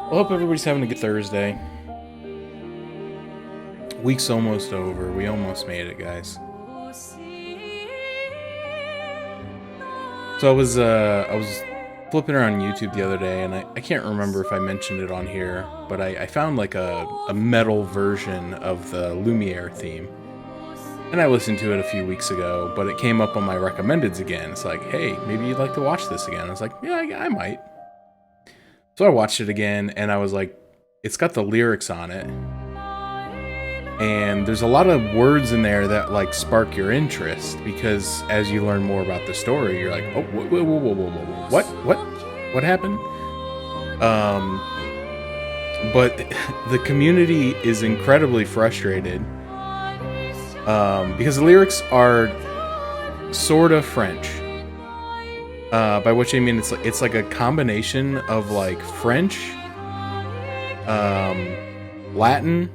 Well, hope everybody's having a good Thursday. Week's almost over. We almost made it, guys. So I was flipping around YouTube the other day, and I can't remember if I mentioned it on here, but I found like a metal version of the Lumiere theme. And I listened to it a few weeks ago, but it came up on my recommendeds again. It's like, hey, maybe you'd like to watch this again. I was like, yeah, I might. So I watched it again, and I was like, it's got the lyrics on it. And there's a lot of words in there that like spark your interest, because as you learn more about the story, you're like, oh, whoa, what happened? But the community is incredibly frustrated because the lyrics are sort of French. By which I mean it's like a combination of like French, Latin,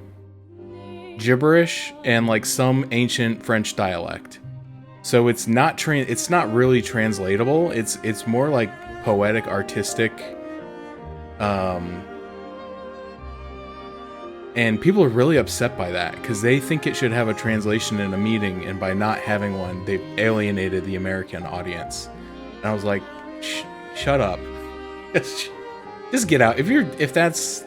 gibberish, and like some ancient French dialect. So it's not really translatable. It's more like poetic, artistic. And people are really upset by that because they think it should have a translation in a meeting, and by not having one, they've alienated the American audience. And I was like, shut up. Just get out. If that's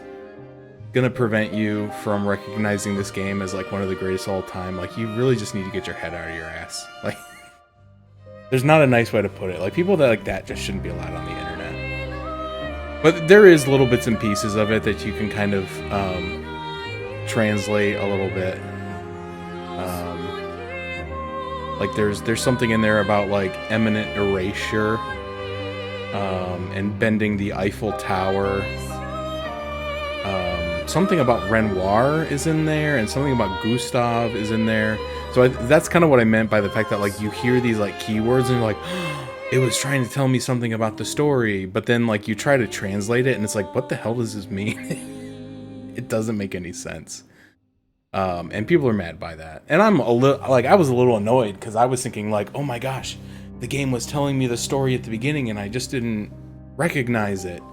gonna prevent you from recognizing this game as like one of the greatest of all time, like you really just need to get your head out of your ass. Like, there's not a nice way to put it. Like, people that like that just shouldn't be allowed on the internet. But there is little bits and pieces of it that you can kind of translate a little bit. Like there's something in there about like imminent erasure, and bending the Eiffel Tower. Something about Renoir is in there, and something about Gustave is in there. So that's kind of what I meant by the fact that like you hear these like keywords and you're like, oh, it was trying to tell me something about the story, but then like you try to translate it and it's like, what the hell does this mean? It doesn't make any sense. And people are mad by that. And I'm a little like, I was a little annoyed because I was thinking like, oh my gosh, the game was telling me the story at the beginning and I just didn't recognize it.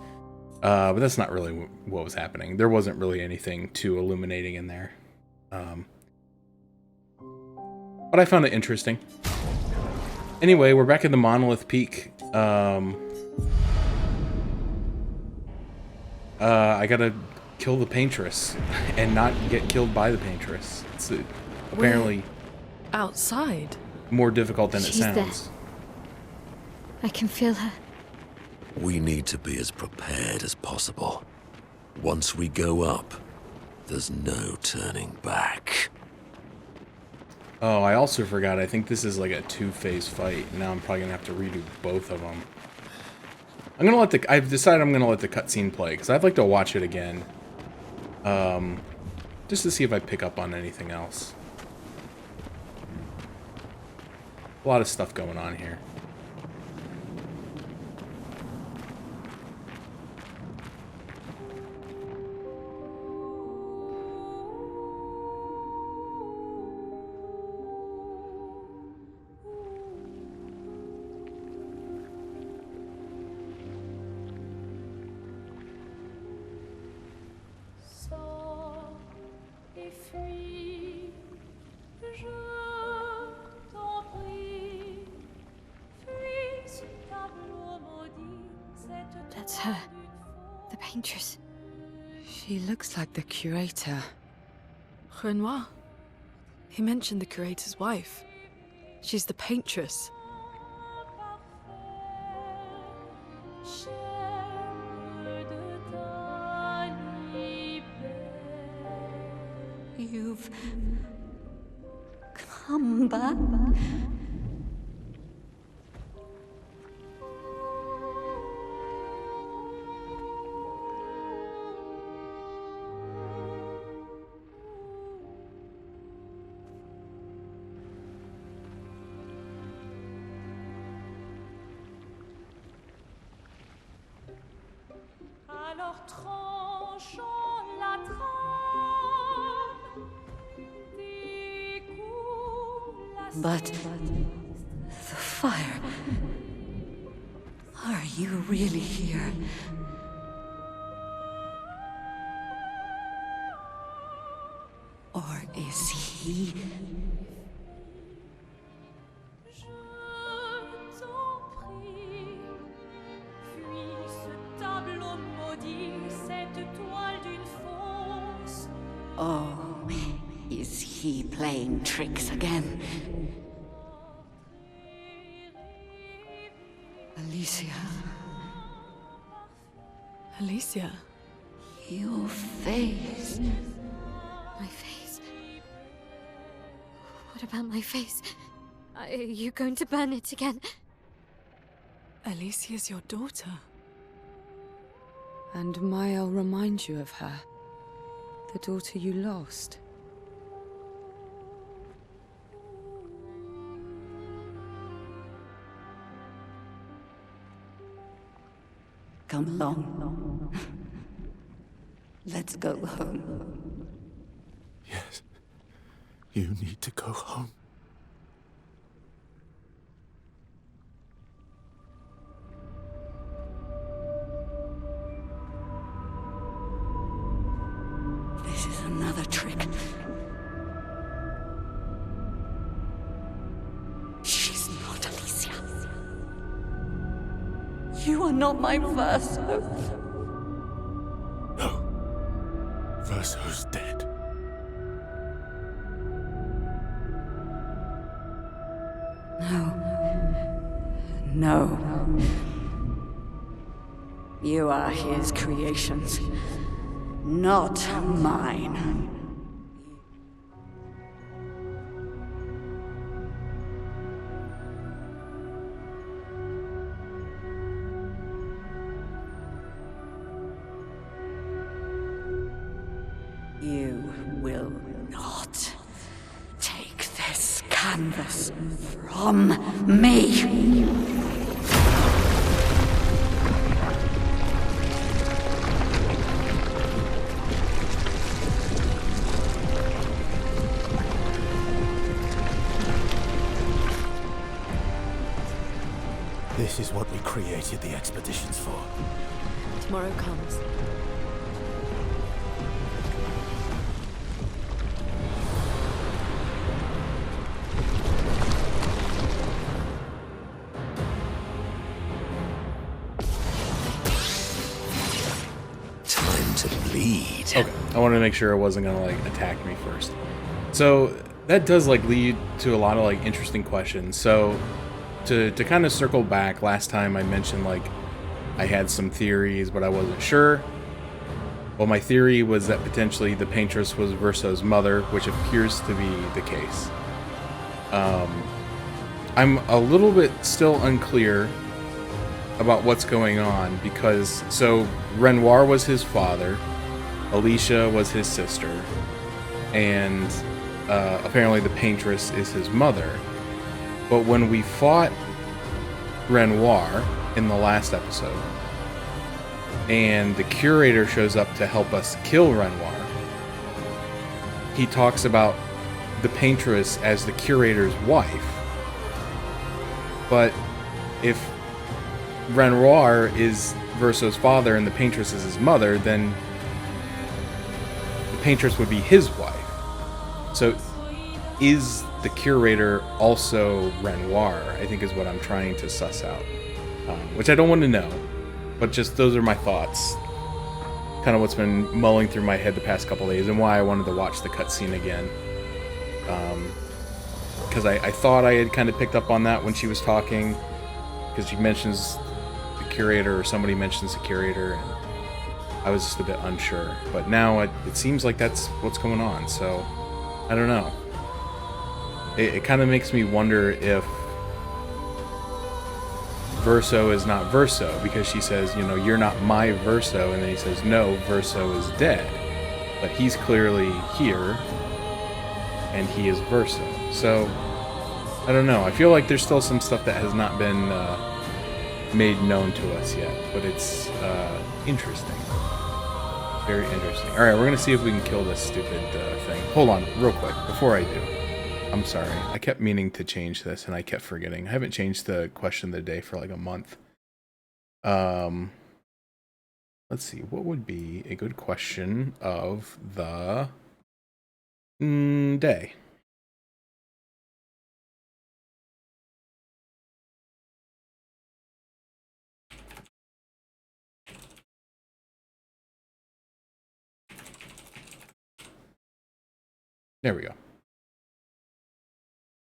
But that's not really what was happening. There wasn't really anything too illuminating in there. But I found it interesting. Anyway, we're back at the Monolith Peak. I gotta kill the paintress and not get killed by the paintress. It's apparently outside. More difficult than it She's sounds. there. I can feel her. We need to be as prepared as possible. Once we go up, there's no turning back. Oh, I also forgot. I think this is like a two-phase fight. Now I'm probably gonna have to redo both of them. I've decided I'm gonna let the cutscene play because I'd like to watch it again, just to see if I pick up on anything else. A lot of stuff going on here. That's her. The paintress. She looks like the curator. Renoir. He mentioned the curator's wife. She's the paintress. You've come back. Alors tranchons la trame, découle la But the fire. Are you really here? Or is he? Je t'en prie, fuis ce tableau maudit, cette toile d'une fausse. Oh, is he playing tricks again? Alicia, Alicia. your face. My face? What about my face? Are you going to burn it again? Alicia's your daughter. And May'll remind you of her. The daughter you lost. Come along. Let's go home. Yes. You need to go home. This is another trick. She's not Alicia. You are not my Verso. No. Verso's dead. No. You are his creations, not mine. You will not take this canvas from me. This is what we created the expeditions for. Tomorrow comes. Time to bleed. Okay, I wanted to make sure it wasn't gonna like attack me first. So that does like lead to a lot of like interesting questions. So to kind of circle back, last time I mentioned like I had some theories, but I wasn't sure. Well, my theory was that potentially the paintress was Verso's mother, which appears to be the case. I'm a little bit still unclear about what's going on because so Renoir was his father, Alicia was his sister, and apparently the paintress is his mother. But when we fought Renoir in the last episode, and the curator shows up to help us kill Renoir, he talks about the paintress as the curator's wife. But if Renoir is Verso's father and the paintress is his mother, then the paintress would be his wife. So is the curator also Renoir, I think is what I'm trying to suss out. Which I don't want to know, but just those are my thoughts. Kind of what's been mulling through my head the past couple days and why I wanted to watch the cutscene again. Because I thought I had kind of picked up on that when she was talking, because she mentions the curator or somebody mentions the curator, and I was just a bit unsure. But now it seems like that's what's going on, so I don't know. It kind of makes me wonder if Verso is not Verso, because she says, you know, you're not my Verso, and then he says, no, Verso is dead. But he's clearly here, and he is Verso. So, I don't know. I feel like there's still some stuff that has not been made known to us yet, but it's interesting. Very interesting. Alright, we're going to see if we can kill this stupid thing. Hold on, real quick, before I do. I'm sorry. I kept meaning to change this, and I kept forgetting. I haven't changed the question of the day for like a month. Let's see. What would be a good question of the Day. There we go.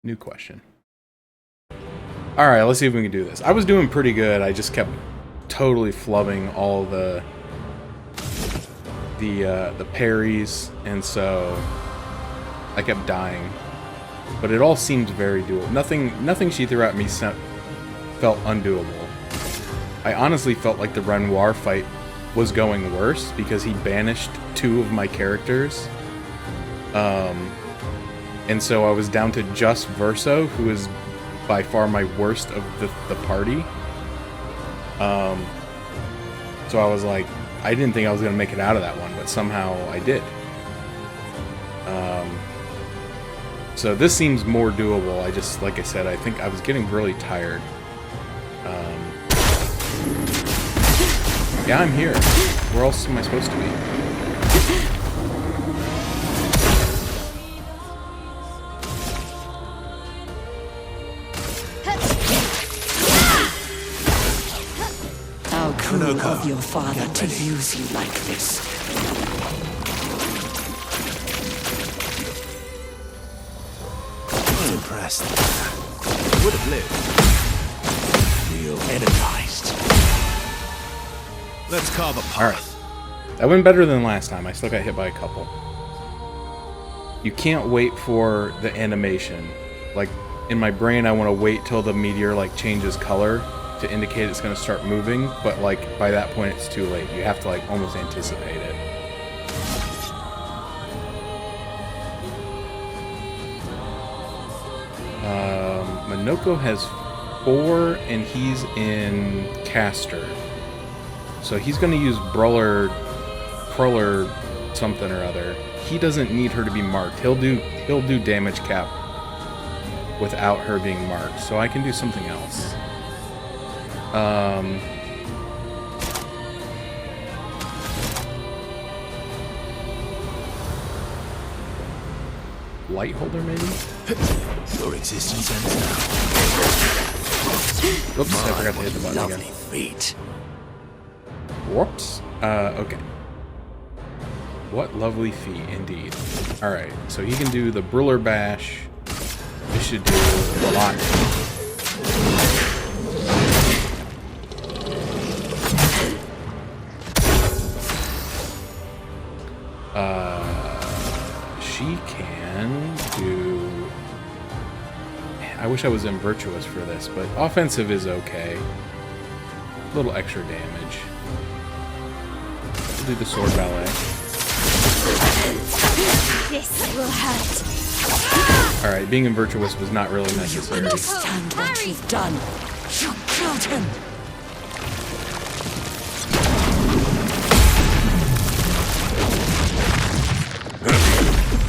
New question. All right, let's see if we can do this. I was doing pretty good. I just kept totally flubbing all the parries, and so I kept dying. But it all seemed very doable. Nothing she threw at me felt undoable. I honestly felt like the Renoir fight was going worse because he banished 2 of my characters. And so I was down to just Verso, who is by far my worst of the party. So I was like, I didn't think I was going to make it out of that one, but somehow I did. So this seems more doable. I just, like I said, I think I was getting really tired. Yeah, I'm here. Where else am I supposed to be? How cruel of your father to use you like this. Impressed. Would have lived. Feel energized. Let's carve a path. Alright. That went better than last time. I still got hit by a couple. You can't wait for the animation. Like, in my brain, I want to wait till the meteor, like, changes color to indicate it's going to start moving, but, like, by that point, it's too late. You have to, like, almost anticipate it. Minoko has 4, and he's in Caster. So he's going to use Cruller something or other. He doesn't need her to be marked. He'll do damage cap without her being marked. So I can do something else. Light holder, maybe? Your existence ends now. Oops, I forgot to hit the button Lovely again. feet. Whoops. Okay. What lovely feet, indeed. Alright, so he can do the Briller Bash. This should do a lot. She can do... I wish I was in Virtuous for this, but offensive is okay. A little extra damage. We'll do the Sword Ballet. This will hurt. Alright, being in Virtuous was not really necessary. Understand what you've done. You killed him.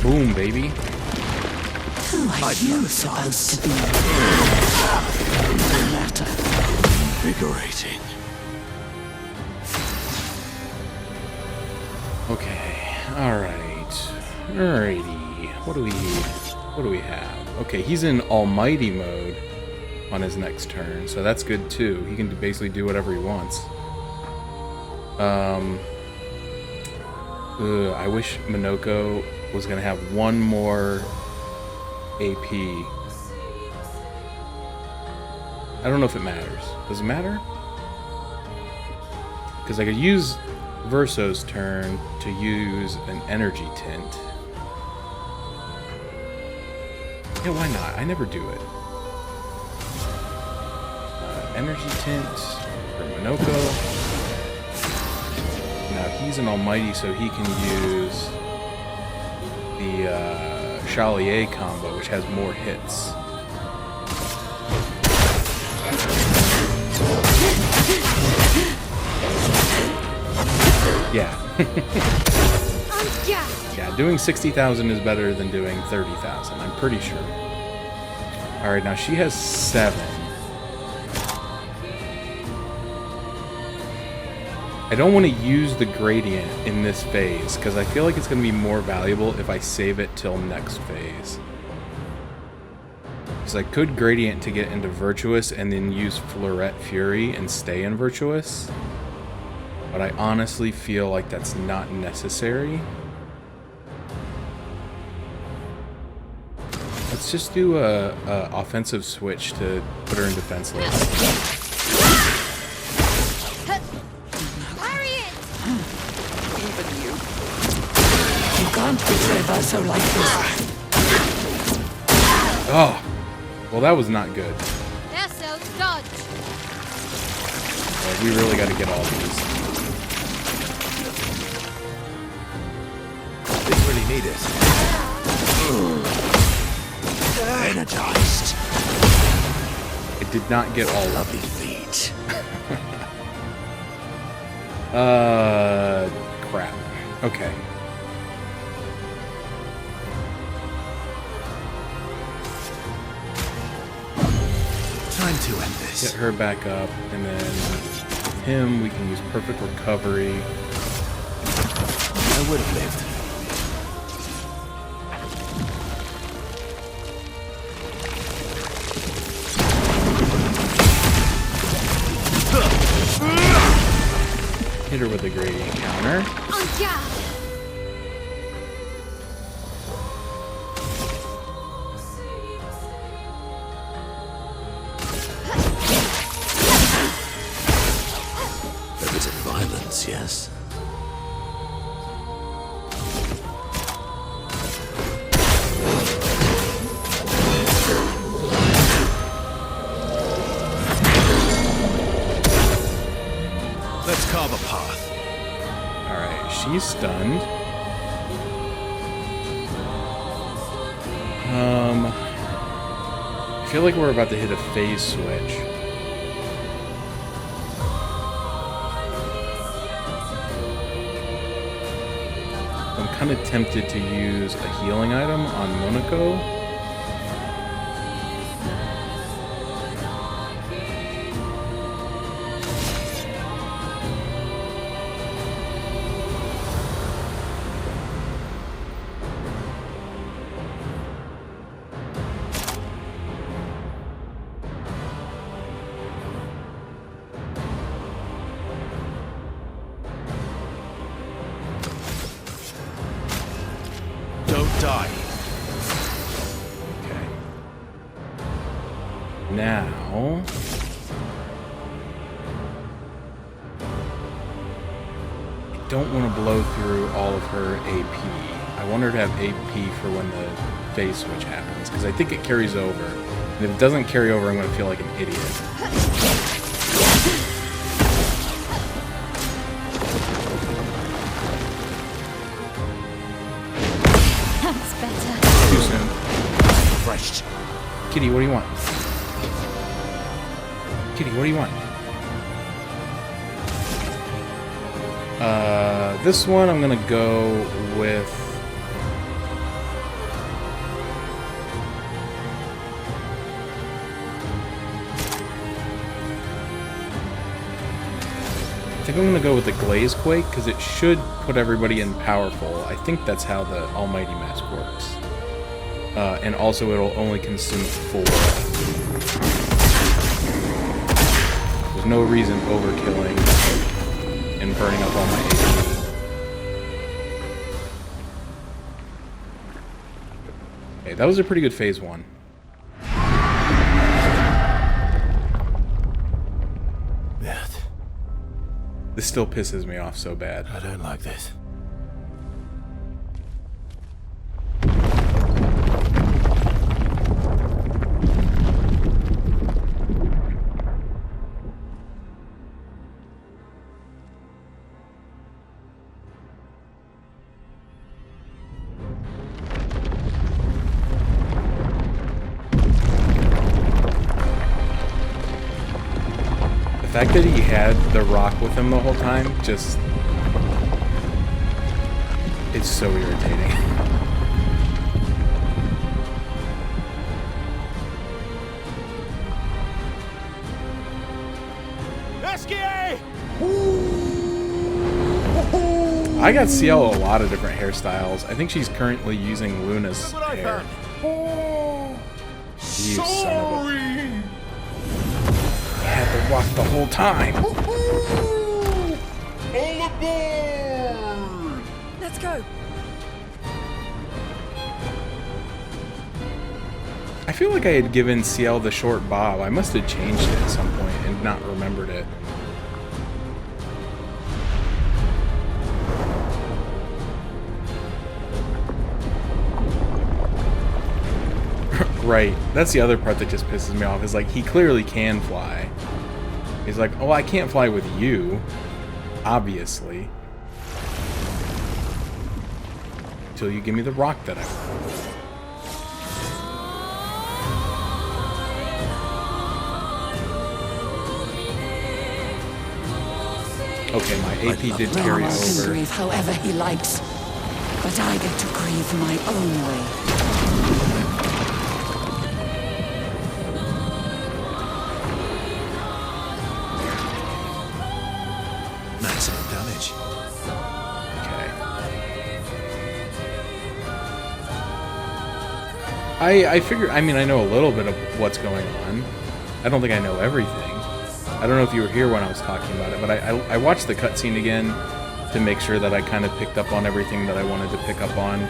Boom, baby. Who are you supposed to be? No matter. Invigorating. Okay, alright. Alrighty. What do we have? Okay, he's in Almighty mode on his next turn, so that's good too. He can basically do whatever he wants. I wish Minoko was gonna have one more AP. I don't know if it matters. Does it matter? Because I could use Verso's turn to use an energy tint. Yeah, why not? I never do it. Energy tint for Minoko. Now he's an almighty, so he can use the Chalier combo, which has more hits. Yeah. Yeah, doing 60,000 is better than doing 30,000, I'm pretty sure. Alright, now she has 7. I don't want to use the gradient in this phase, because I feel like it's going to be more valuable if I save it till next phase. Because I could gradient to get into Virtuous and then use Fleuret Fury and stay in Virtuous. But I honestly feel like that's not necessary. Let's just do a offensive switch to put her in defenseless. You can't betray Verso like this. Oh, well that was not good. Yourself dodge. We really got to get all these. They really need it. Energized. I did not get all of Lovely feet. crap. Okay. Time to end this. Get her back up, and then him, we can use Perfect Recovery. I would have lived. Hit her with a gradient counter. En garde. A bit of violence, yes? Let's carve a path. Alright, she's stunned. I feel like we're about to hit a phase switch. I'm kind of tempted to use a healing item on Monaco. Don't die. Okay. Now... I don't want to blow through all of her AP. I want her to have AP for when the phase switch happens, because I think it carries over. And if it doesn't carry over, I'm going to feel like an idiot. That's better. Too soon. Fresh. Kitty, what do you want? Kitty, what do you want? This one I'm gonna go with... I think I'm gonna go with the Glaze Quake, because it should put everybody in powerful. I think that's how the Almighty Mask works. And also it'll only consume 4. There's no reason overkilling and burning up all my HP. Okay, that was a pretty good phase 1. Yeah, This still pisses me off so bad. I don't like this. The fact that he had the rock with him the whole time, just... it's so irritating. Esquier! I got Ciel a lot of different hairstyles. I think she's currently using Luna's Look what I hair. found. You son of a... I had to walk the whole time. All aboard! Let's go. I feel like I had given Ciel the short bob. I must have changed it at some point and not remembered it. Right. That's the other part that just pisses me off, is like, he clearly can fly. He's like, oh, I can't fly with you. Obviously. Until you give me the rock that I want. Okay, my AP did carry Renoir can over. grieve however he likes, but I get to grieve my own way. Maximum damage. Okay. I figure, I mean, I know a little bit of what's going on. I don't think I know everything. I don't know if you were here when I was talking about it, but I watched the cutscene again to make sure that I kind of picked up on everything that I wanted to pick up on.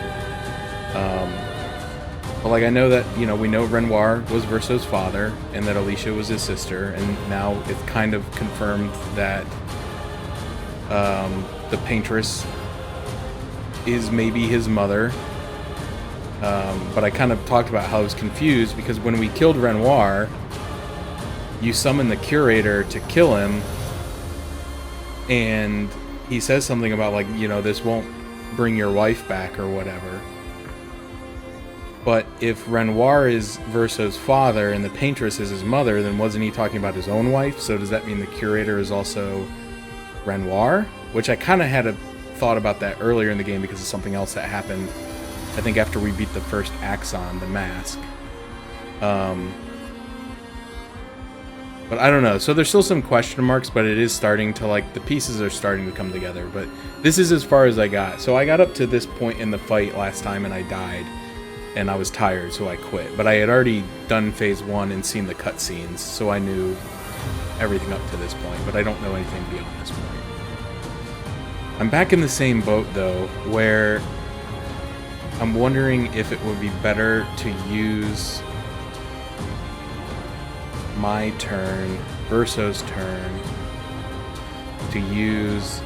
But like, I know that, you know, we know Renoir was Verso's father, and that Alicia was his sister, and now it's kind of confirmed that the Paintress is maybe his mother. But I kind of talked about how I was confused, because when we killed Renoir, you summon the Curator to kill him, and he says something about, like, you know, this won't bring your wife back or whatever. But if Renoir is Verso's father and the Paintress is his mother, then wasn't he talking about his own wife? So does that mean the Curator is also Renoir? Which I kind of had a thought about that earlier in the game because of something else that happened, I think, after we beat the first Axon, the mask. But I don't know. So there's still some question marks, but it is starting to, like, the pieces are starting to come together. But this is as far as I got. So I got up to this point in the fight last time and I died. And I was tired, so I quit. But I had already done phase 1 and seen the cutscenes, so I knew everything up to this point. But I don't know anything beyond this point. I'm back in the same boat, though, where I'm wondering if it would be better to use my turn, Verso's turn, to use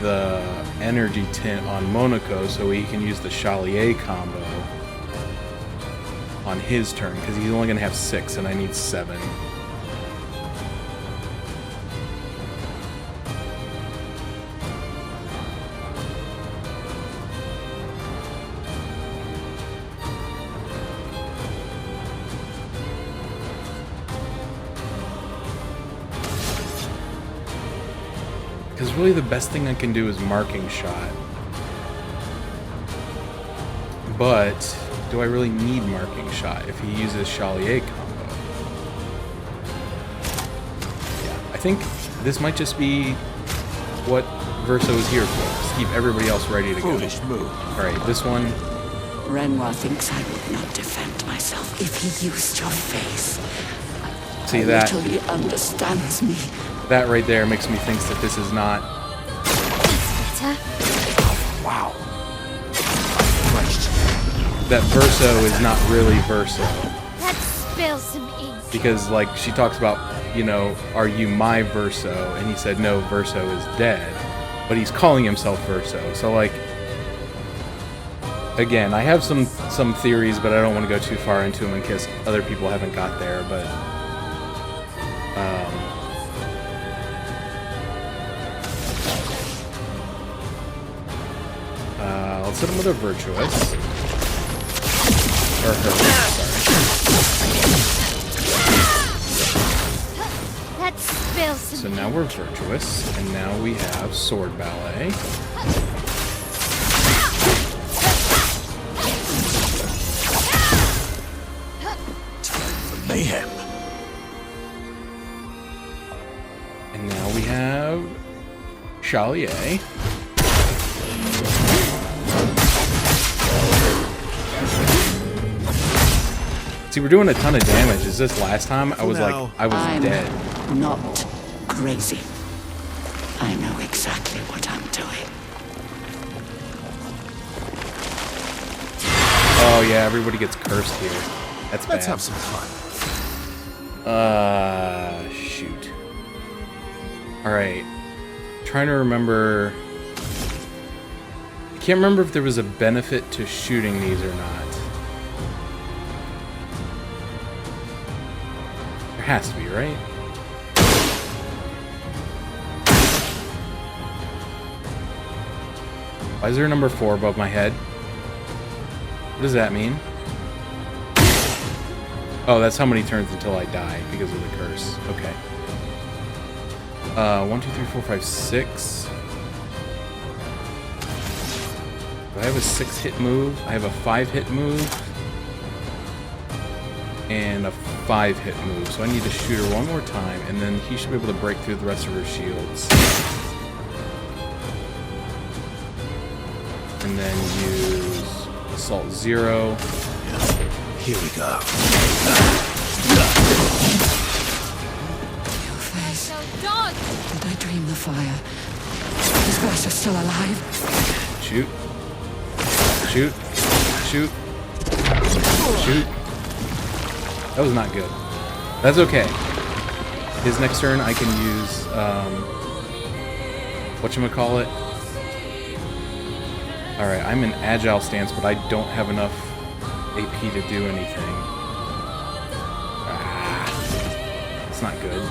the energy tint on Monaco so he can use the Chalier combo on his turn, because he's only going to have 6 and I need 7. Because really the best thing I can do is marking shot. But do I really need marking shot if he uses Chalier combo? Yeah, I think this might just be what Verso is here for. Just keep everybody else ready to go. Foolish move. Alright, this one. Renoir thinks I would not defend myself if he used your face. See that? Little he understands me. That right there makes me think that this is not... Better. Wow. Crushed. that Verso is not really Verso. Let's spill some ink. Because, like, she talks about, you know, are you my Verso? And he said, no, Verso is dead. But he's calling himself Verso. So, like, again, I have some theories, but I don't want to go too far into them in case other people haven't got there, but... let's hit him with a Virtuous. Or her, sorry. Let's spill some So now we're Virtuous, and now we have Sword Ballet. Mayhem. And now we have Chalier. See, we're doing a ton of damage. Is this last time? I was like, I was I'm dead. not crazy. I know exactly what I'm doing. Oh yeah, everybody gets cursed here. That's bad. Let's have some fun. Shoot. Alright. Trying to remember. I can't remember if there was a benefit to shooting these or not. There has to be, right? Why is there a number 4 above my head? What does that mean? Oh, that's how many turns until I die because of the curse. Okay. 1, 2, 3, 4, 5, 6. Do I have a 6-hit move? I have a 5-hit move. And a 5-hit move. So I need to shoot her one more time, and then he should be able to break through the rest of her shields. And then use Assault 0. Here we go. Your face. So don't! Did I dream the fire? Is Vasha still alive? Shoot. Shoot. Shoot. Shoot. That was not good. That's okay. His next turn I can use, whatchamacallit. Alright, I'm in agile stance, but I don't have enough AP to do anything. Ah, it's not good.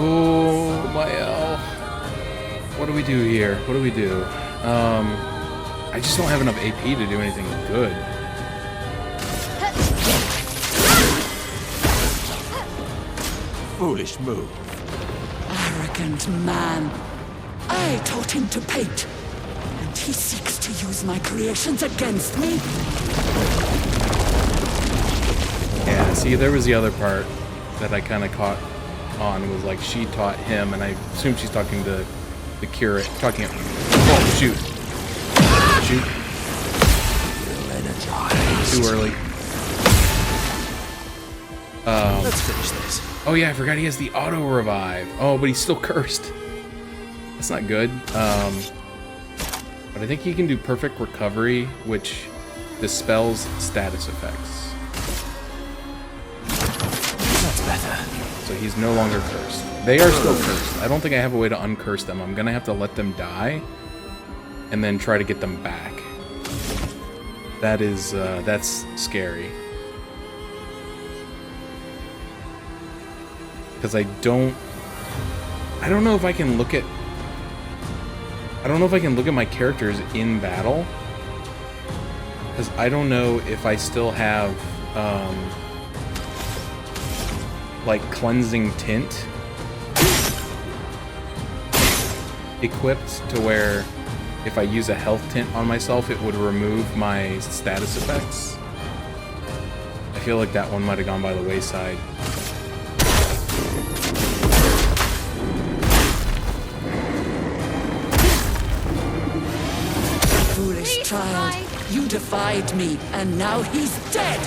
Oh, my L. What do we do here? What do we do? I just don't have enough AP to do anything good. Foolish move. Arrogant man. I taught him to paint. And he seeks to use my creations against me? Yeah, see, there was the other part that I kind of caught on, was like she taught him, and I assume she's talking to the curate. Talking. Oh, shoot. Shoot. Too early. Let's finish this. Oh yeah, I forgot he has the auto revive. Oh, but he's still cursed. That's not good. But I think he can do perfect recovery, which dispels status effects. That's better. So he's no longer cursed. They are still cursed. I don't think I have a way to uncurse them. I'm gonna have to let them die and then try to get them back. That is, that's scary. Because I don't know if I can look at... I don't know if I can look at my characters in battle. Because I don't know if I still have, like, Cleansing Tint equipped to where if I use a health tint on myself, it would remove my status effects. I feel like that one might have gone by the wayside. Foolish child. You defied me, and now he's dead.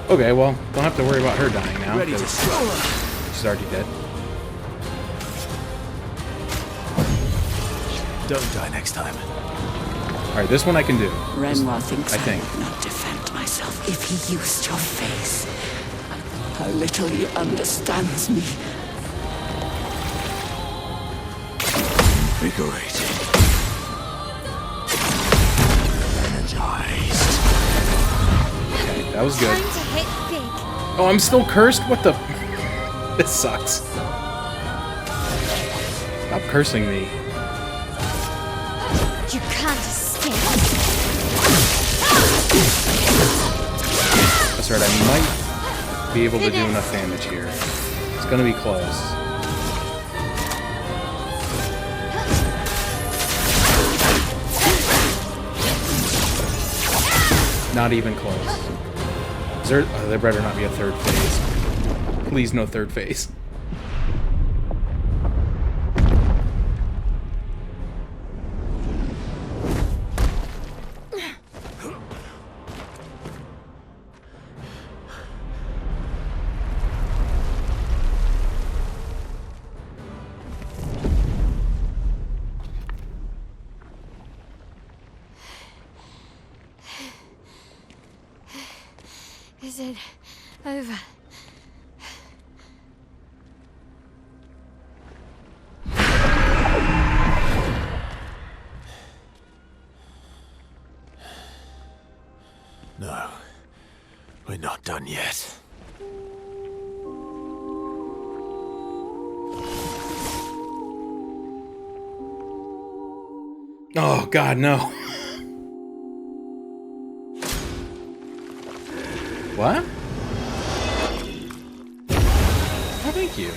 Okay, well, don't have to worry about her dying now. Ready to 'cause strike. she's already dead. Don't die next time. Alright, this one I can do. Renoir thinks I I think. would not defend myself if he used your face. How little he understands me. Invigorated. Energized. Okay, that was good. Time to hit big. Oh, I'm still cursed? What the... This sucks. Stop cursing me. You can't escape. That's right, I might be able to do enough damage here. It's gonna be close. Not even close. There better not be a third phase. Please, no third phase. Is it over? No. We're not done yet. Oh, God, no. What? Oh, thank you.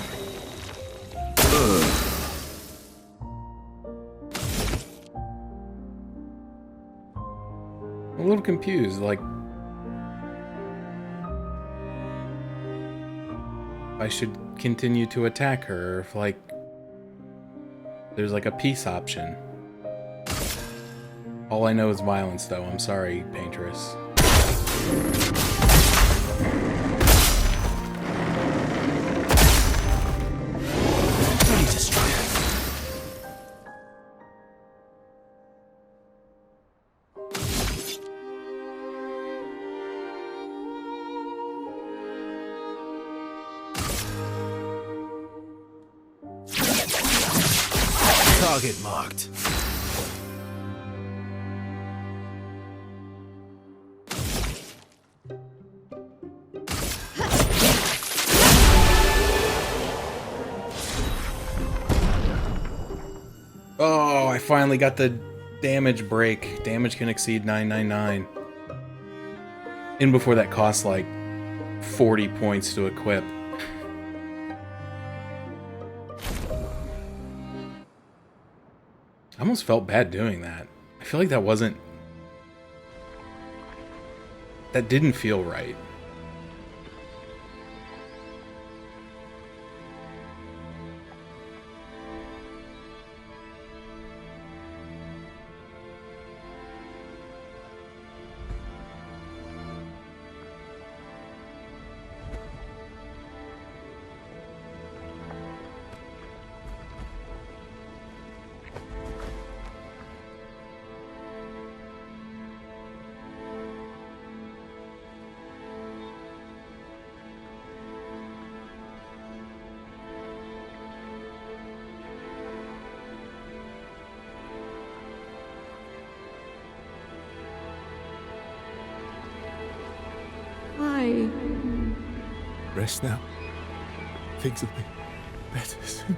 I'm a little confused, like... I should continue to attack her, if, like... There's, like, a peace option. All I know is violence, though. I'm sorry, Paintress. Ready to strike. Target marked. Oh, I finally got the damage break. Damage can exceed 999. And before that costs like 40 points to equip. I almost felt bad doing that. I feel like that wasn't... That didn't feel right. Why? Rest now. Things will be better soon.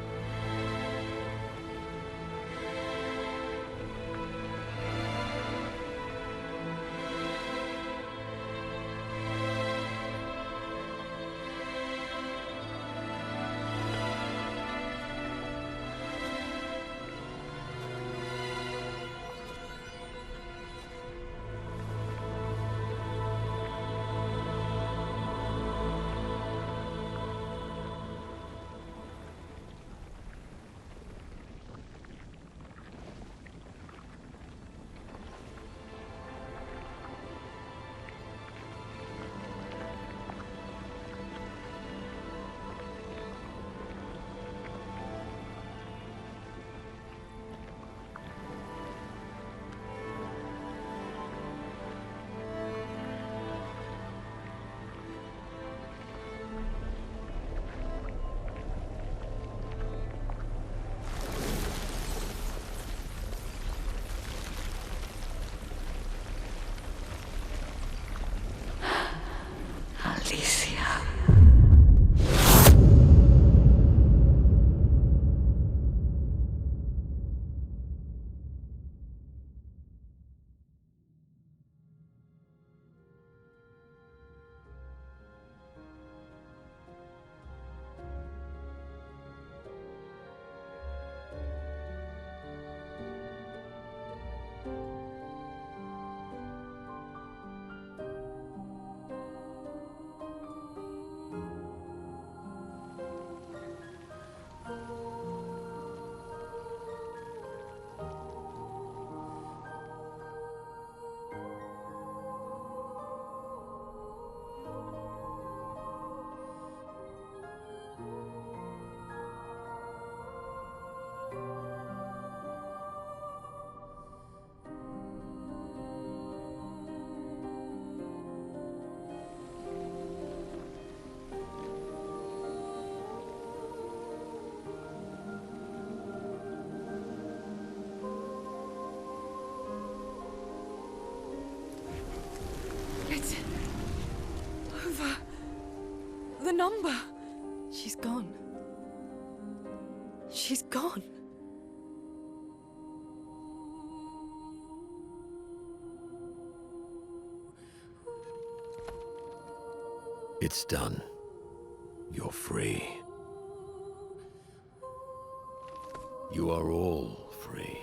number. She's gone. She's gone. It's done. You're free. You are all free.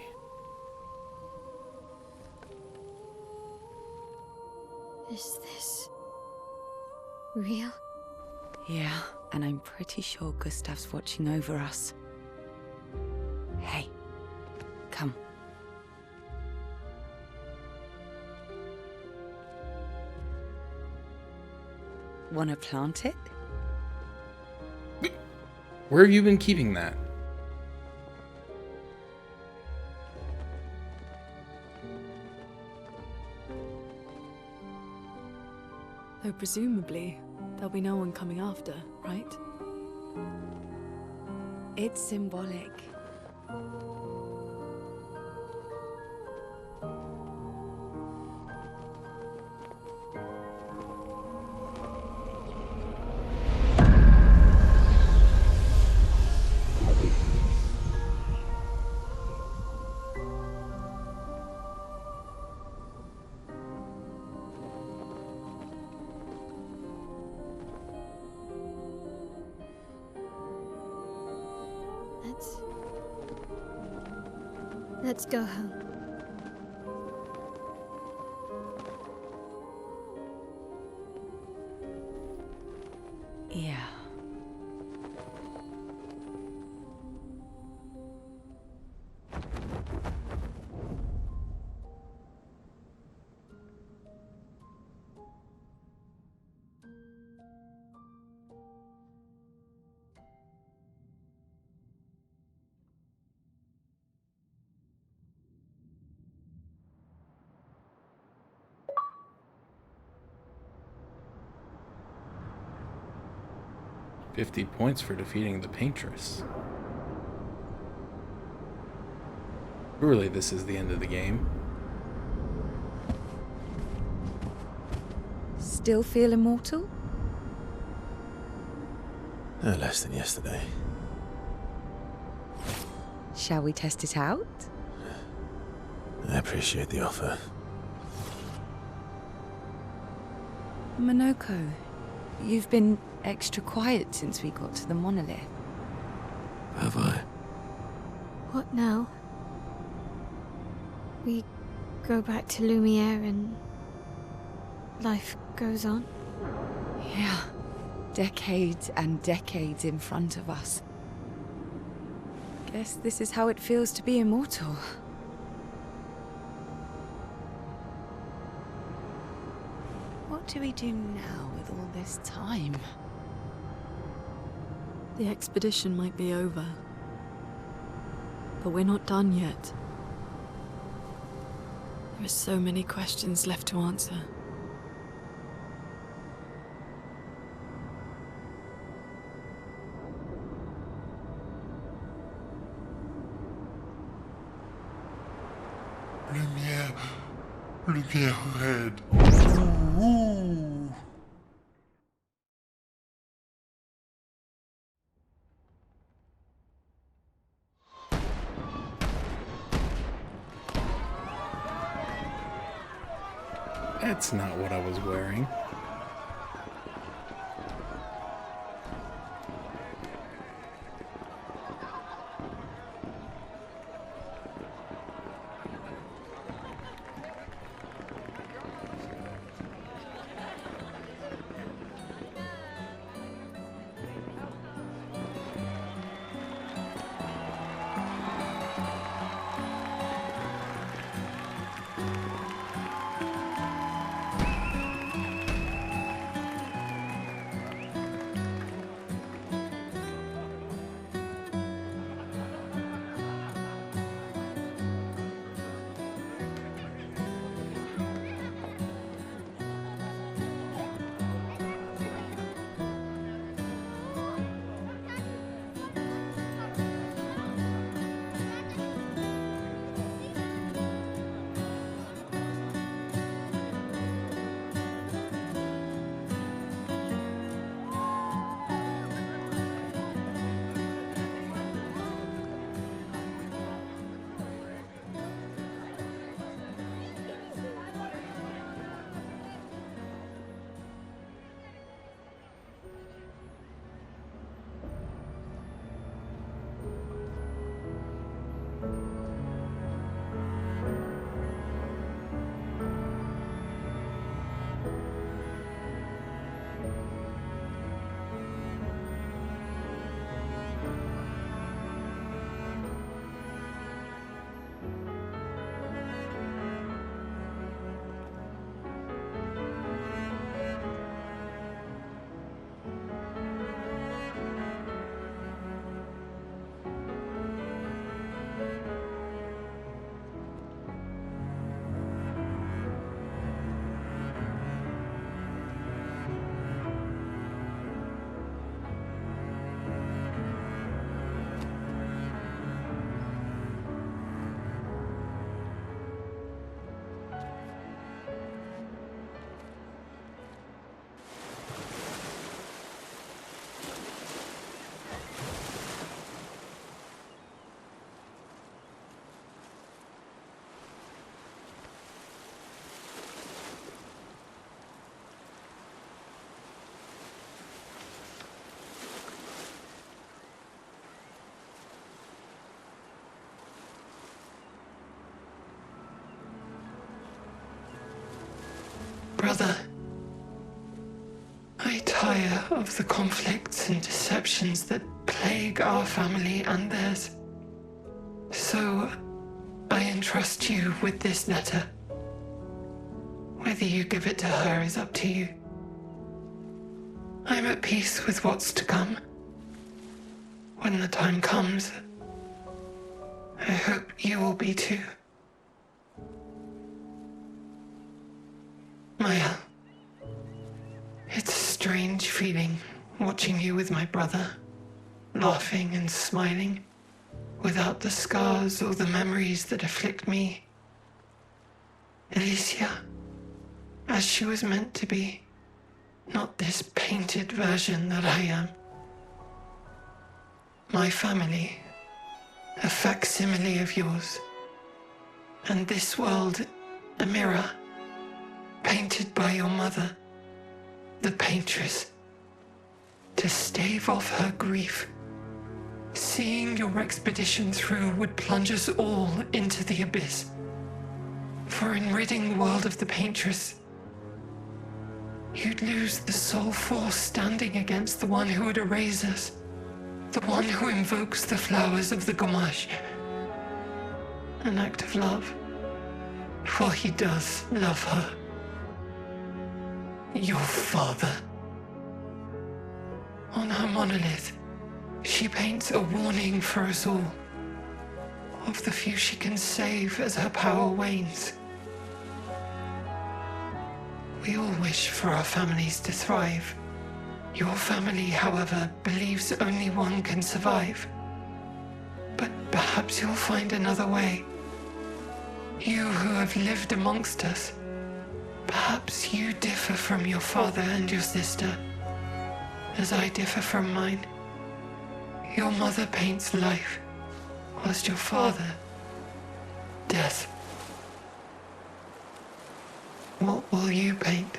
Is this real? Yeah, and I'm pretty sure Gustav's watching over us. Hey, come. Wanna plant it? Where have you been keeping that? Though presumably, there'll be no one coming after, right? It's symbolic. Let's go home. Yeah. $50 points for defeating the Paintress. Surely this is the end of the game. Still feel immortal? No less than yesterday. Shall we test it out? I appreciate the offer. Monoko, you've been extra quiet since we got to the monolith. Have I? What now? We go back to Lumiere and life goes on? Yeah. Decades and decades in front of us. Guess this is how it feels to be immortal. What do we do now with all this time? The expedition might be over. But we're not done yet. There are so many questions left to answer. Lumière red. That's not what I was wearing. Brother, I tire of the conflicts and deceptions that plague our family and theirs. So, I entrust you with this letter. Whether you give it to her is up to you. I'm at peace with what's to come. When the time comes, I hope you will be too. Maya, it's a strange feeling watching you with my brother, laughing and smiling, without the scars or the memories that afflict me. Alicia, as she was meant to be, not this painted version that I am. My family, a facsimile of yours, and this world, a mirror, painted by your mother, the paintress, to stave off her grief. Seeing your expedition through would plunge us all into the abyss. For in ridding the world of the paintress, you'd lose the sole force standing against the one who would erase us, the one who invokes the flowers of the Gamache. An act of love, for he does love her. Your father. On her monolith, she paints a warning for us all, of the few she can save as her power wanes. We all wish for our families to thrive. Your family, however, believes only one can survive. But perhaps you'll find another way. You who have lived amongst us, perhaps you differ from your father and your sister, as I differ from mine. Your mother paints life, whilst your father, death. What will you paint?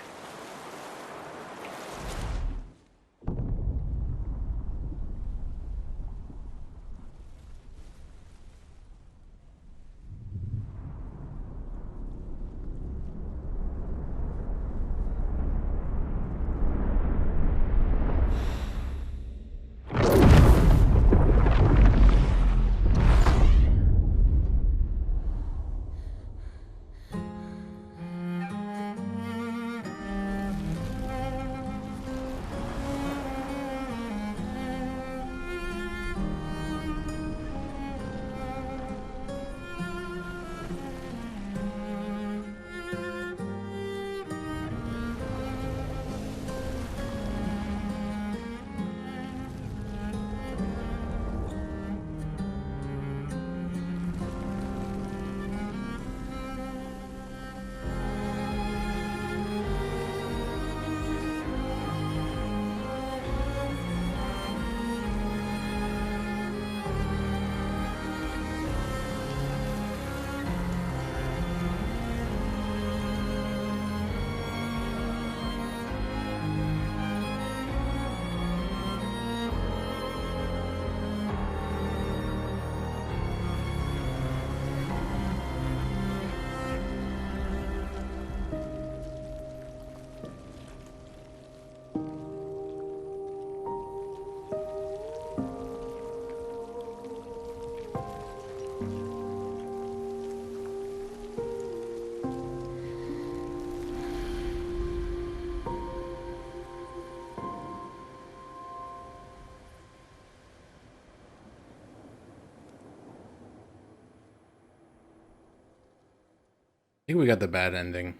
I think we got the bad ending.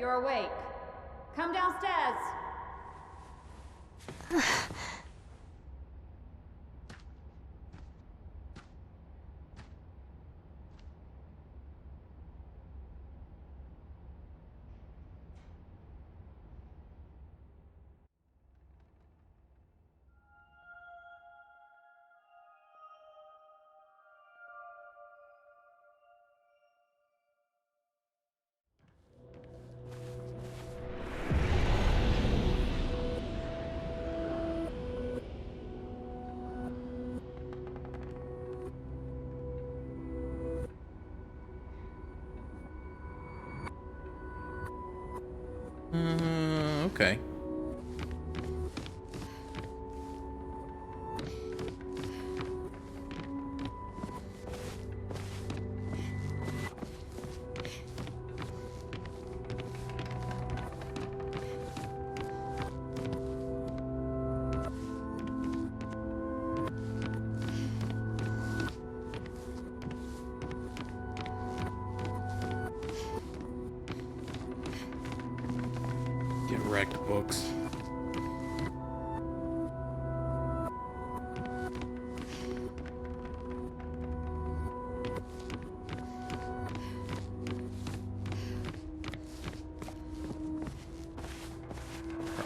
you're awake. Come downstairs. Okay. Get wrecked, books.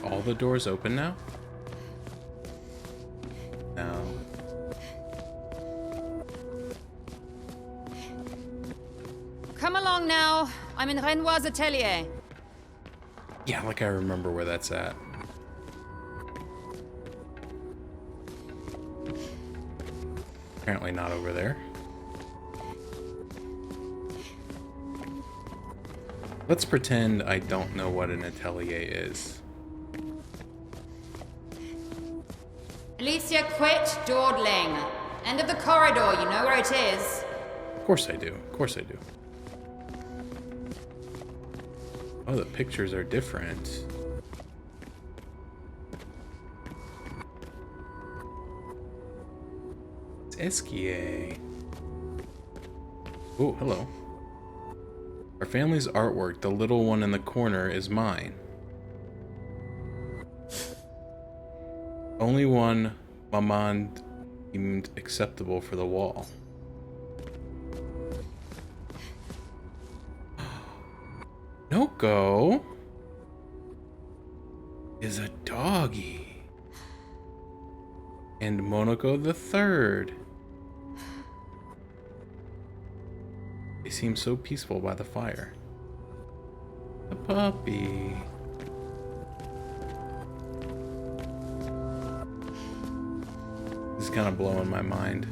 Are all the doors open now? No. Come along now. I'm in Renoir's atelier. Yeah, like I remember where that's at. Apparently not over there. Let's pretend I don't know what an atelier is. Alicia, quit dawdling. End of the corridor, you know where it is. Of course I do. Of course I do. Oh, the pictures are different. It's Esquier. Oh, hello. Our family's artwork, the little one in the corner, is mine. Only one Maman deemed acceptable for the wall. Noko is a doggy. And Monoko the third. They seem so peaceful by the fire. The puppy. This is kind of blowing my mind.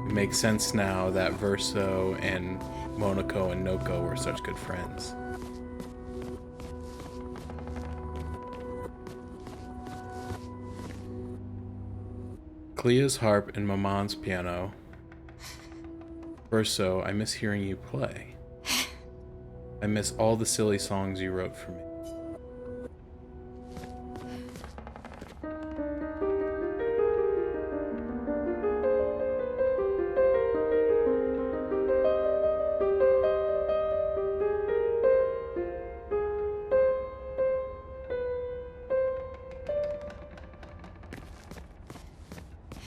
It makes sense now that Verso and Monoko and Noko were such good friends. Clea's harp and Maman's piano. Verso, I miss hearing you play. I miss all the silly songs you wrote for me.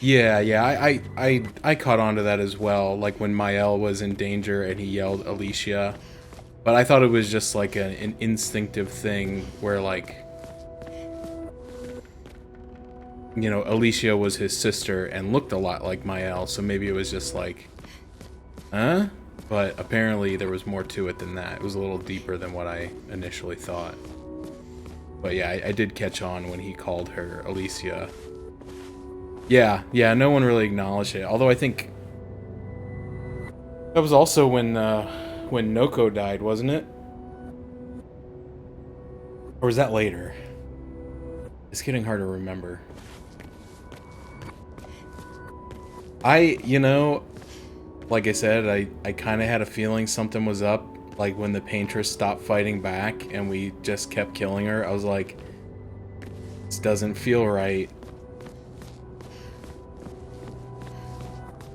Yeah, I caught on to that as well, like when Mael was in danger and he yelled Alicia. But I thought it was just like an instinctive thing where, like, you know, Alicia was his sister and looked a lot like Mael, so maybe it was just like, huh? But apparently there was more to it than that. It was a little deeper than what I initially thought. But yeah, I did catch on when he called her Alicia. Yeah, no one really acknowledged it. Although I think that was also when Noko died, wasn't it? Or was that later? It's getting hard to remember. You know, like I said, I kind of had a feeling something was up. Like when the paintress stopped fighting back and we just kept killing her, I was like, this doesn't feel right.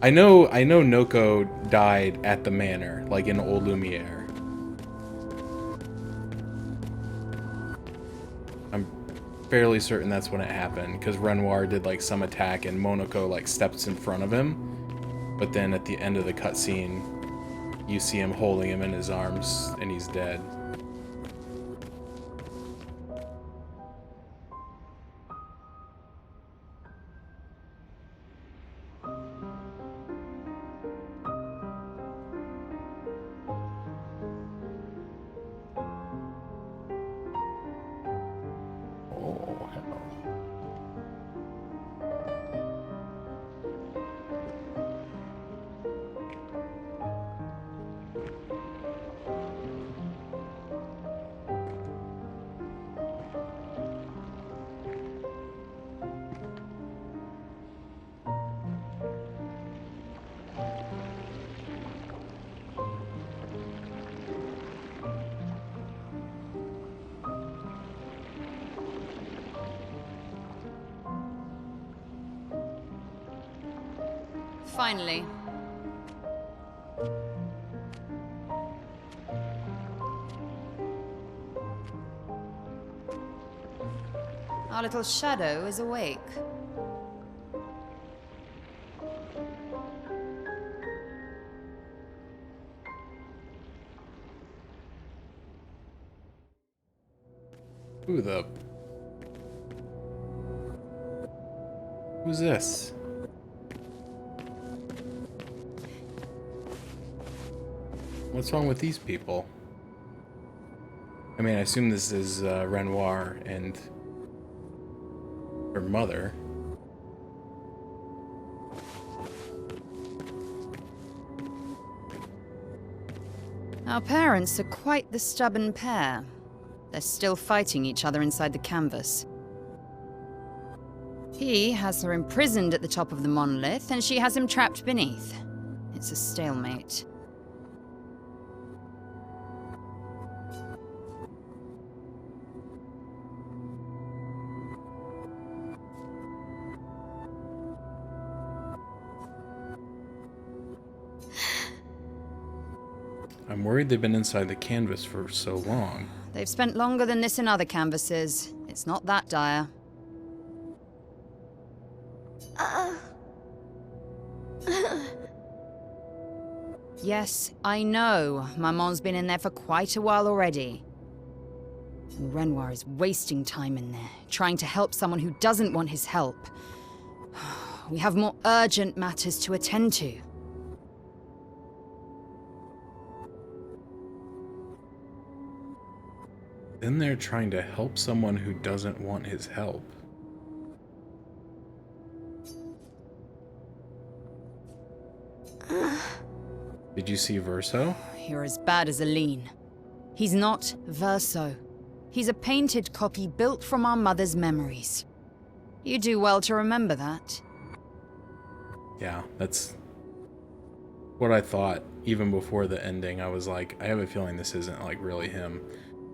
I know Noko died at the manor, like in Old Lumiere. I'm fairly certain that's when it happened, because Renoir did like some attack and Monoko like steps in front of him, but then at the end of the cutscene, you see him holding him in his arms and he's dead. Oh, hell. Finally. Our little shadow is awake. Who's this? What's wrong with these people? I mean, I assume this is Renoir and her mother. Our parents are quite the stubborn pair. They're still fighting each other inside the canvas. He has her imprisoned at the top of the monolith, and she has him trapped beneath. It's a stalemate. I'm worried they've been inside the canvas for so long. They've spent longer than this in other canvases. It's not that dire. Yes, I know. Maman's been in there for quite a while already. And Renoir is wasting time in there, trying to help someone who doesn't want his help. We have more urgent matters to attend to. Then they're trying to help someone who doesn't want his help. Did you see Verso? You're as bad as Aline. He's not Verso. He's a painted copy built from our mother's memories. You do well to remember that. Yeah, that's what I thought. Even before the ending, I was like, I have a feeling this isn't like really him.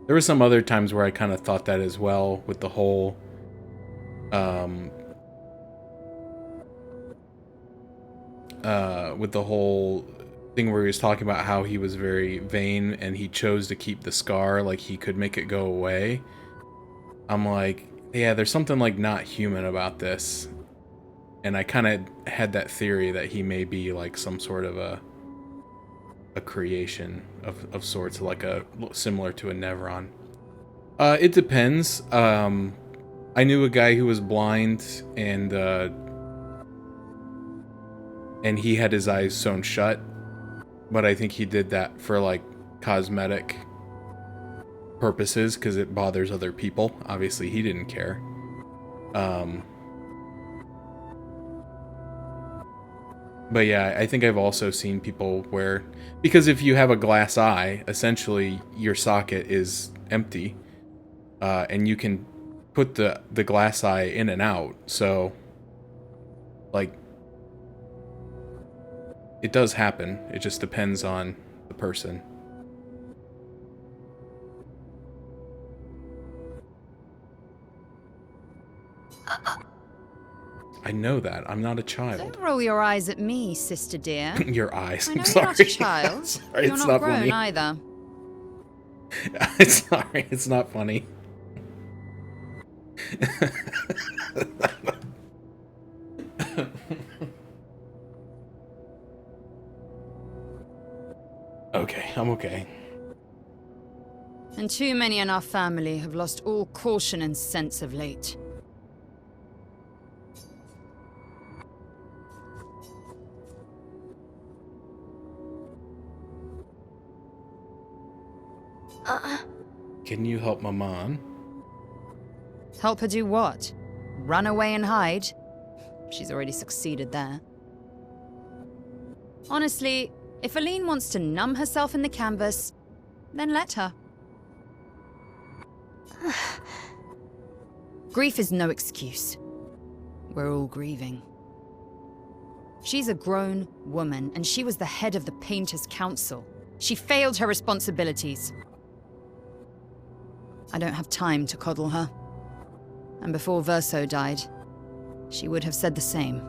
There were some other times where I kind of thought that as well, with the whole thing where he was talking about how he was very vain and he chose to keep the scar, like he could make it go away. I'm like, yeah, there's something like not human about this. And I kind of had that theory that he may be like some sort of a creation of sorts, like a similar to a Nevron. It depends. I knew a guy who was blind and he had his eyes sewn shut, but I think he did that for like cosmetic purposes because it bothers other people. Obviously, he didn't care. But yeah, I think I've also seen people where, because if you have a glass eye, essentially your socket is empty, and you can put the glass eye in and out. So, like, it does happen. It just depends on the person. I know that. I'm not a child. Don't roll your eyes at me, sister dear. Your eyes. I I'm know sorry. you're not a child. Sorry, You're it's not not grown funny. either. Sorry, it's not funny. Okay, I'm okay. And too many in our family have lost all caution and sense of late. Can you help Maman? Help her do what? Run away and hide? She's already succeeded there. Honestly, if Aline wants to numb herself in the canvas, then let her. Grief is no excuse. We're all grieving. She's a grown woman, and she was the head of the Painters' Council. She failed her responsibilities. I don't have time to coddle her. And before Verso died, she would have said the same.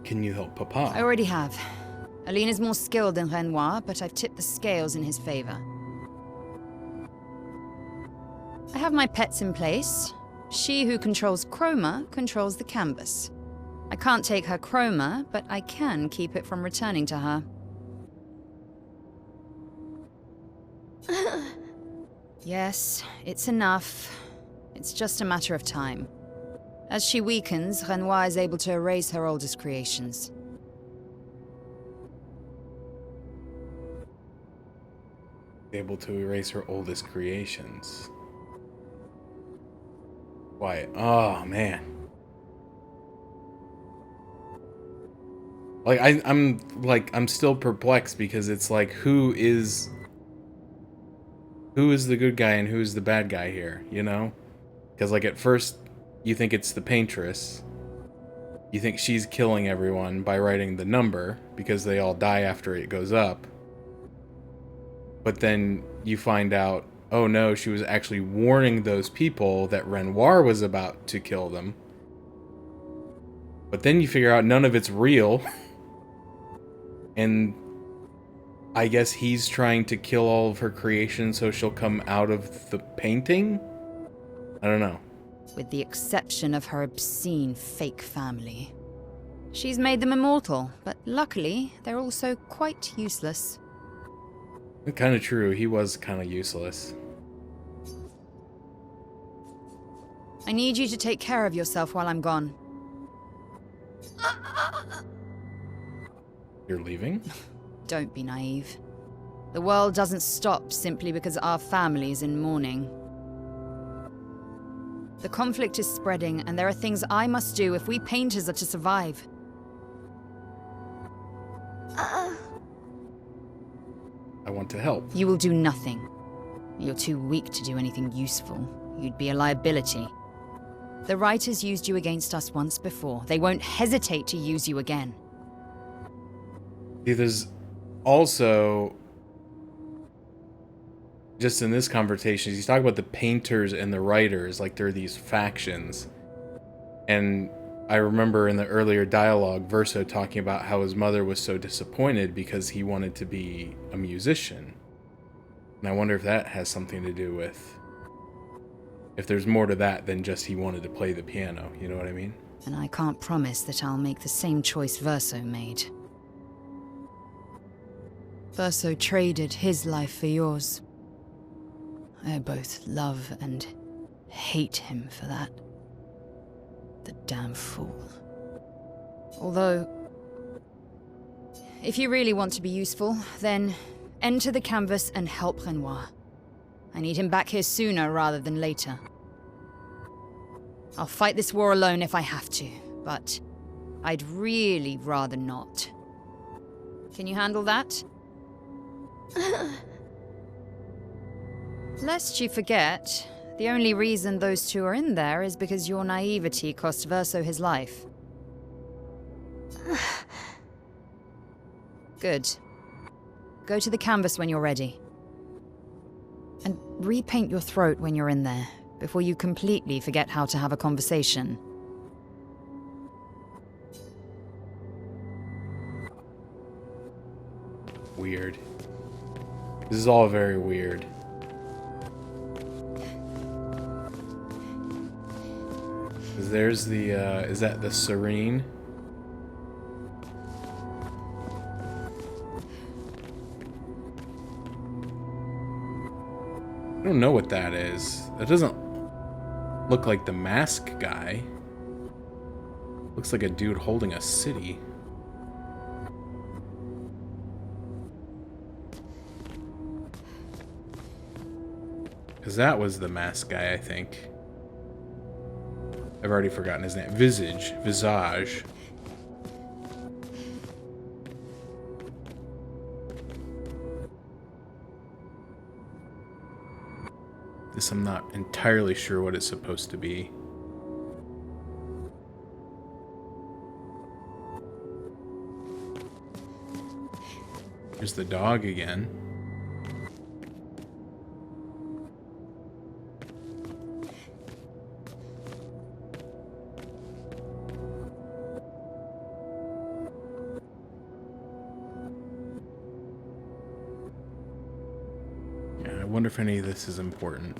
Can you help Papa? I already have. Aline is more skilled than Renoir, but I've tipped the scales in his favor. I have my pets in place. She who controls chroma controls the canvas. I can't take her chroma, but I can keep it from returning to her. Yes, it's enough. It's just a matter of time. As she weakens, Renoir is able to erase her oldest creations. Able to erase her oldest creations. Why? Oh man. Like I'm still perplexed because it's like who is the good guy and who is the bad guy here, you know? Because like at first you think it's the paintress. You think she's killing everyone by writing the number because they all die after it goes up. But then you find out, oh no, she was actually warning those people that Renoir was about to kill them. But then you figure out none of it's real. And I guess he's trying to kill all of her creations so she'll come out of the painting? I don't know. With the exception of her obscene fake family. She's made them immortal, but luckily, they're also quite useless. Kind of true. He was kind of useless. I need you to take care of yourself while I'm gone. You're leaving? Don't be naive. The world doesn't stop simply because our family is in mourning. The conflict is spreading, and there are things I must do if we painters are to survive. I want to help. You will do nothing. You're too weak to do anything useful. You'd be a liability. The writers used you against us once before. They won't hesitate to use you again. See, there's also, just in this conversation, he's talking about the painters and the writers, like they're these factions. And I remember in the earlier dialogue, Verso talking about how his mother was so disappointed because he wanted to be a musician. And I wonder if that has something to do with, if there's more to that than just he wanted to play the piano, you know what I mean? And I can't promise that I'll make the same choice Verso made. Verso traded his life for yours. I both love and hate him for that. The damn fool. Although, if you really want to be useful, then enter the canvas and help Renoir. I need him back here sooner rather than later. I'll fight this war alone if I have to, but I'd really rather not. Can you handle that? Lest you forget, the only reason those two are in there is because your naivety cost Verso his life. Good. Go to the canvas when you're ready. And repaint your throat when you're in there, before you completely forget how to have a conversation. Weird. This is all very weird. There's the, is that the Serene? I don't know what that is. That doesn't look like the mask guy. Looks like a dude holding a city. Because that was the mask guy, I think. I've already forgotten his name. Visage. This I'm not entirely sure what it's supposed to be. Here's the dog again. I wonder if any of this is important.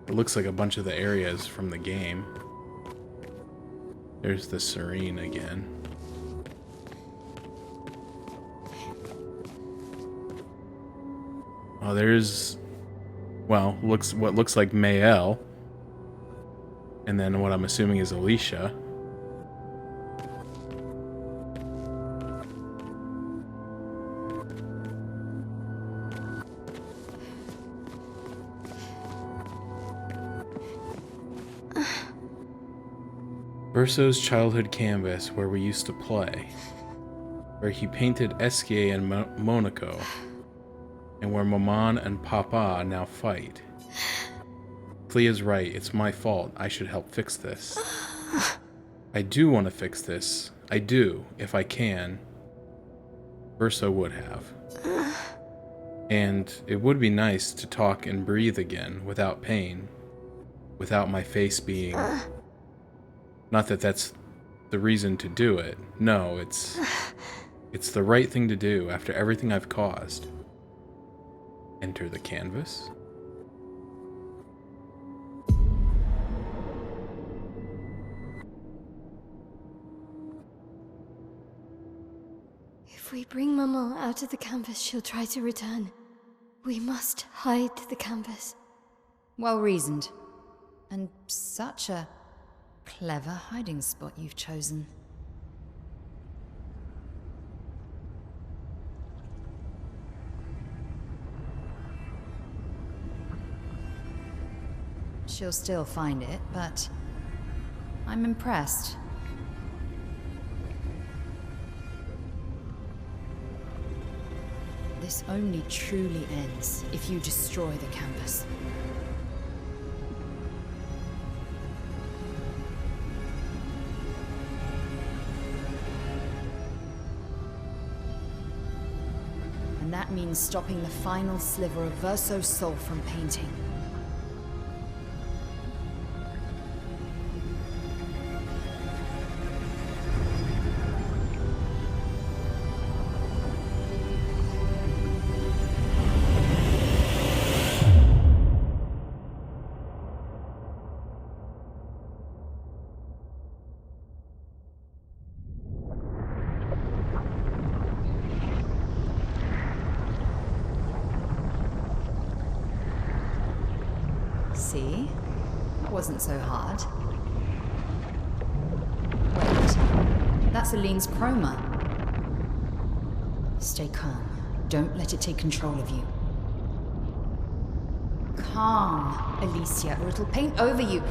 It looks like a bunch of the areas from the game. There's the Serene again. Oh, there's, well, what looks like Mael. And then what I'm assuming is Alicia. Verso's childhood canvas where we used to play, where he painted Esquier and Monaco, and where Maman and Papa now fight. Clea's right, it's my fault. I should help fix this. I do want to fix this. I do, if I can. Verso would have. And it would be nice to talk and breathe again without pain, without my face being... Not that that's the reason to do it. No, it's the right thing to do after everything I've caused. Enter the canvas. If we bring Maman out of the canvas, she'll try to return. We must hide the canvas. Well reasoned. And such a clever hiding spot you've chosen. She'll still find it, but I'm impressed. This only truly ends if you destroy the canvas. And that means stopping the final sliver of Verso's soul from painting. See? That wasn't so hard. Wait, that's Aline's chroma. Stay calm. Don't let it take control of you. Calm, Alicia, or it'll paint over you.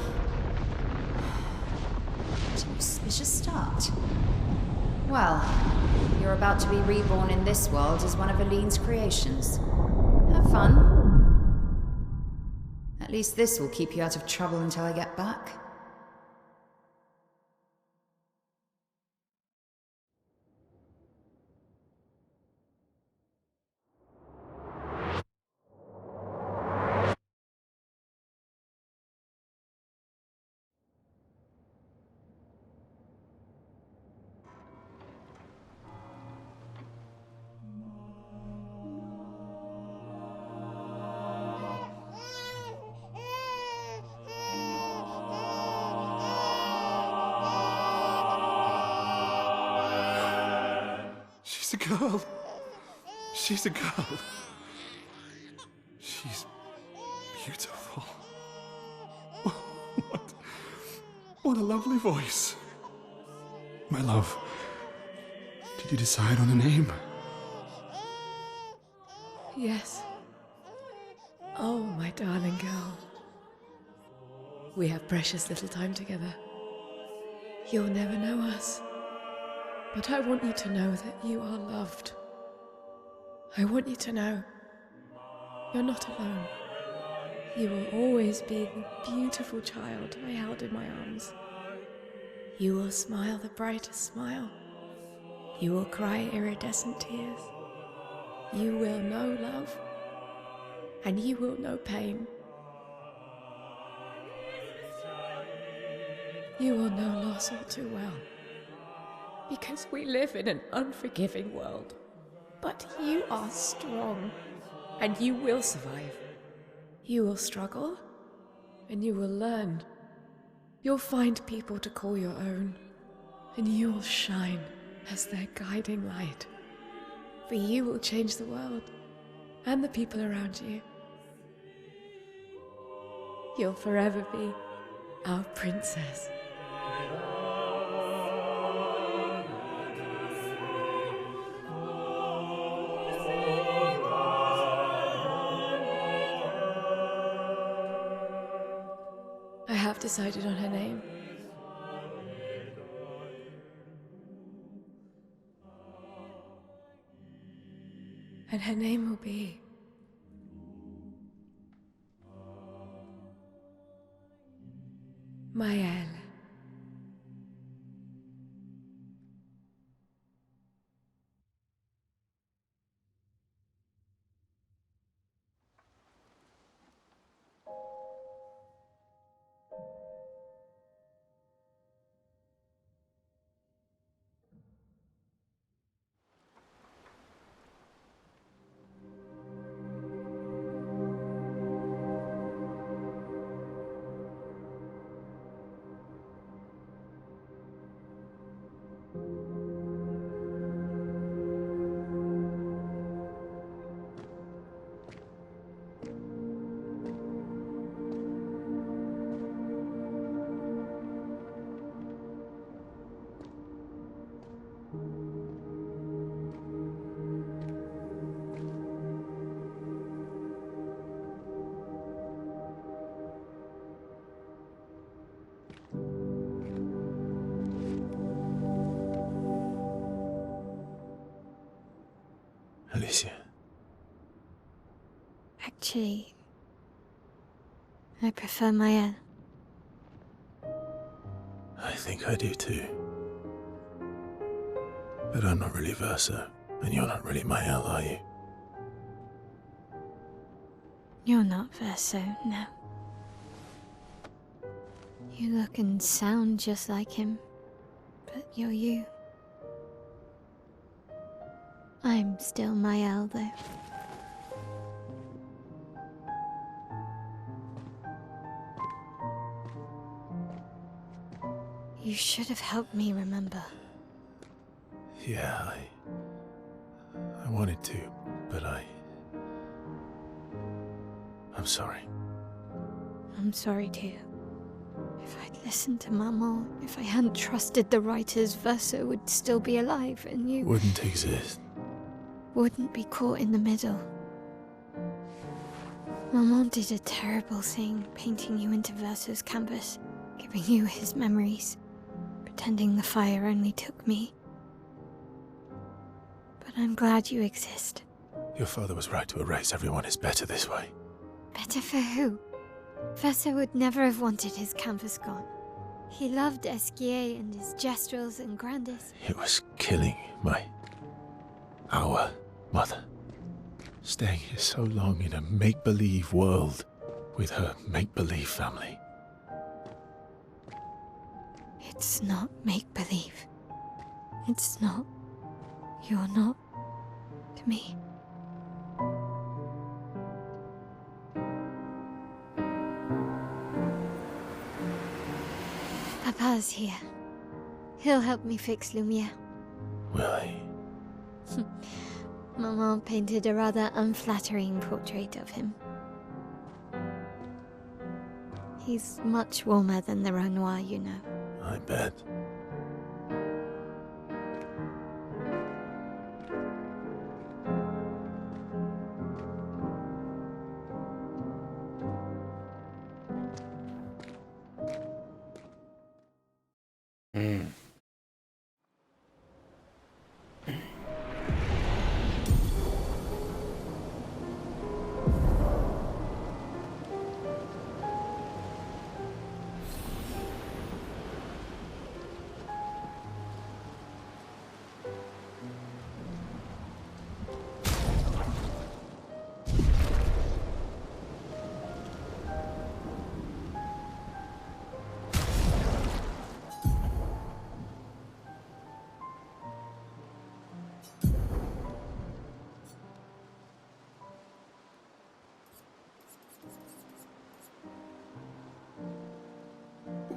auspicious start. Well, you're about to be reborn in this world as one of Aline's creations. Have fun. At least this will keep you out of trouble until I get back. She's a girl. She's a girl. She's beautiful. What a lovely voice. My love, did you decide on a name? Yes. Oh, my darling girl. We have precious little time together. You'll never know us. But I want you to know that you are loved. I want you to know you're not alone. You will always be the beautiful child I held in my arms. You will smile the brightest smile. You will cry iridescent tears. You will know love, and you will know pain. You will know loss all too well, because we live in an unforgiving world. But you are strong, and you will survive. You will struggle, and you will learn. You'll find people to call your own, and you will shine as their guiding light. For you will change the world, and the people around you. You'll forever be our princess. I have decided on her name. And her name will be Maëlle. Alicia. Actually, I prefer Maëlle. I think I do too. But I'm not really Verso, and you're not really Maëlle, are you? You're not Verso, no. You look and sound just like him, but you're you. I'm still Maëlle, though. You should have helped me remember. Yeah, I wanted to, but I'm sorry. I'm sorry too. If I'd listened to Maman, if I hadn't trusted the writers, Verso would still be alive and you Wouldn't exist. wouldn't be caught in the middle. Maman did a terrible thing, painting you into Verso's canvas, giving you his memories, pretending tending the fire only took me. But I'm glad you exist. Your father was right to erase everyone is better this way. Better for who? Verso would never have wanted his canvas gone. He loved Esquier and his gestrels and Grandis. It was killing our mother. Staying here so long in a make-believe world with her make-believe family. It's not make-believe. It's not. You're not to me. Papa's here. He'll help me fix Lumiere. Will he? Maman painted a rather unflattering portrait of him. He's much warmer than the Renoir, you know. I bet.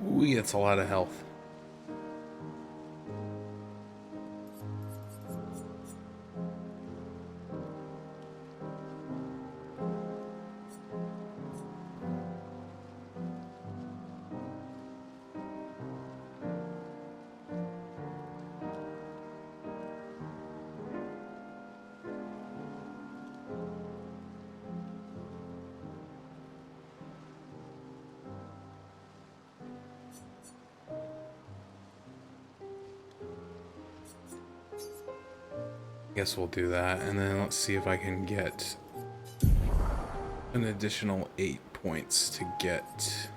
Ooh, that's a lot of health. Guess we'll do that, and then let's see if I can get an additional 8 points to get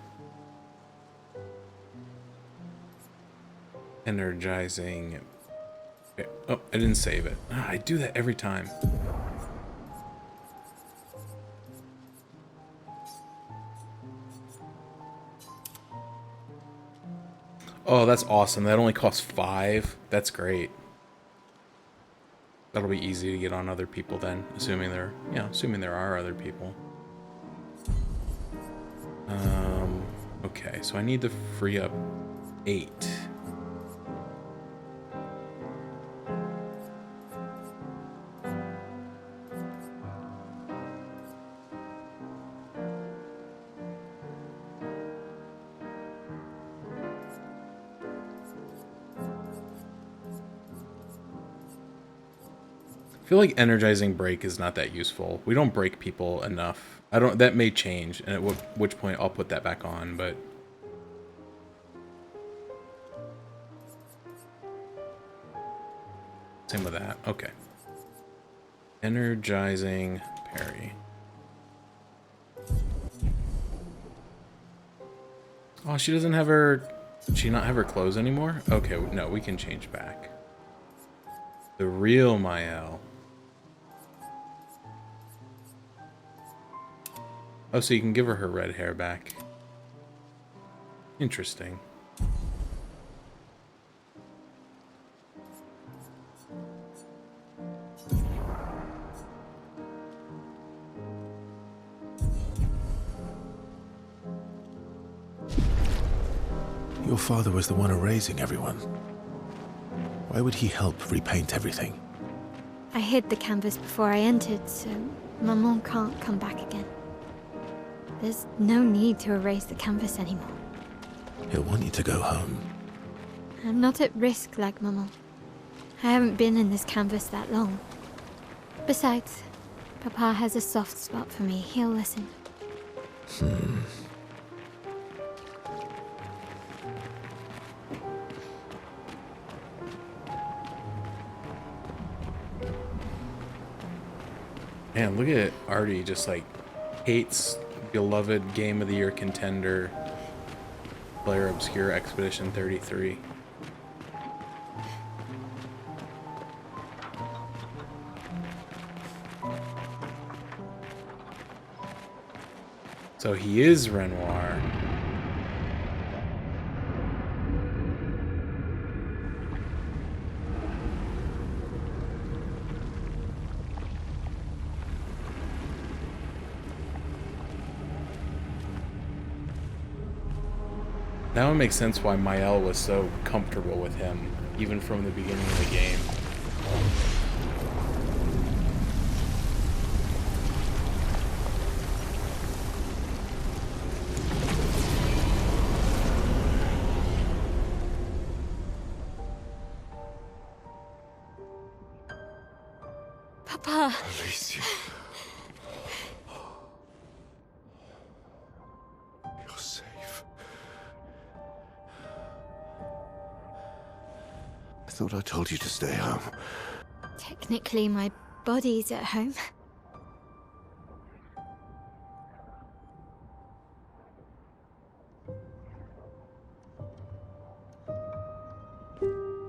energizing. Okay. Oh, I didn't save it. I do that every time. Oh, that's awesome. That only costs 5. That's great. That'll be easy to get on other people then, assuming there are other people. Okay, so I need to free up 8. I feel like energizing break is not that useful. We don't break people enough. That may change, and at which point I'll put that back on, but same with that. Okay. Energizing parry. Oh, she doesn't have her... Does she not have her clothes anymore? Okay, no, we can change back. The real Mael. Oh, so you can give her her red hair back. Interesting. Your father was the one erasing everyone. Why would he help repaint everything? I hid the canvas before I entered, so Maman can't come back again. There's no need to erase the canvas anymore. He'll want you to go home. I'm not at risk like Maman. I haven't been in this canvas that long. Besides, Papa has a soft spot for me. He'll listen. Man, look at Artie just like hates beloved Game of the Year contender Clair Obscur Expedition 33. So he is Renoir. Now it makes sense why Mael was so comfortable with him, even from the beginning of the game. Papa. Alicia. You're safe. I thought I told you to stay home. Technically, my body's at home.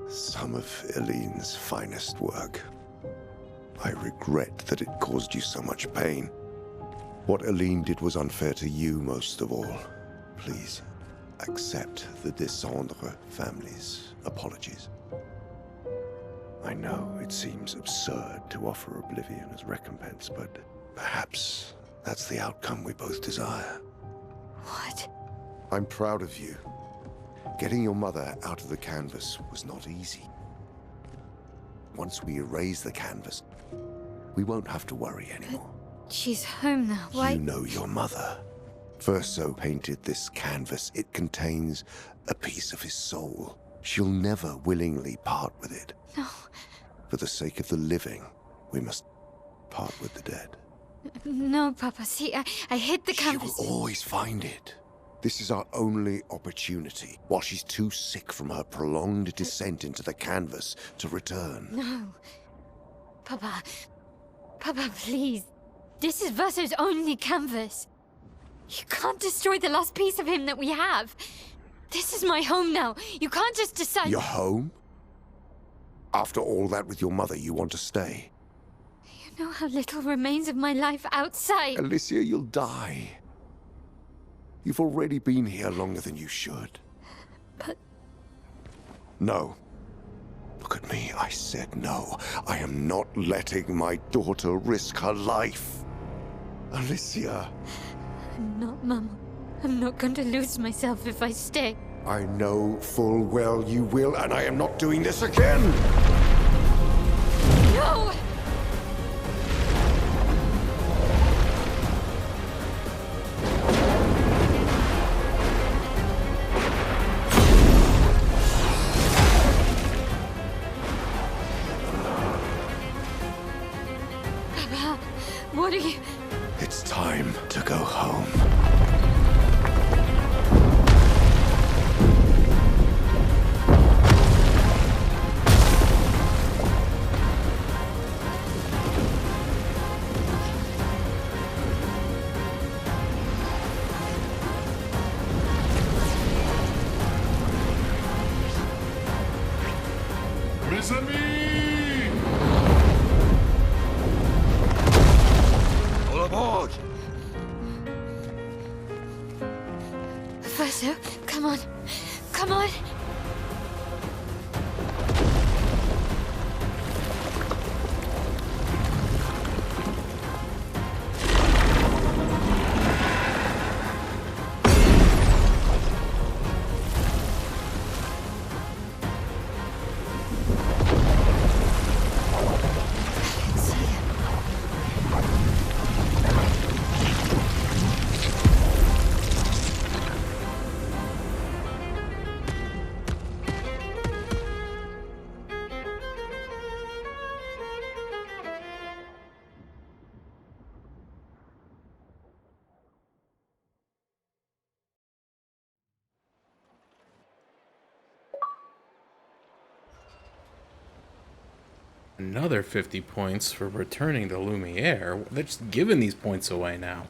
Some of Eileen's finest work. I regret that it caused you so much pain. What Eileen did was unfair to you most of all. Please, accept the Descendre family's apologies. I know it seems absurd to offer oblivion as recompense, but perhaps that's the outcome we both desire. What? I'm proud of you. Getting your mother out of the canvas was not easy. Once we erase the canvas, we won't have to worry anymore. She's home now. Why? You know your mother. Verso painted this canvas. It contains a piece of his soul. She'll never willingly part with it. No. For the sake of the living, we must part with the dead. No, Papa. See, I hid the canvas. She will always find it. This is our only opportunity, while she's too sick from her prolonged descent into the canvas to return. No. Papa. Papa, please. This is Verso's only canvas. You can't destroy the last piece of him that we have. This is my home now. You can't just decide... Your home? After all that with your mother, you want to stay? You know how little remains of my life outside. Alicia, you'll die. You've already been here longer than you should. But... No. Look at me, I said no. I am not letting my daughter risk her life. Alicia. I'm not, Mama. I'm not going to lose myself if I stay. I know full well you will, and I am not doing this again! No! Papa, what are you... It's time to go home. Mes amis! All aboard! Verso, come on. Come on. Another 50 points for returning to Lumiere. They're just giving these points away now.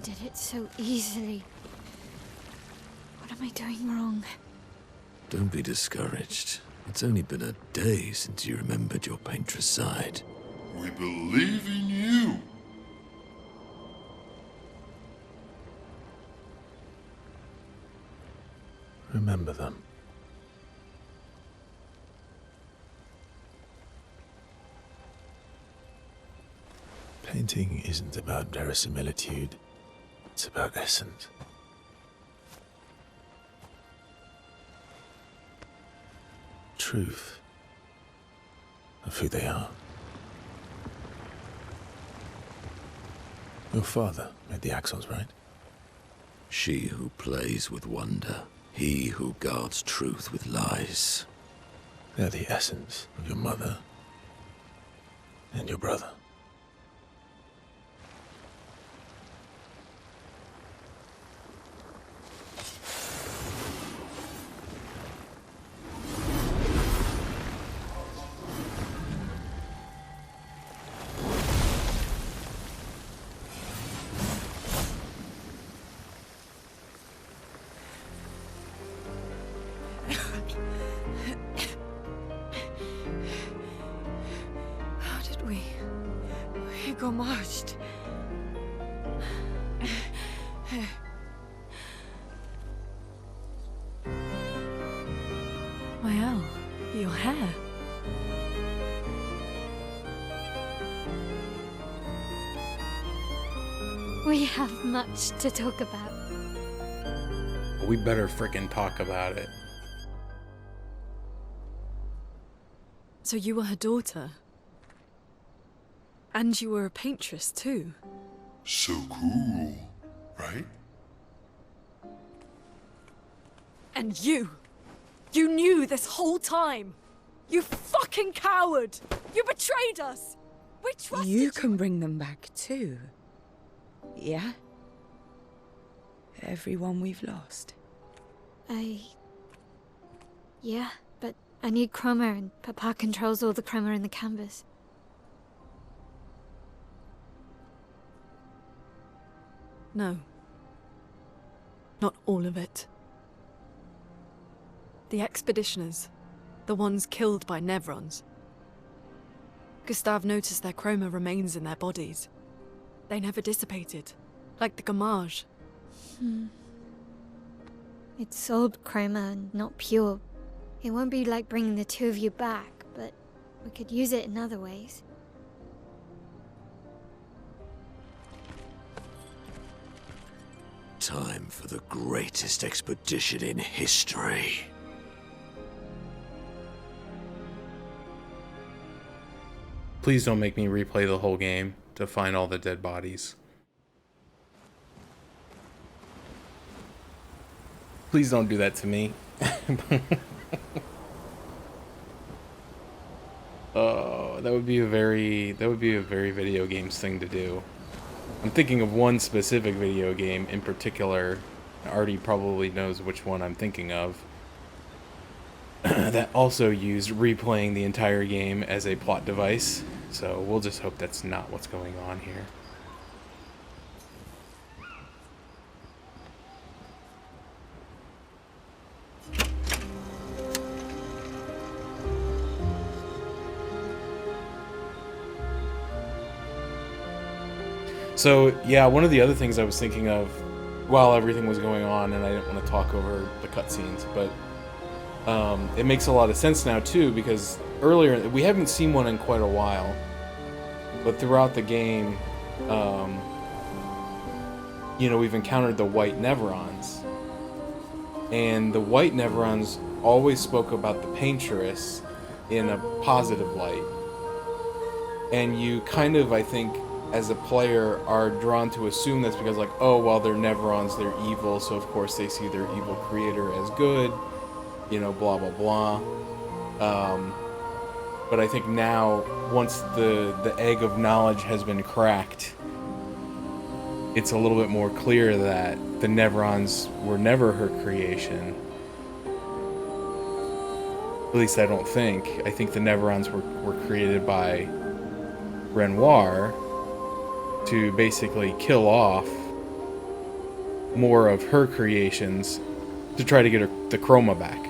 Did it so easily. What am I doing wrong? Don't be discouraged. It's only been a day since you remembered your paintress side. We believe in you. Remember them. Painting isn't about verisimilitude. It's about essence. Truth of who they are. Your father made the axles, right? She who plays with wonder, he who guards truth with lies. They're the essence of your mother and your brother. Marched. Well, your hair. We have much to talk about. We better frickin' talk about it. So you were her daughter? And you were a paintress too? So cool, right? And you knew this whole time! You fucking coward! You betrayed us! We trusted you! You can bring them back too. Yeah? Everyone we've lost. Yeah, but I need chroma and Papa controls all the chroma in the canvas. No. Not all of it. The expeditioners. The ones killed by Nevrons. Gustave noticed their chroma remains in their bodies. They never dissipated. Like the gamage. It's sold chroma and not pure. It won't be like bringing the two of you back, but we could use it in other ways. Time for the greatest expedition in history. Please don't make me replay the whole game to find all the dead bodies. Please don't do that to me. Oh, that would be a very video games thing to do. I'm thinking of one specific video game in particular. Artie probably knows which one I'm thinking of. That also used replaying the entire game as a plot device. So we'll just hope that's not what's going on here. So, yeah, one of the other things I was thinking of while everything was going on, and I didn't want to talk over the cutscenes, but it makes a lot of sense now, too, because earlier, we haven't seen one in quite a while, but throughout the game, you know, we've encountered the white Nevrons. And the white Neverons always spoke about the Painteress in a positive light. And you kind of, I think, as a player, are drawn to assume that's because, like, oh, well, they're Neverons, they're evil, so of course they see their evil creator as good, you know, blah, blah, blah. But I think now, once the egg of knowledge has been cracked, it's a little bit more clear that the Neverons were never her creation. At least I don't think. I think the Neverons were created by Renoir to basically kill off more of her creations to try to get the chroma back.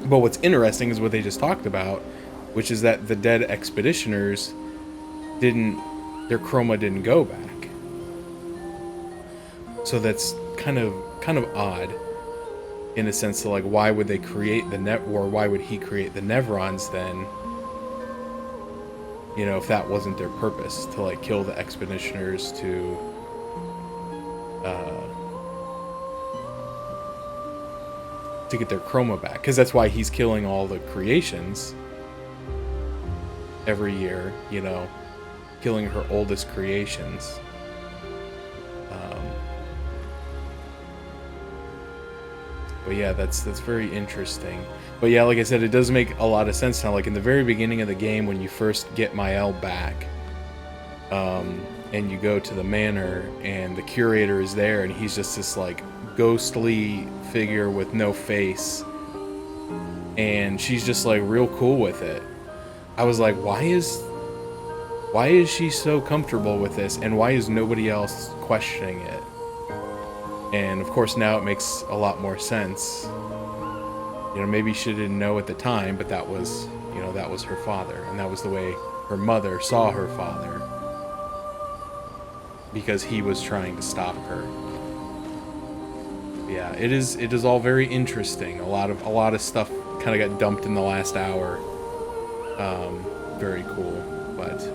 But what's interesting is what they just talked about, which is that the dead expeditioners their chroma didn't go back. So that's kind of odd, in a sense of, like, why would they create why would he create the Neverons then? You know, if that wasn't their purpose, to, like, kill the expeditioners to get their chroma back, because that's why he's killing all the creations every year, you know, killing her oldest creations. But yeah, that's very interesting. But yeah, like I said, it does make a lot of sense now. Like in the very beginning of the game, when you first get Mael back, and you go to the manor, and the curator is there, and he's just this like ghostly figure with no face, and she's just like real cool with it. I was like, why is she so comfortable with this, and why is nobody else questioning it? And of course now it makes a lot more sense. You know, maybe she didn't know at the time, but that was, you know, that was her father, and that was the way her mother saw her father, because he was trying to stop her. Yeah, it is all very interesting. A lot of stuff kind of got dumped in the last hour. Very cool, but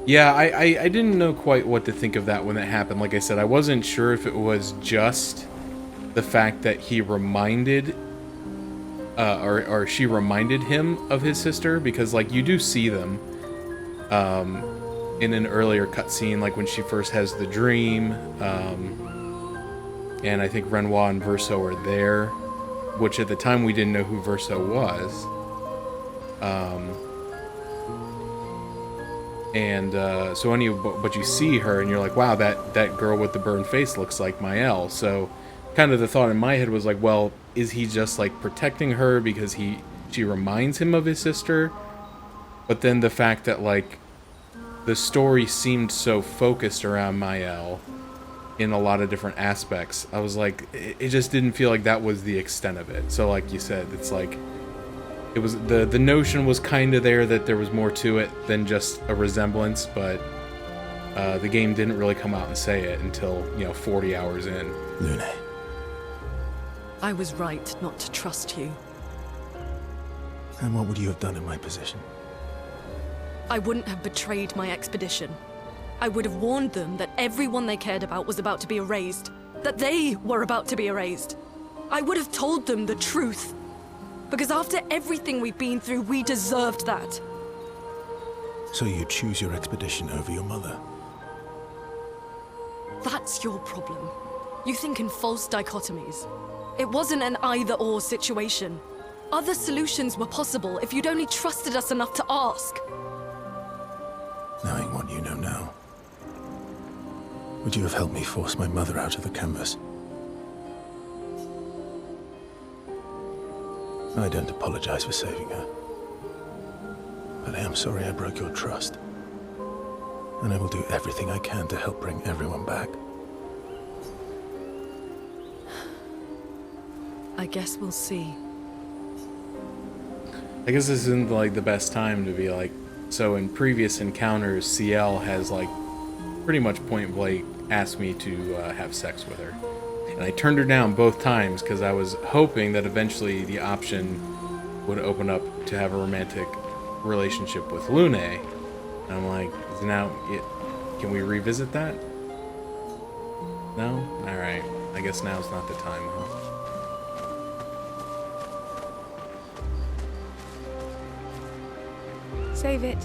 yeah, I didn't know quite what to think of that when that happened. Like I said, I wasn't sure if it was just the fact that he reminded, or she reminded him of his sister, because like you do see them in an earlier cutscene, like when she first has the dream, and I think Renoir and Verso are there, which at the time we didn't know who Verso was. But you see her and you're like, wow, that girl with the burned face looks like Mael. So kind of the thought in my head was like, well, is he just like protecting her because she reminds him of his sister? But then the fact that like the story seemed so focused around Mael in a lot of different aspects, I was like, it just didn't feel like that was the extent of it. So like you said, it's like, it was the notion was kind of there that there was more to it than just a resemblance, but the game didn't really come out and say it until, 40 hours in. Lune. I was right not to trust you. And what would you have done in my position? I wouldn't have betrayed my expedition. I would have warned them that everyone they cared about was about to be erased. That they were about to be erased. I would have told them the truth. Because after everything we've been through, we deserved that. So you choose your expedition over your mother? That's your problem. You think in false dichotomies. It wasn't an either-or situation. Other solutions were possible if you'd only trusted us enough to ask. Knowing what you know now, would you have helped me force my mother out of the canvas? I don't apologize for saving her, but I am sorry I broke your trust, and I will do everything I can to help bring everyone back. I guess we'll see. I guess this isn't like the best time to be like, so in previous encounters, CL has like pretty much point blank asked me to have sex with her. And I turned her down both times because I was hoping that eventually the option would open up to have a romantic relationship with Lune. And I'm like, can we revisit that? No? Alright. I guess now's not the time, huh? Save it.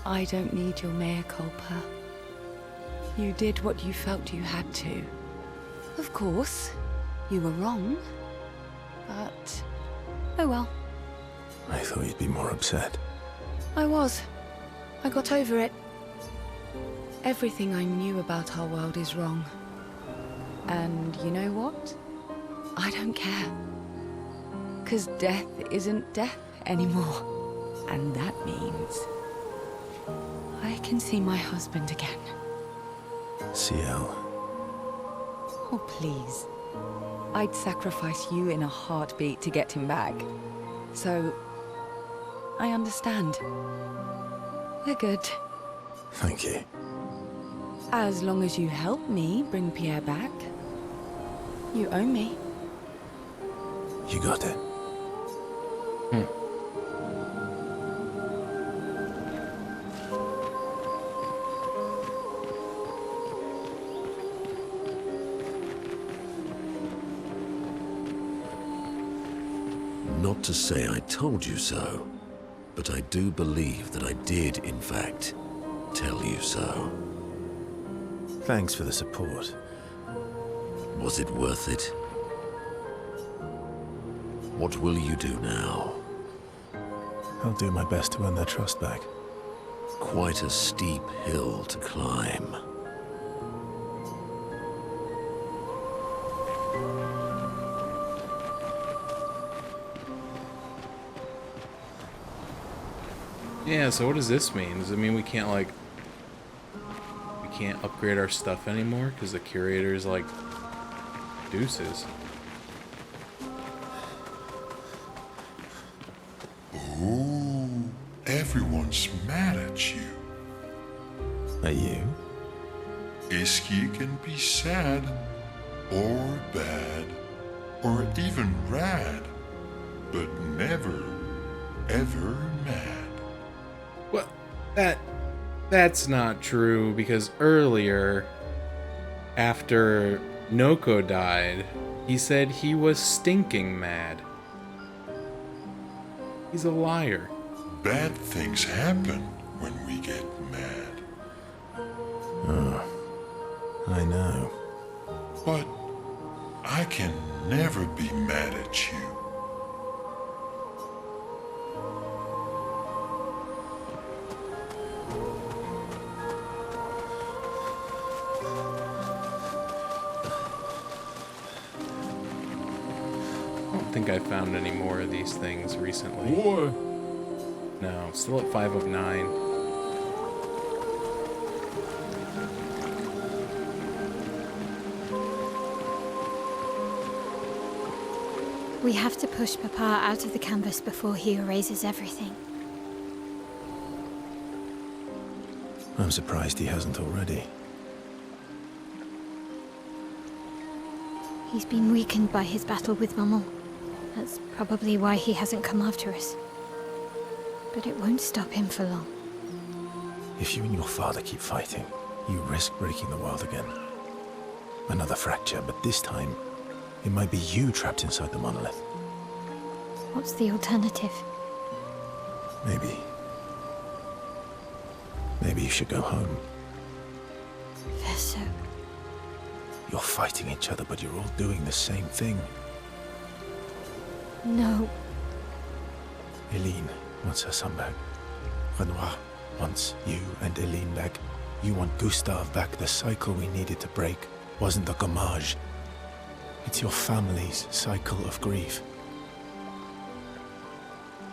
I don't need your mea culpa. You did what you felt you had to. Of course, you were wrong. But, oh well. I thought you'd be more upset. I was. I got over it. Everything I knew about our world is wrong. And you know what? I don't care. 'Cause death isn't death anymore. And that means I can see my husband again. CL. Oh, please. I'd sacrifice you in a heartbeat to get him back. So, I understand. We're good. Thank you. As long as you help me bring Pierre back. You owe me. You got it. Not to say I told you so, but I do believe that I did, in fact, tell you so. Thanks for the support. Was it worth it? What will you do now? I'll do my best to earn their trust back. Quite a steep hill to climb. Yeah, so what does this mean? Does it mean we can't, like... we can't upgrade our stuff anymore? Because the curator's, like... deuces. Oh, everyone's mad at you. Are you? Iski can be sad, or bad, or even rad, but never, ever mad. Well, that's not true, because earlier, after Noko died, he said he was stinking mad. He's a liar. Bad things happen when we get mad. Oh, I know. But I can never be mad at you. I don't think I found any more of these things recently. Boy. No, still at 5 of 9. We have to push Papa out of the canvas before he erases everything. I'm surprised he hasn't already. He's been weakened by his battle with Maman. That's probably why he hasn't come after us. But it won't stop him for long. If you and your father keep fighting, you risk breaking the world again. Another fracture, but this time, it might be you trapped inside the monolith. What's the alternative? Maybe you should go home. Verso. You're fighting each other, but you're all doing the same thing. No. Eileen wants her son back. Renoir wants you and Eileen back. You want Gustave back. The cycle we needed to break wasn't the gommage. It's your family's cycle of grief.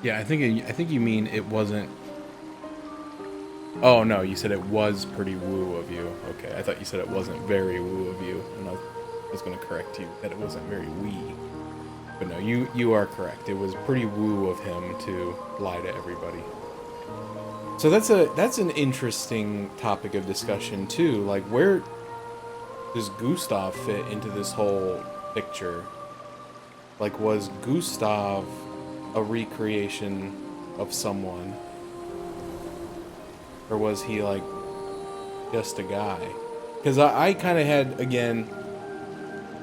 Yeah, I think you mean it wasn't... Oh, no, you said it was pretty woo of you. Okay, I thought you said it wasn't very woo of you, and I was going to correct you that it wasn't very wee. But no, you are correct. It was pretty woo of him to lie to everybody. So that's an interesting topic of discussion too. Like, where does Gustave fit into this whole picture? Like, was Gustave a recreation of someone? Or was he, like, just a guy? Because I kind of had, again,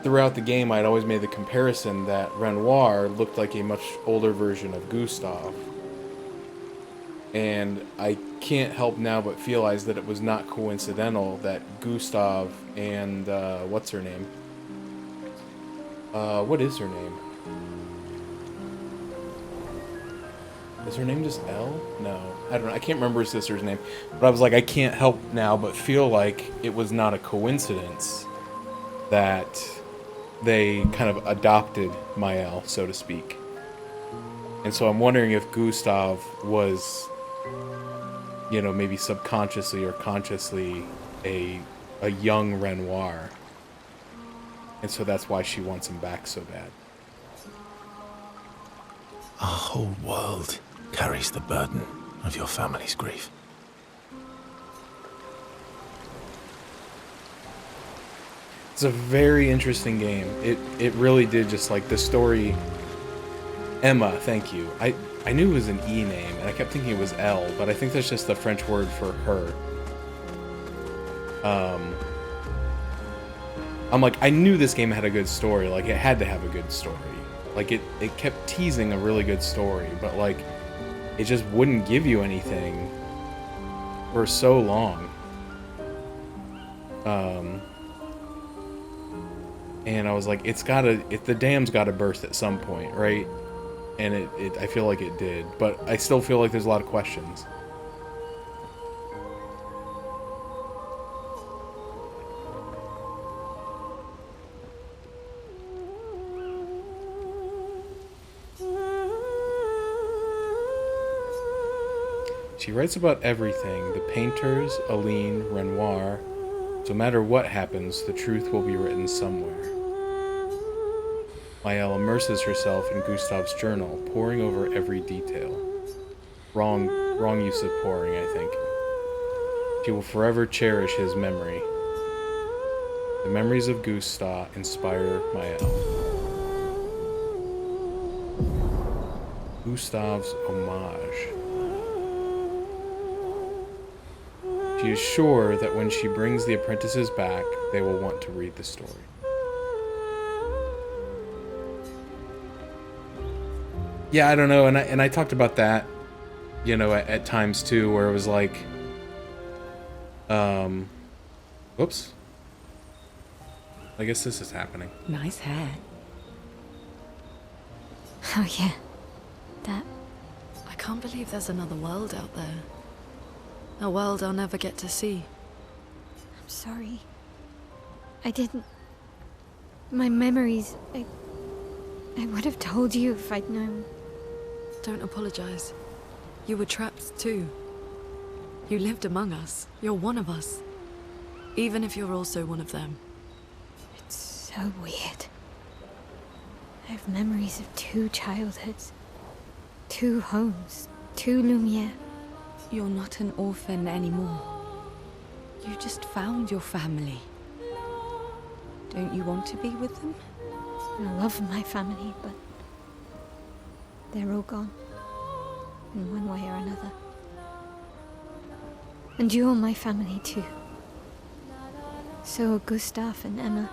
throughout the game, I'd always made the comparison that Renoir looked like a much older version of Gustav. And I can't help now but realize that it was not coincidental that Gustav and, what's her name? What is her name? Is her name just Elle? No. I don't know. I can't remember her sister's name. But I was like, I can't help now but feel like it was not a coincidence that they kind of adopted Mael, so to speak. And so I'm wondering if Gustav was, you know, maybe subconsciously or consciously a young Renoir. And so that's why she wants him back so bad. Our whole world carries the burden of your family's grief. It's a very interesting game. It really did, just like the story. Emma, thank you. I knew it was an E name, and I kept thinking it was L, but I think that's just the French word for her. I'm like, I knew this game had a good story. Like, it had to have a good story. Like, it kept teasing a really good story, but, like, it just wouldn't give you anything for so long. And I was like, the dam's gotta burst at some point, right? And I feel like it did, but I still feel like there's a lot of questions. She writes about everything, the painters, Aline, Renoir. So no matter what happens, the truth will be written somewhere. Mael immerses herself in Gustav's journal, poring over every detail. Wrong use of pouring, I think. She will forever cherish his memory. The memories of Gustav inspire Mael. Gustav's homage. She is sure that when she brings the apprentices back, they will want to read the story. Yeah, I don't know, and I talked about that, you know, at times too, where it was like, whoops. I guess this is happening. Nice hair. Oh yeah, that. I can't believe there's another world out there. A world I'll never get to see. I'm sorry. I didn't. My memories. I would have told you if I'd known. Don't apologize. You were trapped too. You lived among us. You're one of us. Even if you're also one of them. It's so weird. I have memories of 2 childhoods. 2 homes. 2 Lumiere. You're not an orphan anymore. You just found your family. Don't you want to be with them? I love my family, but they're all gone. In one way or another. And you're my family too. So are Gustav and Emma.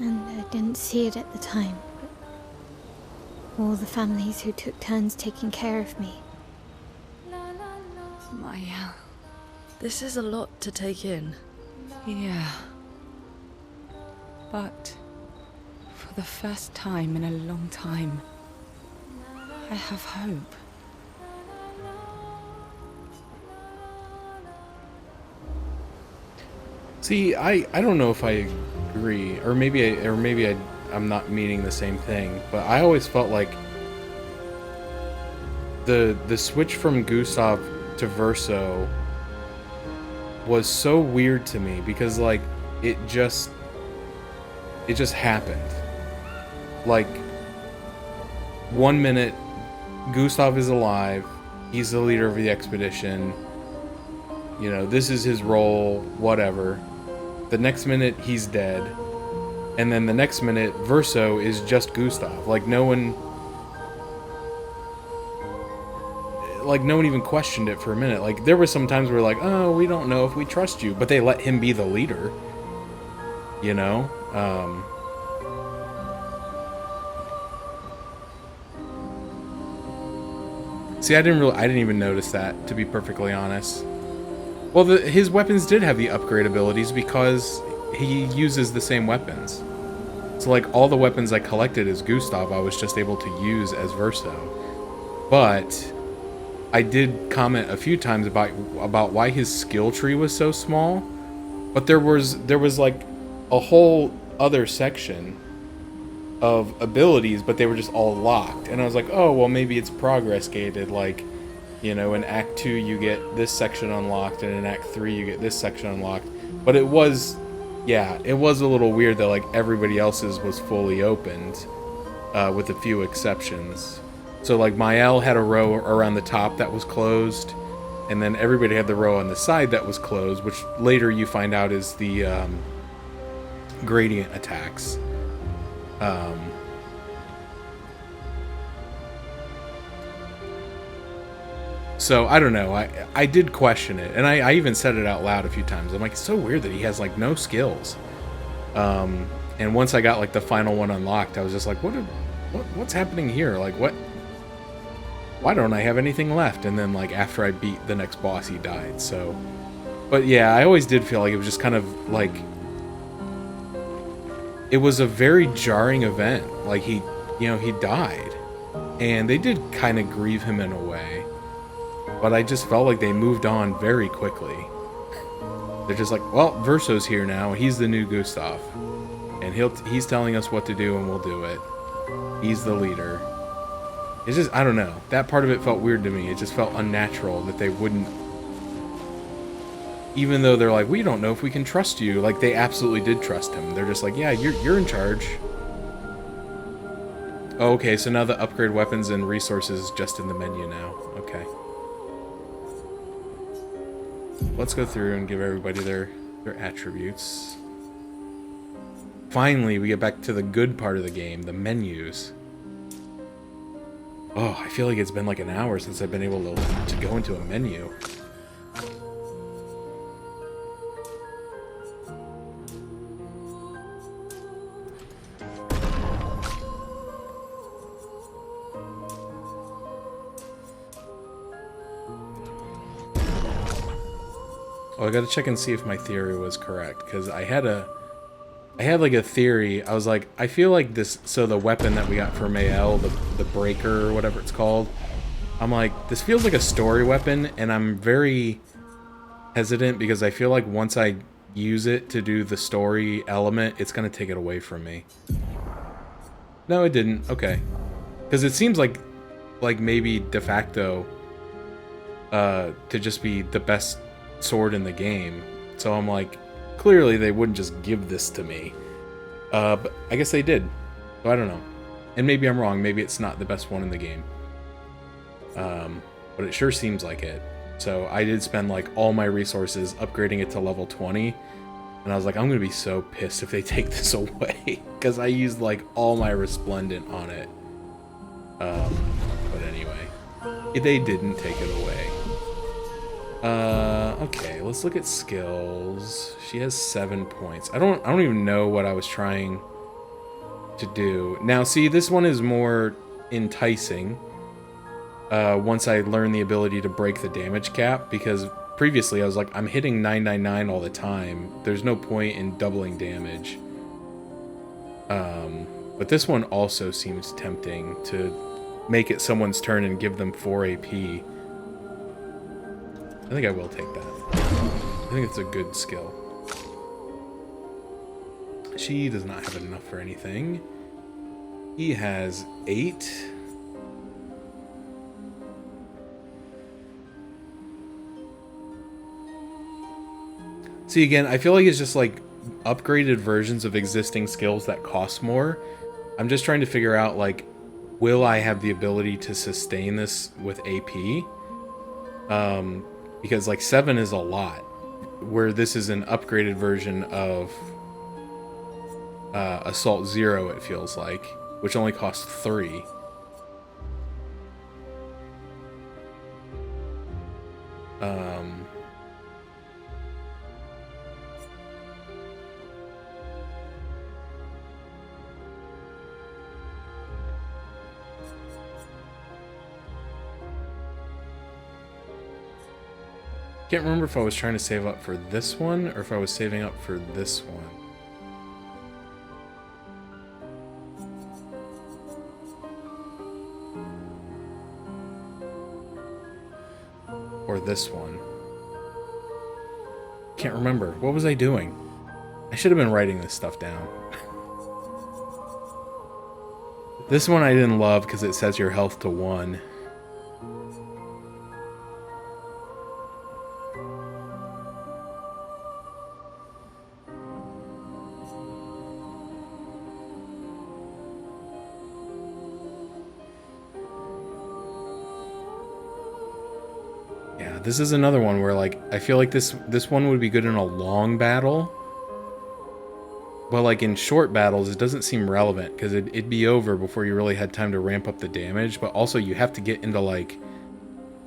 And I didn't see it at the time, but all the families who took turns taking care of me. Mael. This is a lot to take in. Yeah. But for the first time in a long time, I have hope. See, I don't know if I agree, or maybe I'm not meaning the same thing, but I always felt like the switch from Gustav to Verso was so weird to me, because like it just happened. Like, 1 minute Gustav is alive, he's the leader of the expedition, you know, this is his role, whatever. The next minute he's dead, and then the next minute Verso is just Gustav. Like, no one, like no one even questioned it for a minute. Like there were some times where like, oh, we don't know if we trust you, but they let him be the leader. You know? See, I didn't even notice that, to be perfectly honest. Well, his weapons did have the upgrade abilities because he uses the same weapons. So, like, all the weapons I collected as Gustav, I was just able to use as Verso. But I did comment a few times about why his skill tree was so small. But there was like a whole other section of abilities, but they were just all locked. And I was like, oh, well, maybe it's progress gated. Like, you know, in Act 2 you get this section unlocked, and in Act 3 you get this section unlocked. But it was, yeah, it was a little weird that like everybody else's was fully opened, with a few exceptions. So like Mael had a row around the top that was closed, and then everybody had the row on the side that was closed, which later you find out is the gradient attacks. So I don't know. I did question it, and I even said it out loud a few times. I'm like, it's so weird that he has like no skills. And once I got like the final one unlocked, I was just like, what's happening here? Like why don't I have anything left? And then like after I beat the next boss, he died. So, but yeah, I always did feel like it was just kind of like, it was a very jarring event. Like he died, and they did kind of grieve him in a way, but I just felt like they moved on very quickly. They're just like, well, Verso's here now. He's the new Gustav, and he's telling us what to do, and we'll do it. He's the leader. It's just, I don't know. That part of it felt weird to me. It just felt unnatural that they wouldn't, even though they're like, we don't know if we can trust you. Like, they absolutely did trust him. They're just like, yeah, you're in charge. Oh, okay, so now the upgrade weapons and resources is just in the menu now. Okay. Let's go through and give everybody their attributes. Finally, we get back to the good part of the game, the menus. Oh, I feel like it's been like an hour since I've been able to go into a menu. Oh, I gotta check and see if my theory was correct, because I had like a theory. I was like, I feel like this, so the weapon that we got for Mael, the breaker or whatever it's called, I'm like, this feels like a story weapon, and I'm very hesitant because I feel like once I use it to do the story element, it's gonna take it away from me. No, it didn't. Okay. Because it seems like maybe de facto to just be the best sword in the game. So I'm like, clearly they wouldn't just give this to me. But I guess they did. So I don't know. And maybe I'm wrong. Maybe it's not the best one in the game. But it sure seems like it. So I did spend like all my resources upgrading it to level 20. And I was like, I'm going to be so pissed if they take this away. Because I used like all my Resplendent on it. But anyway. They didn't take it away. Okay, let's look at skills. She has 7 points. I don't even know what I was trying to do. Now, see, this one is more enticing. Once I learn the ability to break the damage cap, because previously I was like, I'm hitting 999 all the time. There's no point in doubling damage. But this one also seems tempting to make it someone's turn and give them 4 AP. I think I will take that. I think it's a good skill. She does not have enough for anything. He has 8. See, again, I feel like it's just like upgraded versions of existing skills that cost more. I'm just trying to figure out, like, will I have the ability to sustain this with AP? Because like 7 is a lot, where this is an upgraded version of Assault 0, it feels like, which only costs 3. Um, Can't remember if I was trying to save up for this one or if I was saving up for this one. Or this one. Can't remember. What was I doing? I should have been writing this stuff down. This one I didn't love because it says your health to 1. Yeah, this is another one where, like, I feel like this one would be good in a long battle. But, like, in short battles, it doesn't seem relevant, because it'd be over before you really had time to ramp up the damage. But also, you have to get into, like,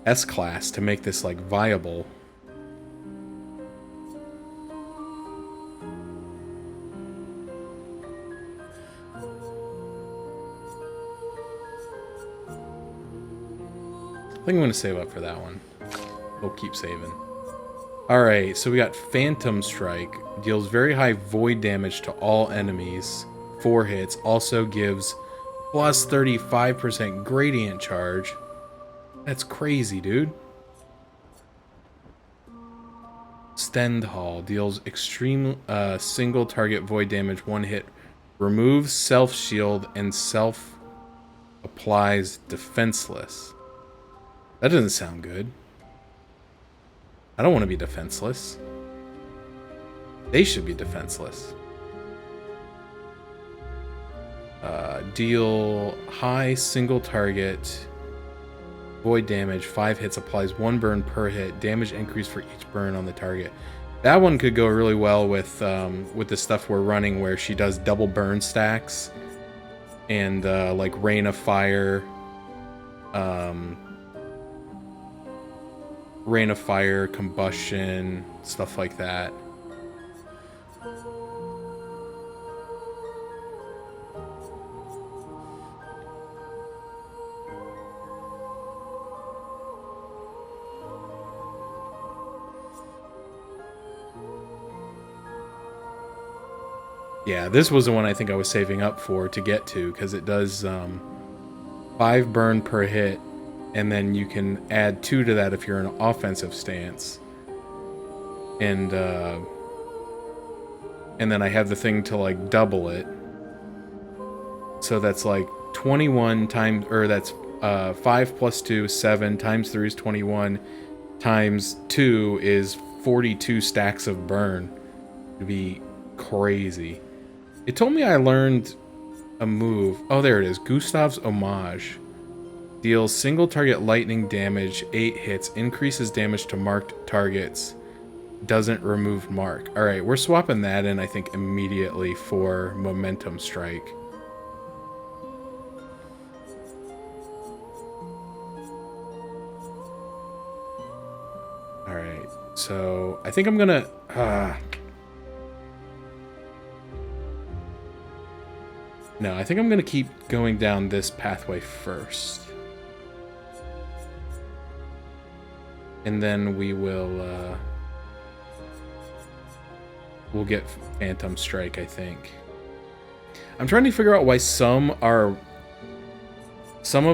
S-class to make this, like, viable. I think I'm going to save up for that one. We'll keep saving. Alright, so we got Phantom Strike. Deals very high void damage to all enemies. 4 hits. Also gives plus 35% gradient charge. That's crazy, dude. Stendhal. Deals extreme single target void damage. 1 hit. Removes self-shield and self-applies defenseless. That doesn't sound good. I don't want to be defenseless. They should be defenseless. Deal high single target void damage. 5 hits, applies 1 burn per hit. Damage increase for each burn on the target. That one could go really well with the stuff we're running, where she does double burn stacks and like Rain of Fire. Rain of Fire, Combustion, stuff like that. Yeah, this was the one I think I was saving up for to get to, because it does 5 burn per hit. And then you can add 2 to that if you're in an offensive stance. And then I have the thing to, like, double it. So that's like 21 times, or that's 5 plus 2, 7, times 3 is 21, times 2 is 42 stacks of burn. It'd be crazy. It told me I learned a move. Oh, there it is. Gustav's Homage. Deals single target lightning damage, 8 hits, increases damage to marked targets, doesn't remove mark. Alright, we're swapping that in, I think, immediately for Momentum Strike. Alright, so I think I'm gonna... No, I think I'm gonna keep going down this pathway first. And then we will, we'll get Phantom Strike, I think. I'm trying to figure out why some of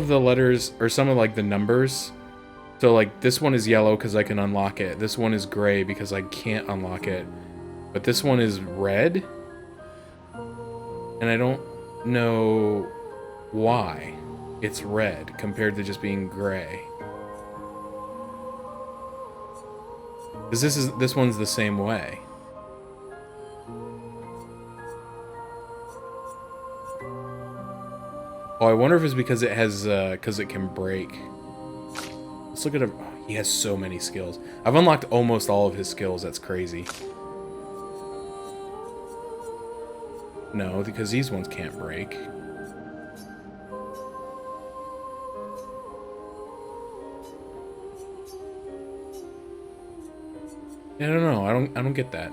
the letters, or some of, like, the numbers. So, like, this one is yellow because I can unlock it. This one is gray because I can't unlock it. But this one is red. And I don't know why it's red compared to just being gray. Because this one's the same way. Oh, I wonder if it's because it has, because it can break. Let's look at him. Oh, he has so many skills. I've unlocked almost all of his skills. That's crazy. No, because these ones can't break. I don't know. I don't get that.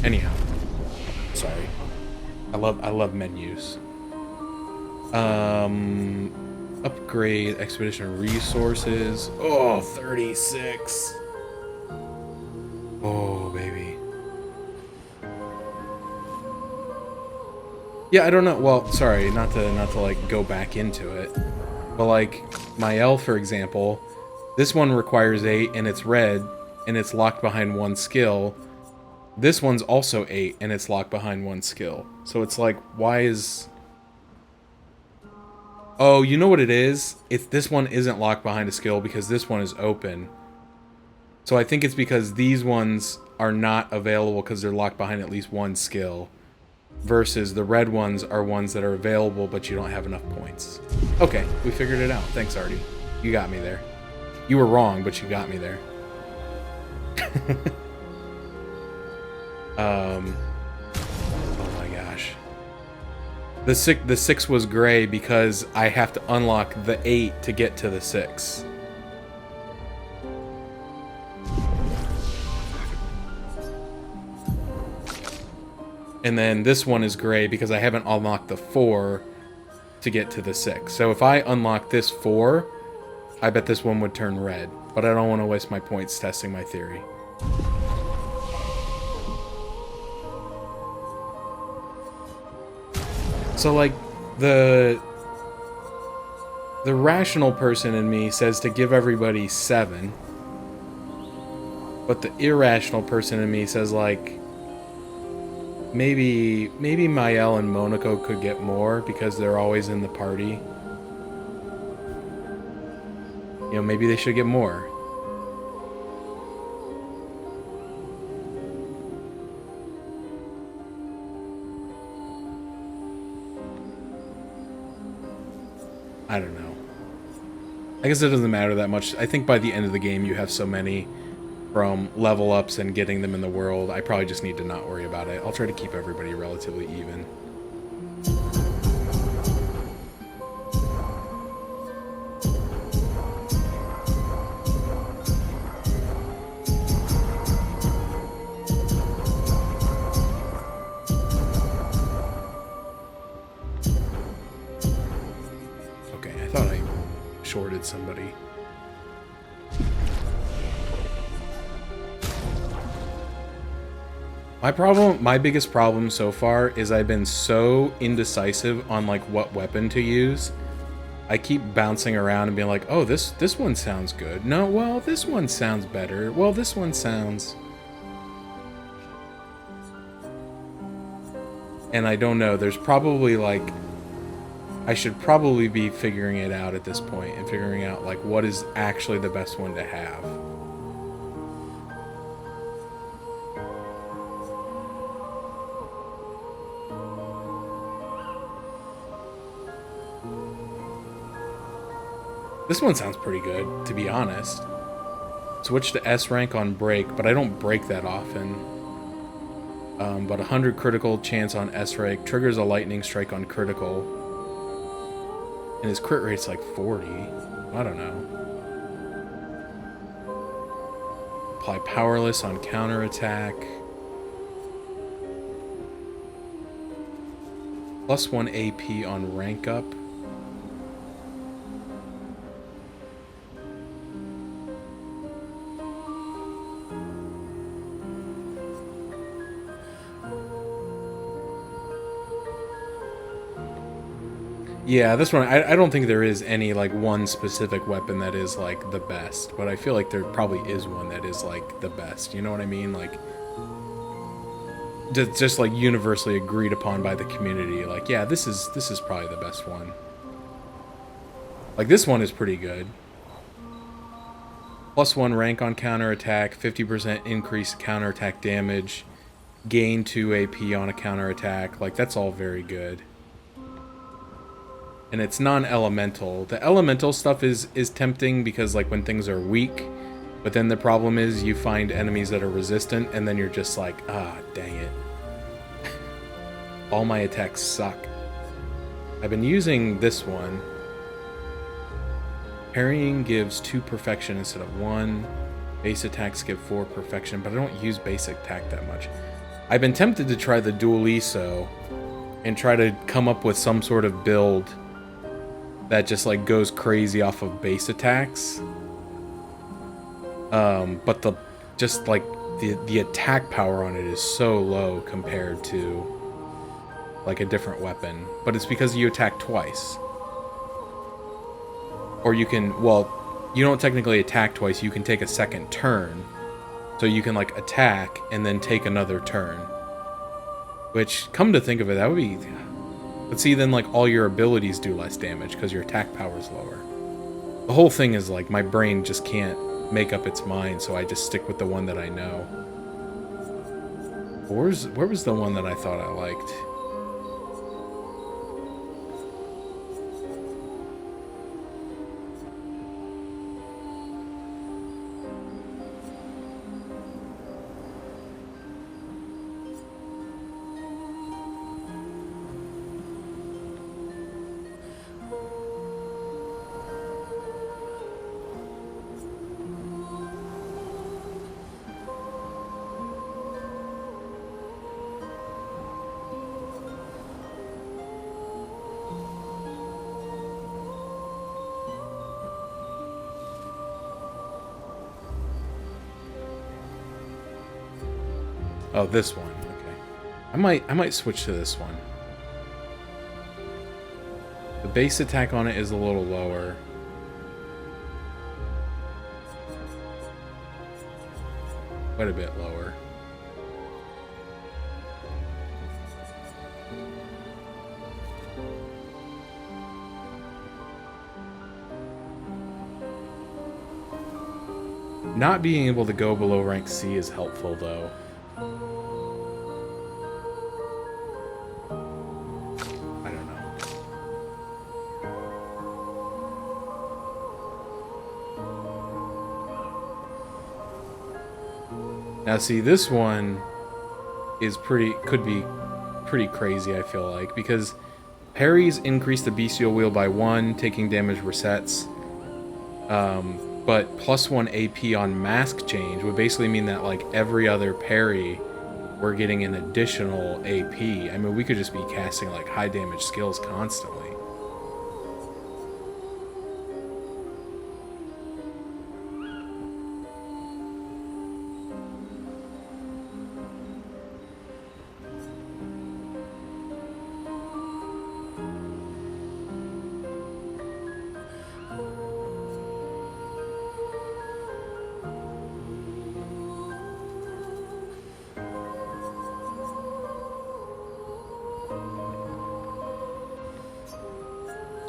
Anyhow, sorry. I love menus. Upgrade expedition resources. Oh, 36. Oh, baby. Yeah, I don't know. Well, sorry, not to like go back into it. But like my L, for example, this one requires 8 and it's red and it's locked behind 1 skill. This one's also 8 and it's locked behind 1 skill. So it's like, why is... Oh, you know what it is? It's this one isn't locked behind a skill because this one is open. So I think it's because these ones are not available because they're locked behind at least 1 skill. Versus the red ones are ones that are available but you don't have enough points. Okay, we figured it out. Thanks, Artie. You got me there. You were wrong, but you got me there. Oh my gosh. The 6 was gray because I have to unlock the 8 to get to the 6. And then this one is gray because I haven't unlocked the 4 to get to the 6. So if I unlock this 4, I bet this one would turn red. But I don't want to waste my points testing my theory. So like the rational person in me says to give everybody 7. But the irrational person in me says like maybe Mael and Monaco could get more because they're always in the party. You know, maybe they should get more. I don't know. I guess it doesn't matter that much. I think by the end of the game you have so many from level ups and getting them in the world. I probably just need to not worry about it. I'll try to keep everybody relatively even. Shorted somebody. My biggest problem so far is I've been so indecisive on like what weapon to use. I keep bouncing around and being like, oh, this one sounds good. No, well, this one sounds better. Well, this one sounds... And I don't know, there's probably like... I should probably be figuring it out at this point and figuring out like what is actually the best one to have. This one sounds pretty good, to be honest. Switch to S rank on break, but I don't break that often. But 100 critical chance on S rank triggers a lightning strike on critical. And his crit rate's like 40. I don't know. Apply powerless on counterattack. +1 AP on rank up. Yeah, this one, I don't think there is any, like, one specific weapon that is, like, the best. But I feel like there probably is one that is, like, the best. You know what I mean? Like, just like, universally agreed upon by the community. Like, yeah, this is probably the best one. Like, this one is pretty good. +1 rank on counterattack, 50% increase counterattack damage, gain 2 AP on a counterattack. Like, that's all very good. And it's non-elemental. The elemental stuff is tempting because like when things are weak, but then the problem is you find enemies that are resistant and then you're just like, ah, dang it. All my attacks suck. I've been using this one. Parrying gives 2 perfection instead of 1. Base attacks give 4 perfection, but I don't use basic attack that much. I've been tempted to try the dual ESO and try to come up with some sort of build that just like goes crazy off of base attacks. But the attack power on it is so low compared to like a different weapon. But it's because you attack twice. Or you can, well, you don't technically attack twice, you can take a second turn. So you can like attack and then take another turn. Which, come to think of it, that would be... But see, then like all your abilities do less damage because your attack power is lower. The whole thing is like my brain just can't make up its mind, so I just stick with the one that I know. Where was the one that I thought I liked? Oh, this one. Okay. I might switch to this one. The base attack on it is a little lower. Quite a bit lower. Not being able to go below rank C is helpful, though. Now see, this one is could be pretty crazy, I feel like, because parries increase the bestial wheel by 1, taking damage resets. But +1 AP on mask change would basically mean that like every other parry, we're getting an additional AP. I mean, we could just be casting like high damage skills constantly.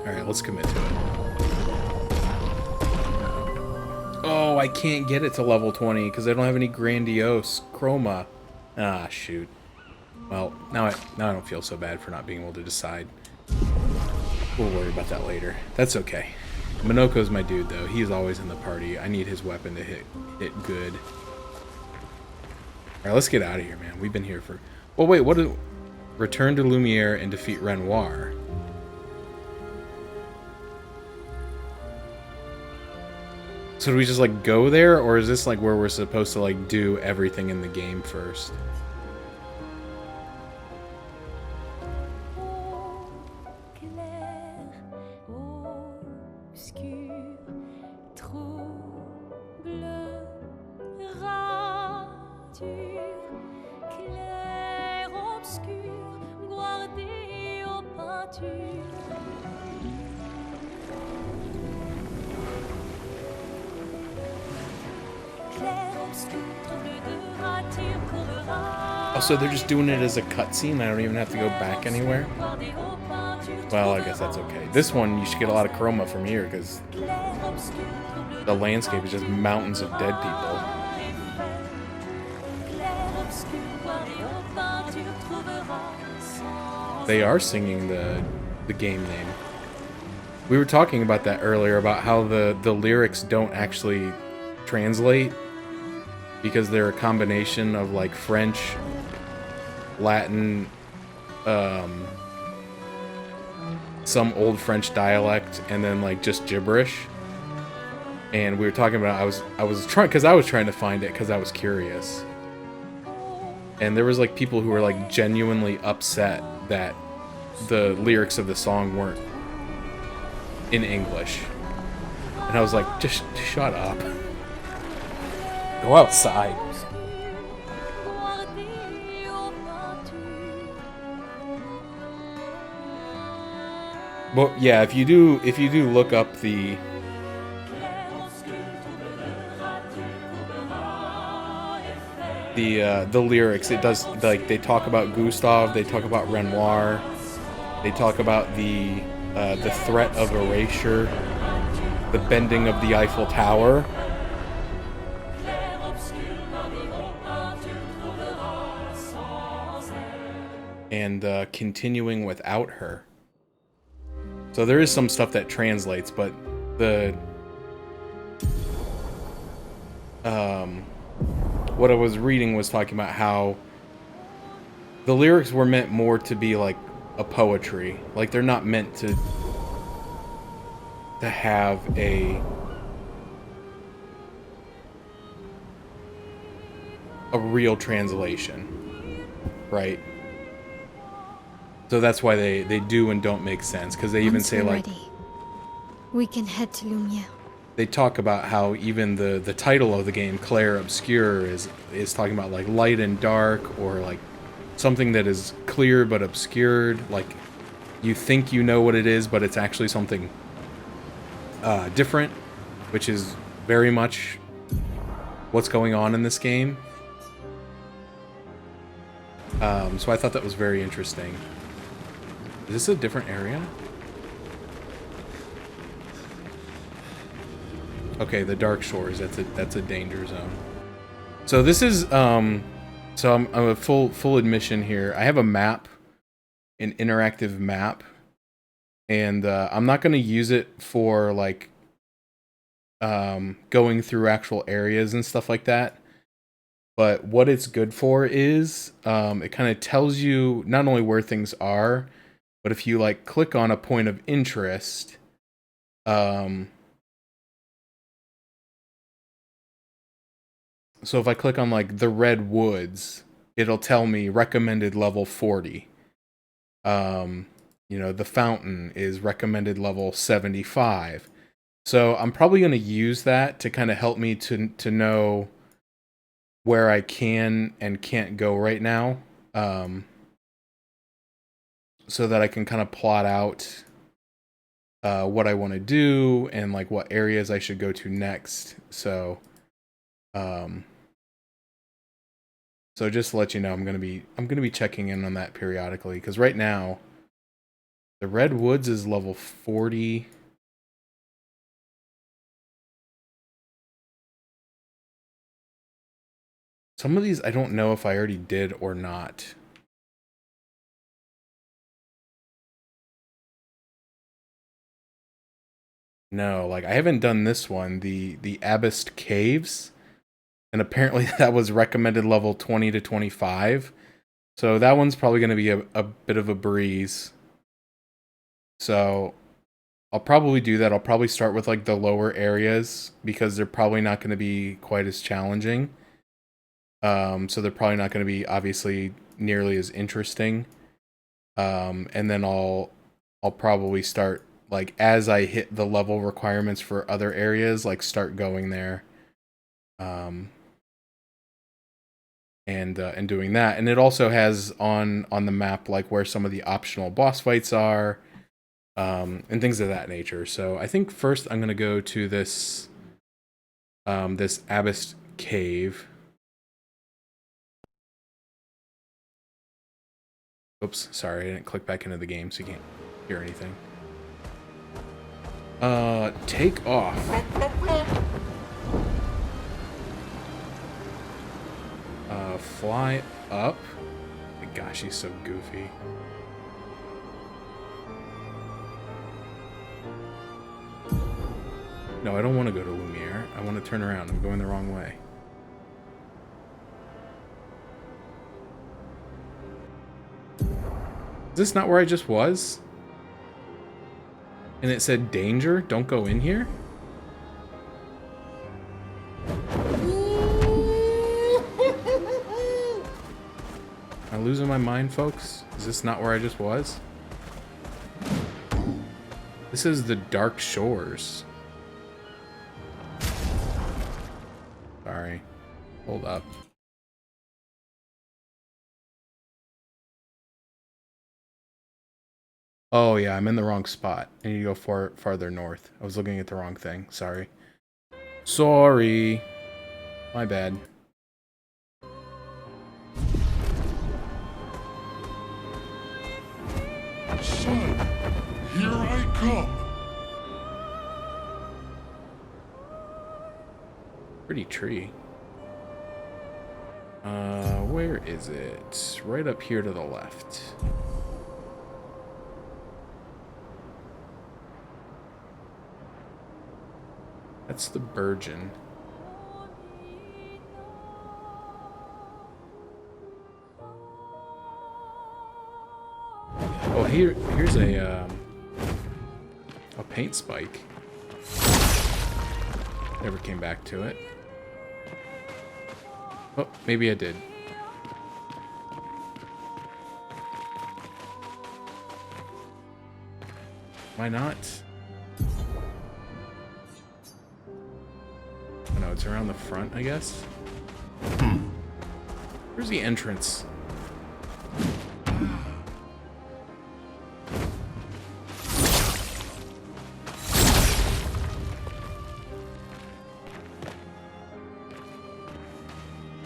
Alright, let's commit to it. Oh, I can't get it to level 20 because I don't have any grandiose chroma. Ah, shoot. Well, now I don't feel so bad for not being able to decide. We'll worry about that later. That's okay. Minoko's my dude, though. He's always in the party. I need his weapon to hit good. Alright, let's get out of here, man. We've been here for... Oh, wait, what do... Return to Lumiere and defeat Renoir. So do we just like go there, or is this like where we're supposed to like do everything in the game first? Clair, obscur, trouble, rature, clair, obscur, guardé aux peintures. Oh, so they're just doing it as a cutscene? I don't even have to go back anywhere? Well, I guess that's okay. This one, you should get a lot of chroma from here, because the landscape is just mountains of dead people. They are singing the game name. We were talking about that earlier, about how the lyrics don't actually translate because they're a combination of like French, Latin, some old French dialect, and then like just gibberish. and we were talking about I was trying to find it because I was curious, and there was like people who were like genuinely upset that the lyrics of the song weren't in English, and I was like, just shut up, go outside. But yeah, if you do look up the lyrics, it does, like, they talk about Gustav, they talk about Renoir, they talk about the threat of erasure, the bending of the Eiffel Tower, and continuing without her. So there is some stuff that translates, but the what I was reading was talking about how the lyrics were meant more to be like a poetry. Like, they're not meant to have a real translation, right? So that's why they do and don't make sense, because they even say, like, we can head to Lumiere. They talk about how even the title of the game, Clair, Obscur, is talking about like light and dark, or like something that is clear but obscured. Like, you think you know what it is, but it's actually something different, which is very much what's going on in this game. So I thought that was very interesting. Is this a different area? Okay, the Dark Shores. That's a danger zone. So this is so I'm a full admission here. I have a map, an interactive map, and I'm not going to use it for like going through actual areas and stuff like that. But what it's good for is it kind of tells you not only where things are, but if you like click on a point of interest, so if I click on like the Red Woods, it'll tell me recommended level 40. You know, the fountain is recommended level 75. So I'm probably going to use that to kind of help me to know where I can and can't go right now. So that I can kind of plot out what I want to do and like what areas I should go to next. So so just to let you know, I'm gonna be checking in on that periodically, because right now the Red Woods is level 40. Some of these I don't know if I already did or not. No, like I haven't done this one, the Abyss Caves. And apparently that was recommended level 20 to 25. So that one's probably going to be a bit of a breeze. So I'll probably do that. I'll probably start with like the lower areas, because they're probably not going to be quite as challenging. So they're probably not going to be obviously nearly as interesting. And then I'll probably start, like, as I hit the level requirements for other areas, like start going there. And doing that. And it also has on the map like where some of the optional boss fights are, and things of that nature. So I think first I'm gonna go to this this Abyss Cave. Oops, sorry, I didn't click back into the game, so you can't hear anything. Take off. Fly up. My gosh, he's so goofy. No, I don't want to go to Lumiere. I want to turn around. I'm going the wrong way. Is this not where I just was? And it said danger, don't go in here? losing my mind, folks? Is this not where I just was? This is the Dark Shores. Sorry. Hold up. Oh yeah, I'm in the wrong spot. I need to go farther north. I was looking at the wrong thing. Sorry. Sorry. My bad. Son, here I come. Pretty tree. Where is it? Right up here to the left. That's the Burgeon. Oh, here's a paint spike. Never came back to it. Oh, maybe I did. Why not? Oh no, it's around the front, I guess. Where's the entrance?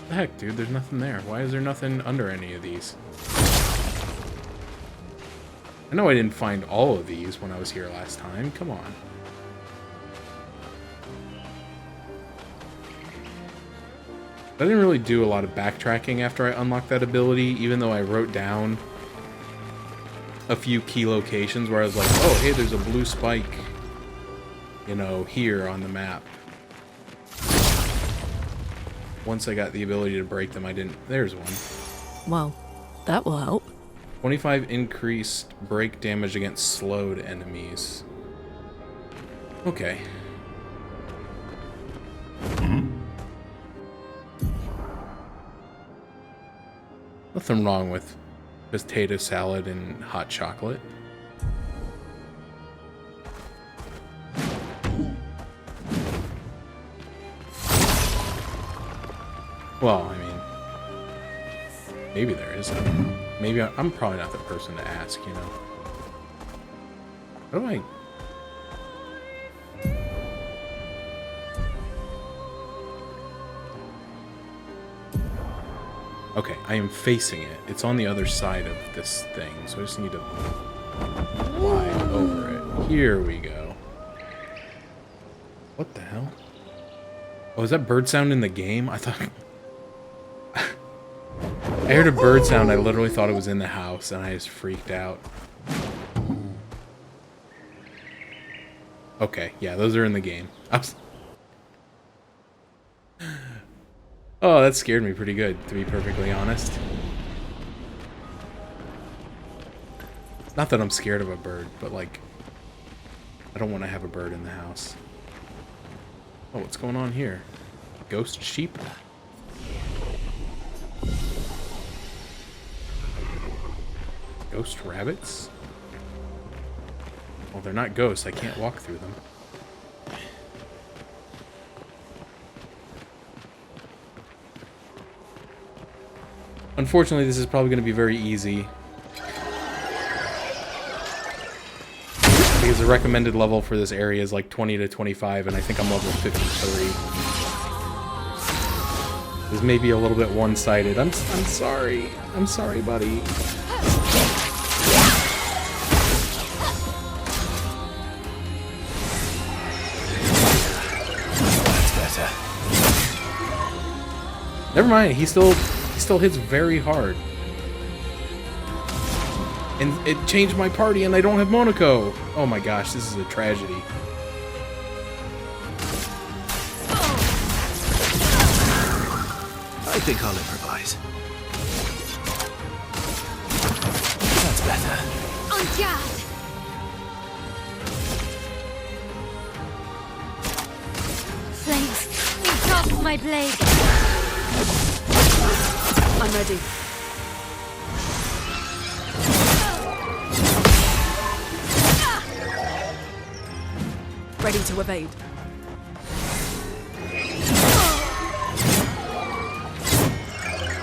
The heck, dude? There's nothing there. Why is there nothing under any of these? I know I didn't find all of these when I was here last time. Come on. I didn't really do a lot of backtracking after I unlocked that ability, even though I wrote down a few key locations where I was like, oh, hey, there's a blue spike, you know, here on the map. Once I got the ability to break them, I didn't... There's one. Well, that will help. 25 increased break damage against slowed enemies. Okay. Nothing wrong with potato salad and hot chocolate. Well, I mean, maybe there is. I don't know. Maybe I'm probably not the person to ask, you know. How do I... Okay, I am facing it. It's on the other side of this thing, so I just need to fly over it. Here we go. What the hell? Oh, is that bird sound in the game? I thought... I heard a bird sound, I literally thought it was in the house, and I just freaked out. Okay, yeah, those are in the game. Oh, that scared me pretty good, to be perfectly honest. Not that I'm scared of a bird, but like, I don't want to have a bird in the house. Oh, what's going on here? Ghost sheep? Ghost rabbits? Well, they're not ghosts. I can't walk through them. Unfortunately, this is probably going to be very easy. Because the recommended level for this area is like 20 to 25, and I think I'm level 53. This may be a little bit one-sided. I'm sorry. I'm sorry, buddy. Never mind, he still hits very hard. And it changed my party and I don't have Monaco. Oh my gosh, this is a tragedy. I think I'll improvise. That's better. En garde! Thanks. Drop my blade. I'm ready. ready to evade.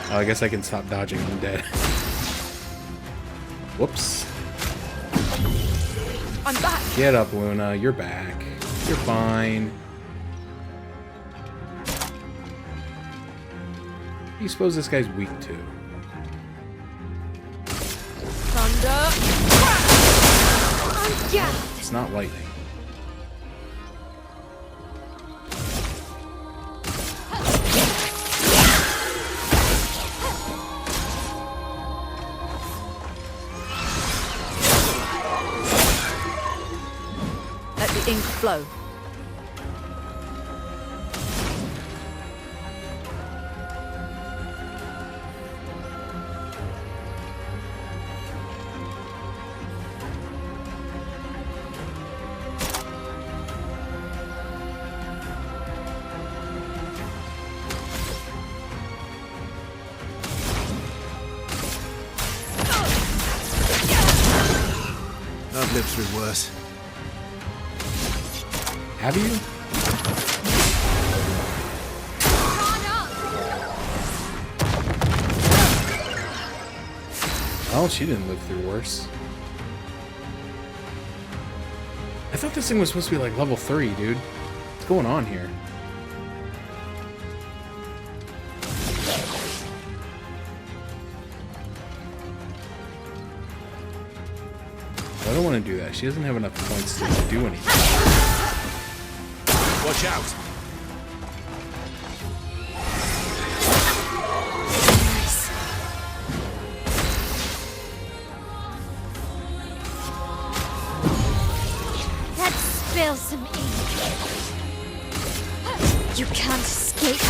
Oh, I guess I can stop dodging. I'm dead. Whoops. I'm back. Get up, Luna. You're back. You're fine. What do you suppose this guy's weak to? Thunder. Yeah. It's not lightning. Let the ink flow. I've lived through worse. Have you? Oh, she didn't live through worse. I thought this thing was supposed to be like level 3, dude. What's going on here? I don't want to do that. She doesn't have enough points to do anything. Watch out! Let's spill some ink. You can't escape.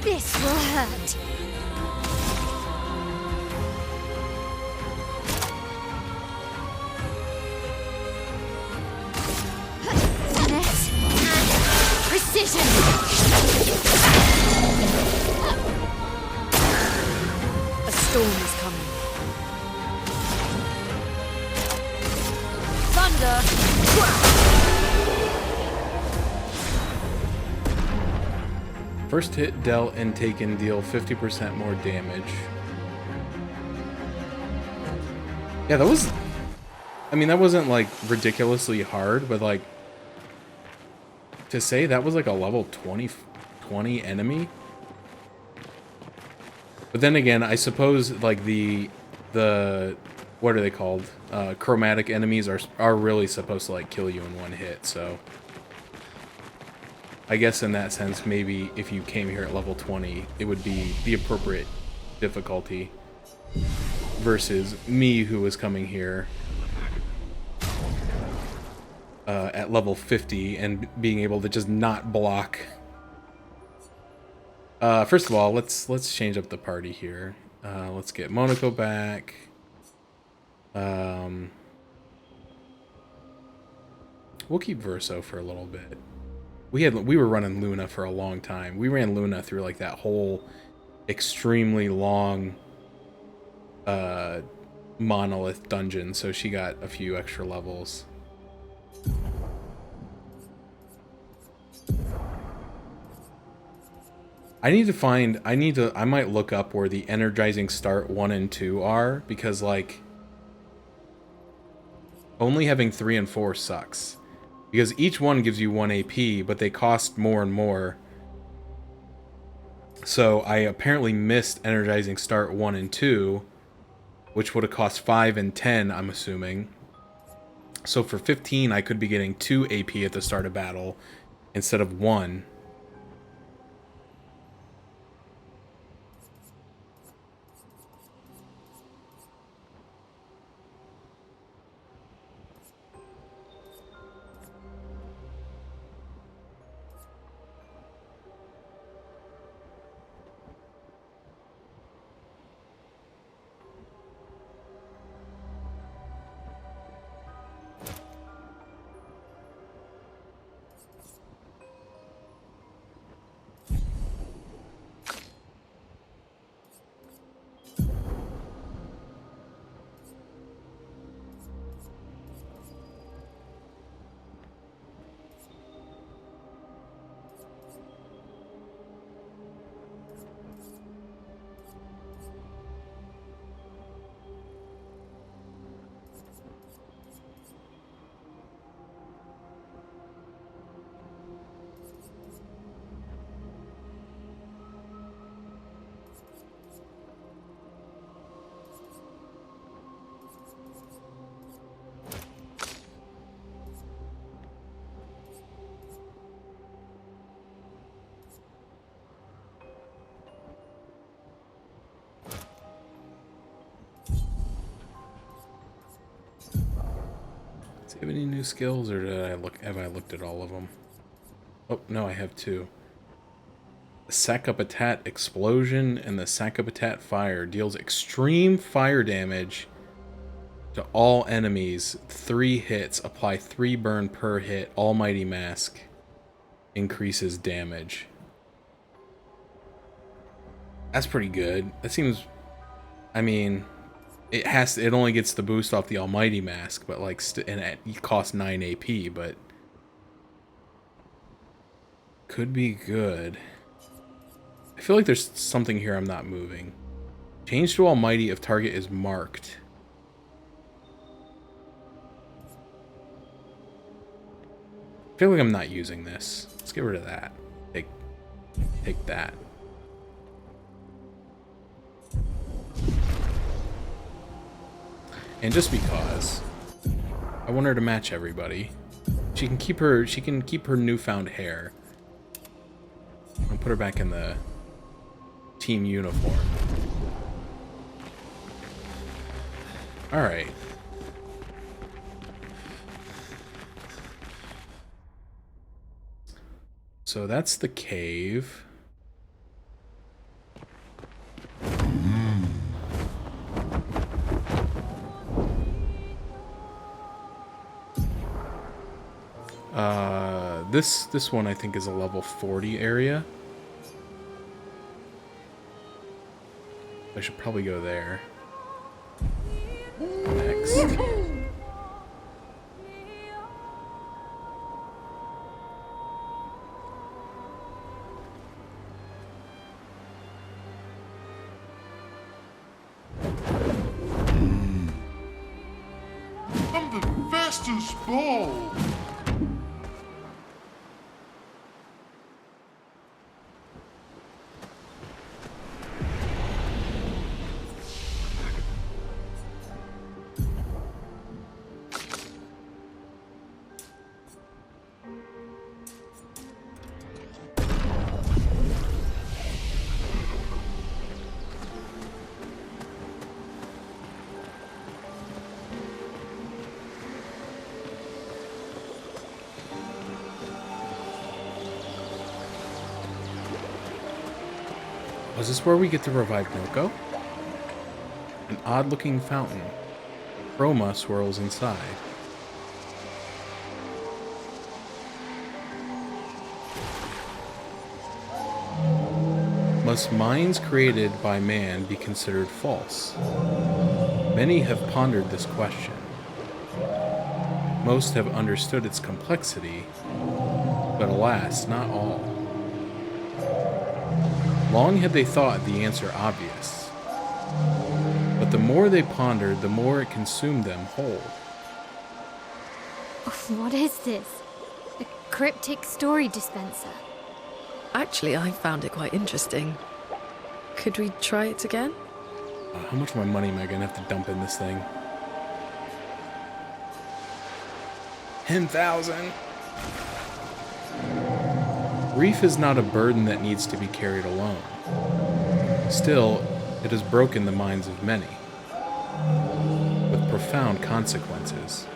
This will hurt. Finesse and precision. A storm is coming. Thunder. First hit dealt and taken deal 50% more damage. Yeah, that was... I mean, that wasn't, like, ridiculously hard, but, like... To say that was, like, a level 20 enemy? But then again, I suppose, like, the... What are they called? Chromatic enemies are really supposed to, like, kill you in one hit, so... I guess in that sense, maybe if you came here at level 20, it would be the appropriate difficulty versus me who was coming here at level 50 and being able to just not block. First of all, let's change up the party here. Let's get Monoko back. We'll keep Verso for a little bit. We were running Luna for a long time. We ran Luna through like that whole extremely long monolith dungeon, so she got a few extra levels. I might look up where the energizing start 1 and 2 are, because like only having 3 and 4 sucks. Because each one gives you 1 AP, but they cost more and more. So I apparently missed Energizing Start 1 and 2, which would have cost 5 and 10, I'm assuming. So for 15, I could be getting 2 AP at the start of battle instead of 1. Do you have any new skills, or have I looked at all of them? Oh, no, I have 2. The Sacapatat Explosion and the Sacapatat Fire deals extreme fire damage to all enemies. 3 hits, apply 3 burn per hit. Almighty Mask increases damage. That's pretty good. That seems, I mean, it only gets the boost off the Almighty Mask, but like, and it costs 9 AP, but could be good. I feel like there's something here I'm not moving. Change to Almighty if target is marked. I feel like I'm not using this. Let's get rid of that. Take that. And just because I want her to match everybody, she can keep her newfound hair. I'll put her back in the team uniform. All right. So that's the cave. This one I think is a level 40 area. I should probably go there next. I'm the fastest ball. Was this where we get to revive Noko? An odd-looking fountain. Chroma swirls inside. Must minds created by man be considered false? Many have pondered this question. Most have understood its complexity, but alas, not all. Long had they thought the answer obvious, but the more they pondered, the more it consumed them whole. What is this? A cryptic story dispenser? Actually, I found it quite interesting. Could we try it again? How much of my money am I gonna have to dump in this thing? 10,000. Grief is not a burden that needs to be carried alone. Still, it has broken the minds of many, with profound consequences.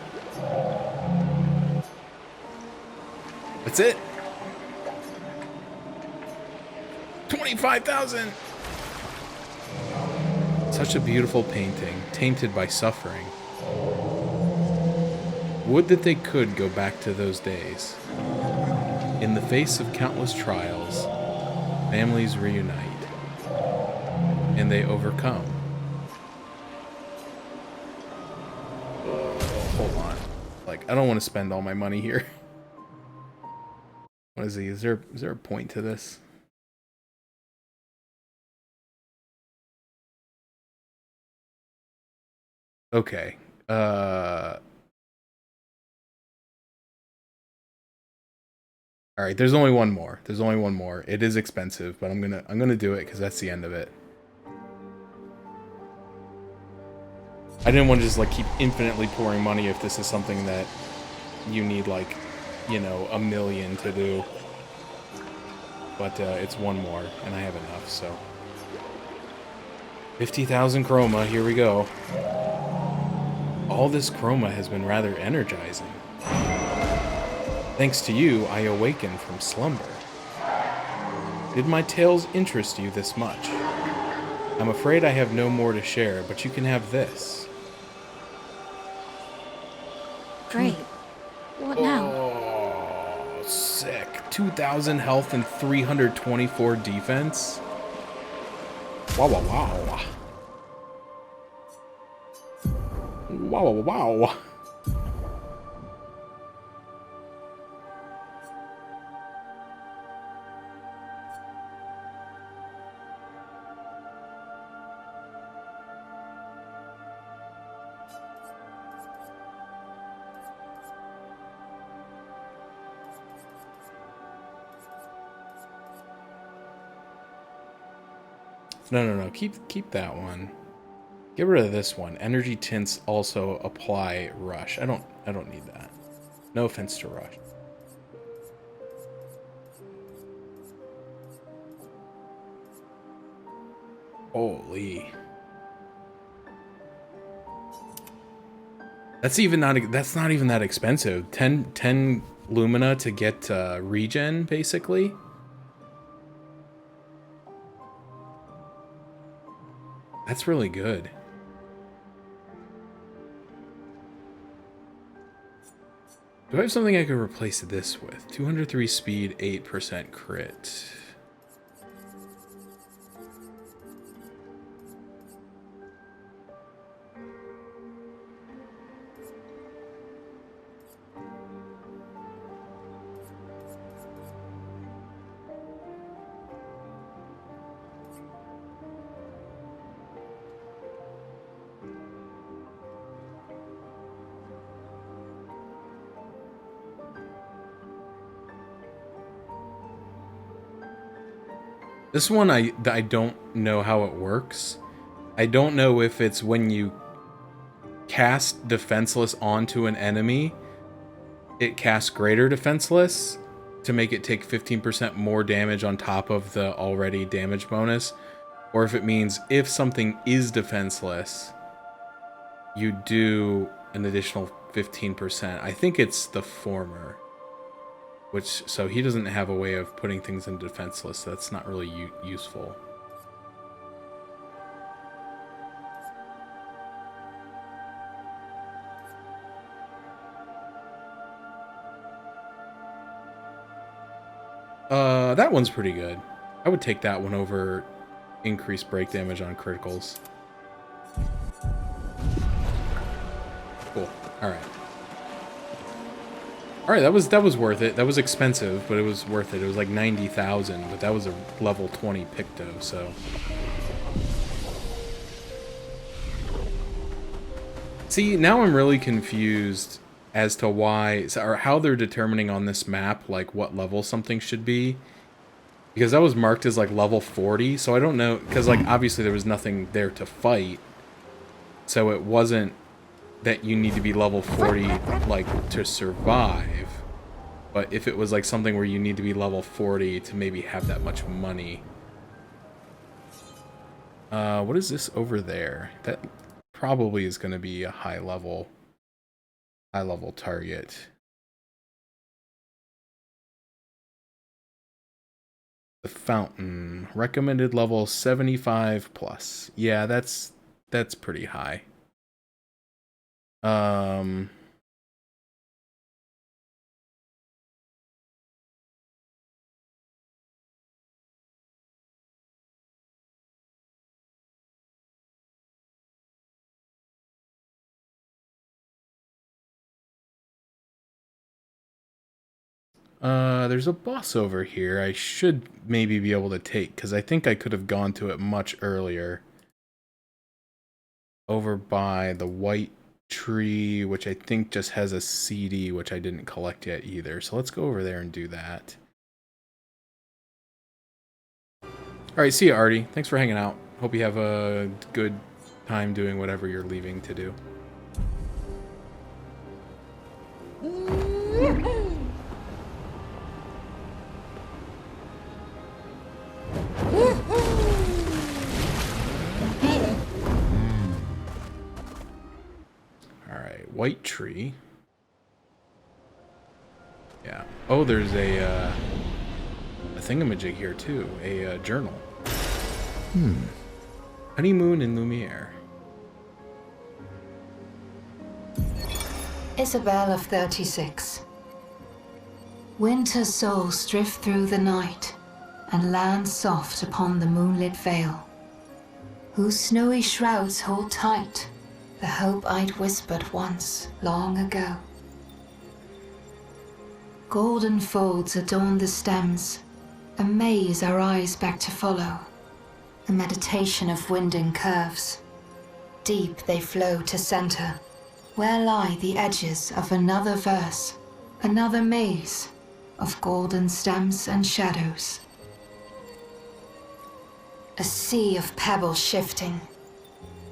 That's it. 25,000. Such a beautiful painting, tainted by suffering. Would that they could go back to those days. In the face of countless trials, families reunite, and they overcome. Hold on. Like, I don't want to spend all my money here. What is he? Is there a point to this? Okay. All right, there's only one more. There's only one more. It is expensive, but I'm gonna do it because that's the end of it. I didn't want to just like keep infinitely pouring money if this is something that you need like, you know, 1 million to do. But it's one more, and I have enough, so 50,000 chroma. Here we go. all this chroma has been rather energizing. Thanks to you, I awaken from slumber. Did my tales interest you this much? I'm afraid I have no more to share, but you can have this. Great. What now? Oh, sick. 2,000 health and 324 defense. Wow, wow, wow. Wow, wow, wow. No. Keep that one. Get rid of this one. Energy tints also apply rush. I don't need that. No offense to rush. Holy. That's not even that expensive. 10 lumina to get regen basically. That's really good. Do I have something I could replace this with? 203 speed, 8% crit. This one, I don't know how it works. I don't know if it's when you cast Defenseless onto an enemy, it casts Greater Defenseless to make it take 15% more damage on top of the already damage bonus, or if it means if something is defenseless, you do an additional 15%. I think it's the former. So he doesn't have a way of putting things in defenseless, so that's not really useful. That one's pretty good. I would take that one over increased break damage on criticals. Cool. Alright. Alright, that was worth it. That was expensive, but it was worth it. It was like 90,000, but that was a level 20 Picto, so. See, now I'm really confused as to why, or how they're determining on this map, like, what level something should be. Because that was marked as, like, level 40, so I don't know, because, like, obviously there was nothing there to fight. So it wasn't that you need to be level 40, like, to survive. But if it was, like, something where you need to be level 40 to maybe have that much money. What is this over there? That probably is going to be a high level target. The fountain. Recommended level 75 plus. Yeah, that's pretty high. There's a boss over here I should maybe be able to take, because I think I could have gone to it much earlier. Over by the white tree, which I think just has a CD, which I didn't collect yet either. So let's go over there and do that. Alright, see you, Artie. Thanks for hanging out. Hope you have a good time doing whatever you're leaving to do. Alright. white tree. Yeah. Oh, there's a thingamajig here too. A journal. Honeymoon in Lumiere. Isabel of 36. Winter's souls drift through the night and land soft upon the moonlit vale, whose snowy shrouds hold tight the hope I'd whispered once, long ago. Golden folds adorn the stems, a maze our eyes back to follow, a meditation of winding curves. Deep they flow to center, where lie the edges of another verse, another maze of golden stems and shadows. A sea of pebbles shifting,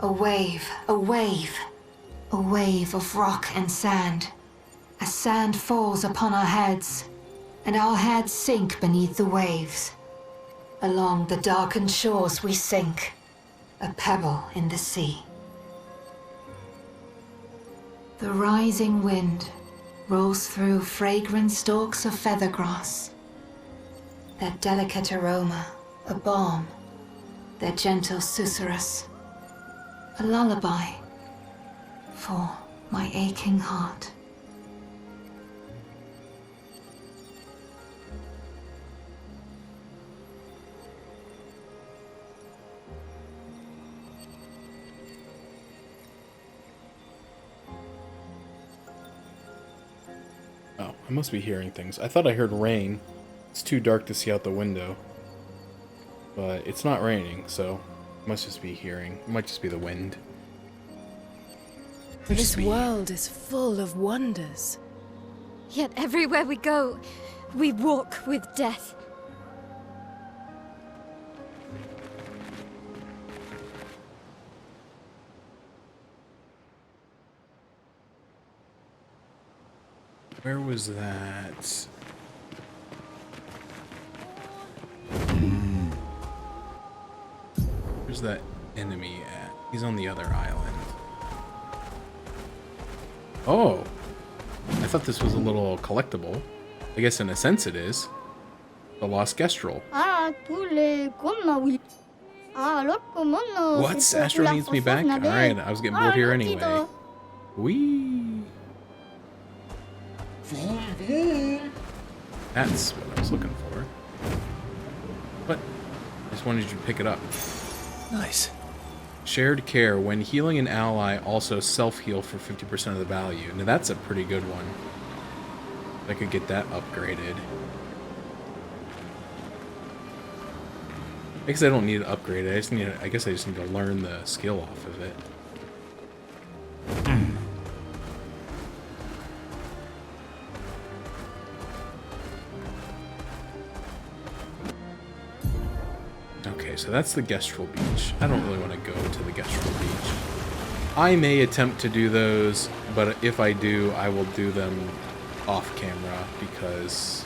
a wave, a wave, a wave of rock and sand, as sand falls upon our heads, and our heads sink beneath the waves. Along the darkened shores we sink, a pebble in the sea. The rising wind rolls through fragrant stalks of feathergrass. Their delicate aroma, a balm, their gentle susurrus, a lullaby for my aching heart. Oh, I must be hearing things. I thought I heard rain. It's too dark to see out the window. But it's not raining, so it must just be hearing. It might just be the wind. This world is full of wonders. Yet everywhere we go, we walk with death. Where was that? Where's that enemy at? He's on the other island. Oh! I thought this was a little collectible. I guess in a sense it is. The Lost Gestrel. What? Astro needs me back? Alright, I was getting bored here anyway. Whee! That's what I was looking for. But I just wanted you to pick it up. Nice. Shared care. When healing an ally, also self-heal for 50% of the value. Now that's a pretty good one. I could get that upgraded. I guess I don't need to upgrade it. I guess I just need to learn the skill off of it. Okay, so that's the Gestrel Beach. I don't really want to go to the Gestrel Beach. I may attempt to do those, but if I do, I will do them off camera because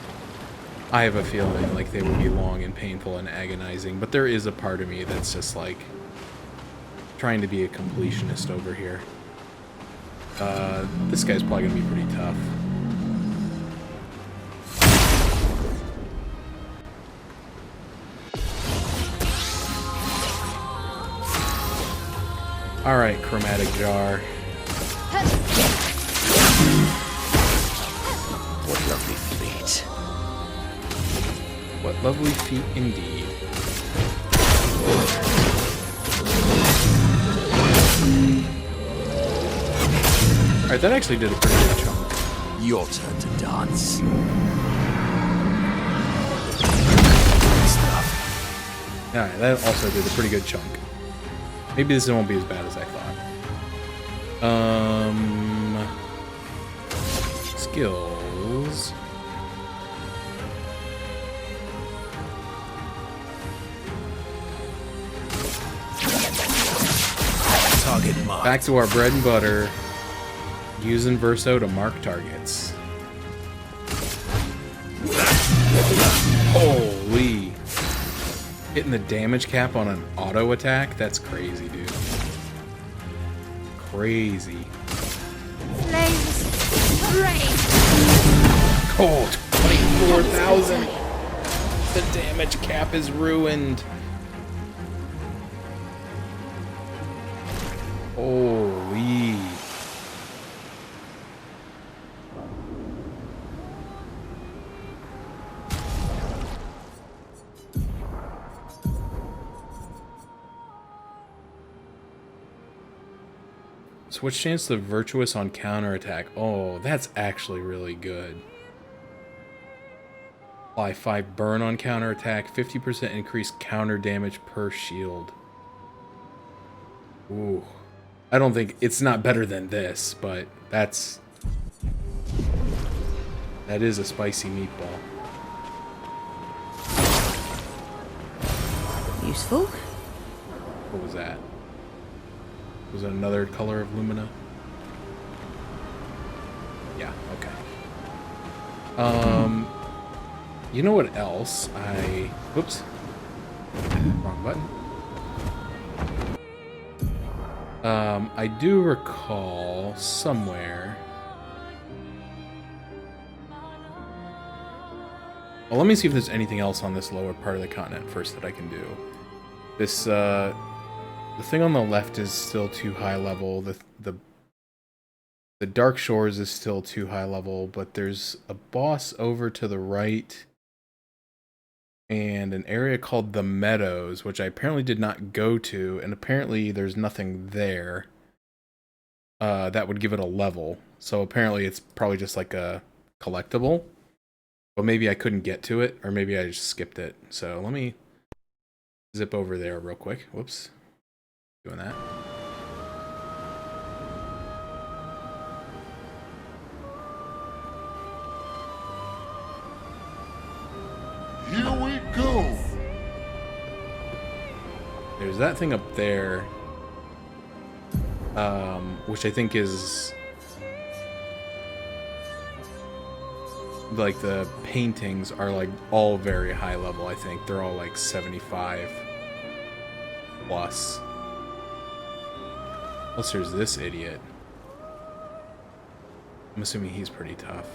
I have a feeling like they will be long and painful and agonizing, but there is a part of me that's just like trying to be a completionist over here. This guy's probably gonna be pretty tough. Alright, Chromatic Jar. What lovely feet. What lovely feet indeed. Alright, that actually did a pretty good chunk. Your turn to dance. Alright, that also did a pretty good chunk. Maybe this won't be as bad as I thought. Skills. Target mark. Back to our bread and butter. Using Verso to mark targets. Holy. Hitting the damage cap on an auto attack? That's crazy, dude. Crazy. flames. Rage. Oh, 24,000. The damage cap is ruined. Holy. Switch chance to virtuous on counterattack. Oh, that's actually really good. Apply 5 burn on counterattack, 50% increased counter damage per shield. Ooh. I don't think it's not better than this, but that is a spicy meatball. Useful. What was that? Was it another color of Lumina? Yeah, okay. You know what else? Whoops. Wrong button. I do recall somewhere. Well, let me see if there's anything else on this lower part of the continent first that I can do. This, the thing on the left is still too high level. The Dark Shores is still too high level, but there's a boss over to the right and an area called the Meadows, which I apparently did not go to, and apparently there's nothing there that would give it a level. So apparently it's probably just like a collectible, but maybe I couldn't get to it, or maybe I just skipped it. So let me zip over there real quick. Whoops. Doing that. Here we go. There's that thing up there, which I think is like the paintings are like all very high level. I think they're all like 75 plus. Plus there's this idiot. I'm assuming he's pretty tough.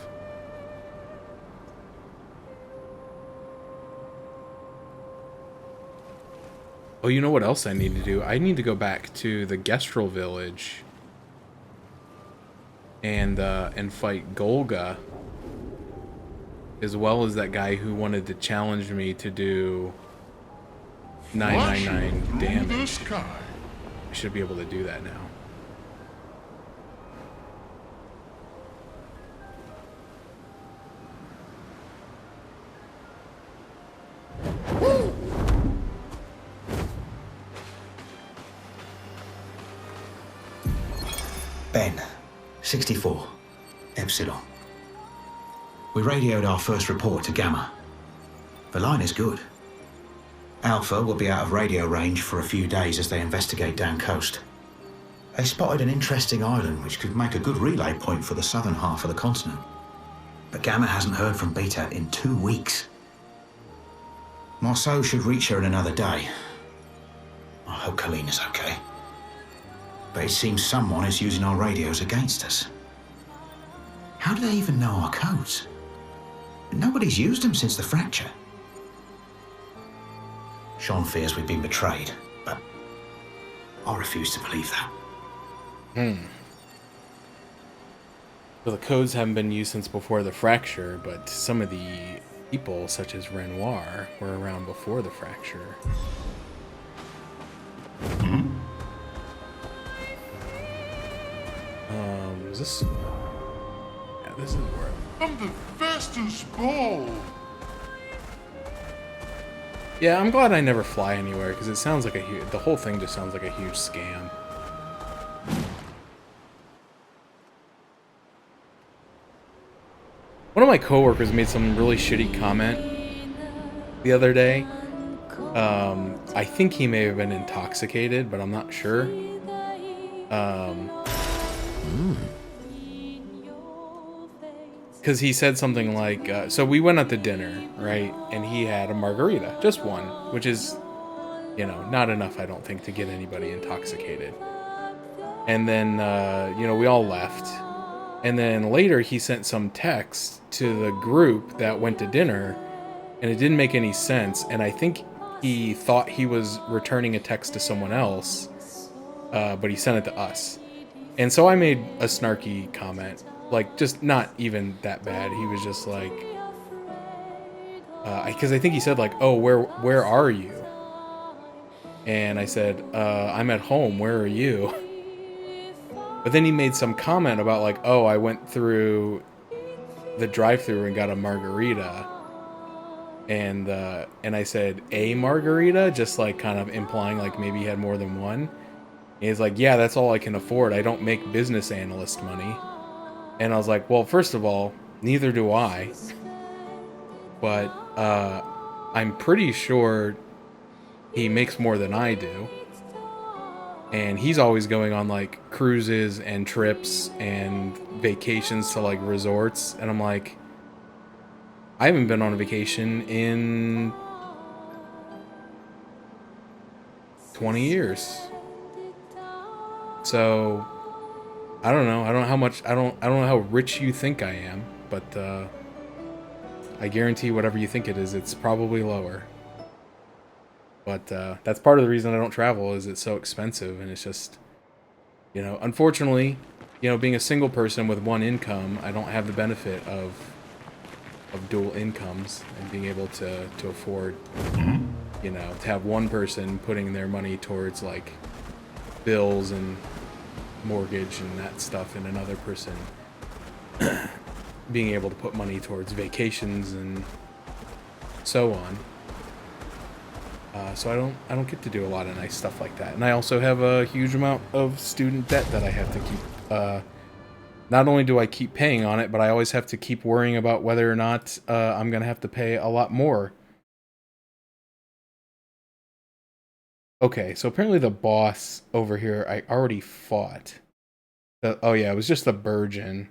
Oh, you know what else I need to do? I need to go back to the Gestrel village and fight Golga, as well as that guy who wanted to challenge me to do 999 damage. I should be able to do that now. Ben, 64, Epsilon. We radioed our first report to Gamma. The line is good. Alpha will be out of radio range for a few days as they investigate down coast. They spotted an interesting island which could make a good relay point for the southern half of the continent. But Gamma hasn't heard from Beta in 2 weeks. Marceau should reach her in another day. I hope Kalina's okay. But it seems someone is using our radios against us. How do they even know our codes? Nobody's used them since the fracture. Sean fears we've been betrayed, but I refuse to believe that. Well, the codes haven't been used since before the fracture, but some of the people, such as Renoir, were around before the fracture. Is this? Yeah, this is where I'm the fastest ball. Yeah, I'm glad I never fly anywhere, because it sounds like the whole thing just sounds like a huge scam. One of my coworkers made some really shitty comment the other day. I think he may have been intoxicated, but I'm not sure. Because he said something like, so we went out to dinner, right? And he had a margarita, just one, which is, you know, not enough, I don't think, to get anybody intoxicated. And then, you know, we all left. And then later he sent some text to the group that went to dinner, and it didn't make any sense. And I think he thought he was returning a text to someone else, but he sent it to us. And so I made a snarky comment, like just not even that bad. He was just like, because I think he said like, "Oh, where are you?" And I said, "I'm at home. Where are you?" But then he made some comment about like, "Oh, I went through the drive-thru and got a margarita." And I said, "A margarita?" Just like kind of implying like maybe he had more than one. And he's like, "Yeah, that's all I can afford. I don't make business analyst money." And I was like, "Well, first of all, neither do I. But I'm pretty sure he makes more than I do. And he's always going on like cruises and trips and vacations to like resorts." And I'm like, I haven't been on a vacation in 20 years. So I don't know. I don't know how much, I don't know how rich you think I am, but I guarantee whatever you think it is, it's probably lower. But that's part of the reason I don't travel, is it's so expensive. And it's just, you know, unfortunately, you know, being a single person with one income, I don't have the benefit of dual incomes and being able to afford, you know, to have one person putting their money towards like bills and mortgage and that stuff, and another person being able to put money towards vacations and so on. So I don't get to do a lot of nice stuff like that. And I also have a huge amount of student debt that I have to keep. Not only do I keep paying on it, but I always have to keep worrying about whether or not I'm going to have to pay a lot more. Okay, so apparently the boss over here I already fought. Oh yeah, it was just the Burgeon.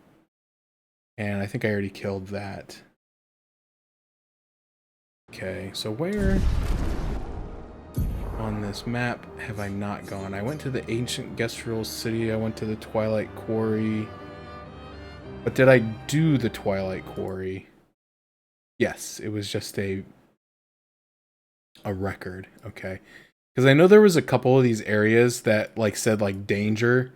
And I think I already killed that. Okay, so where on this map have I not gone? I went to the ancient Gestriel city, I went to the Twilight Quarry. But did I do the Twilight Quarry? Yes, it was just a record, okay. Because I know there was a couple of these areas that like said like danger,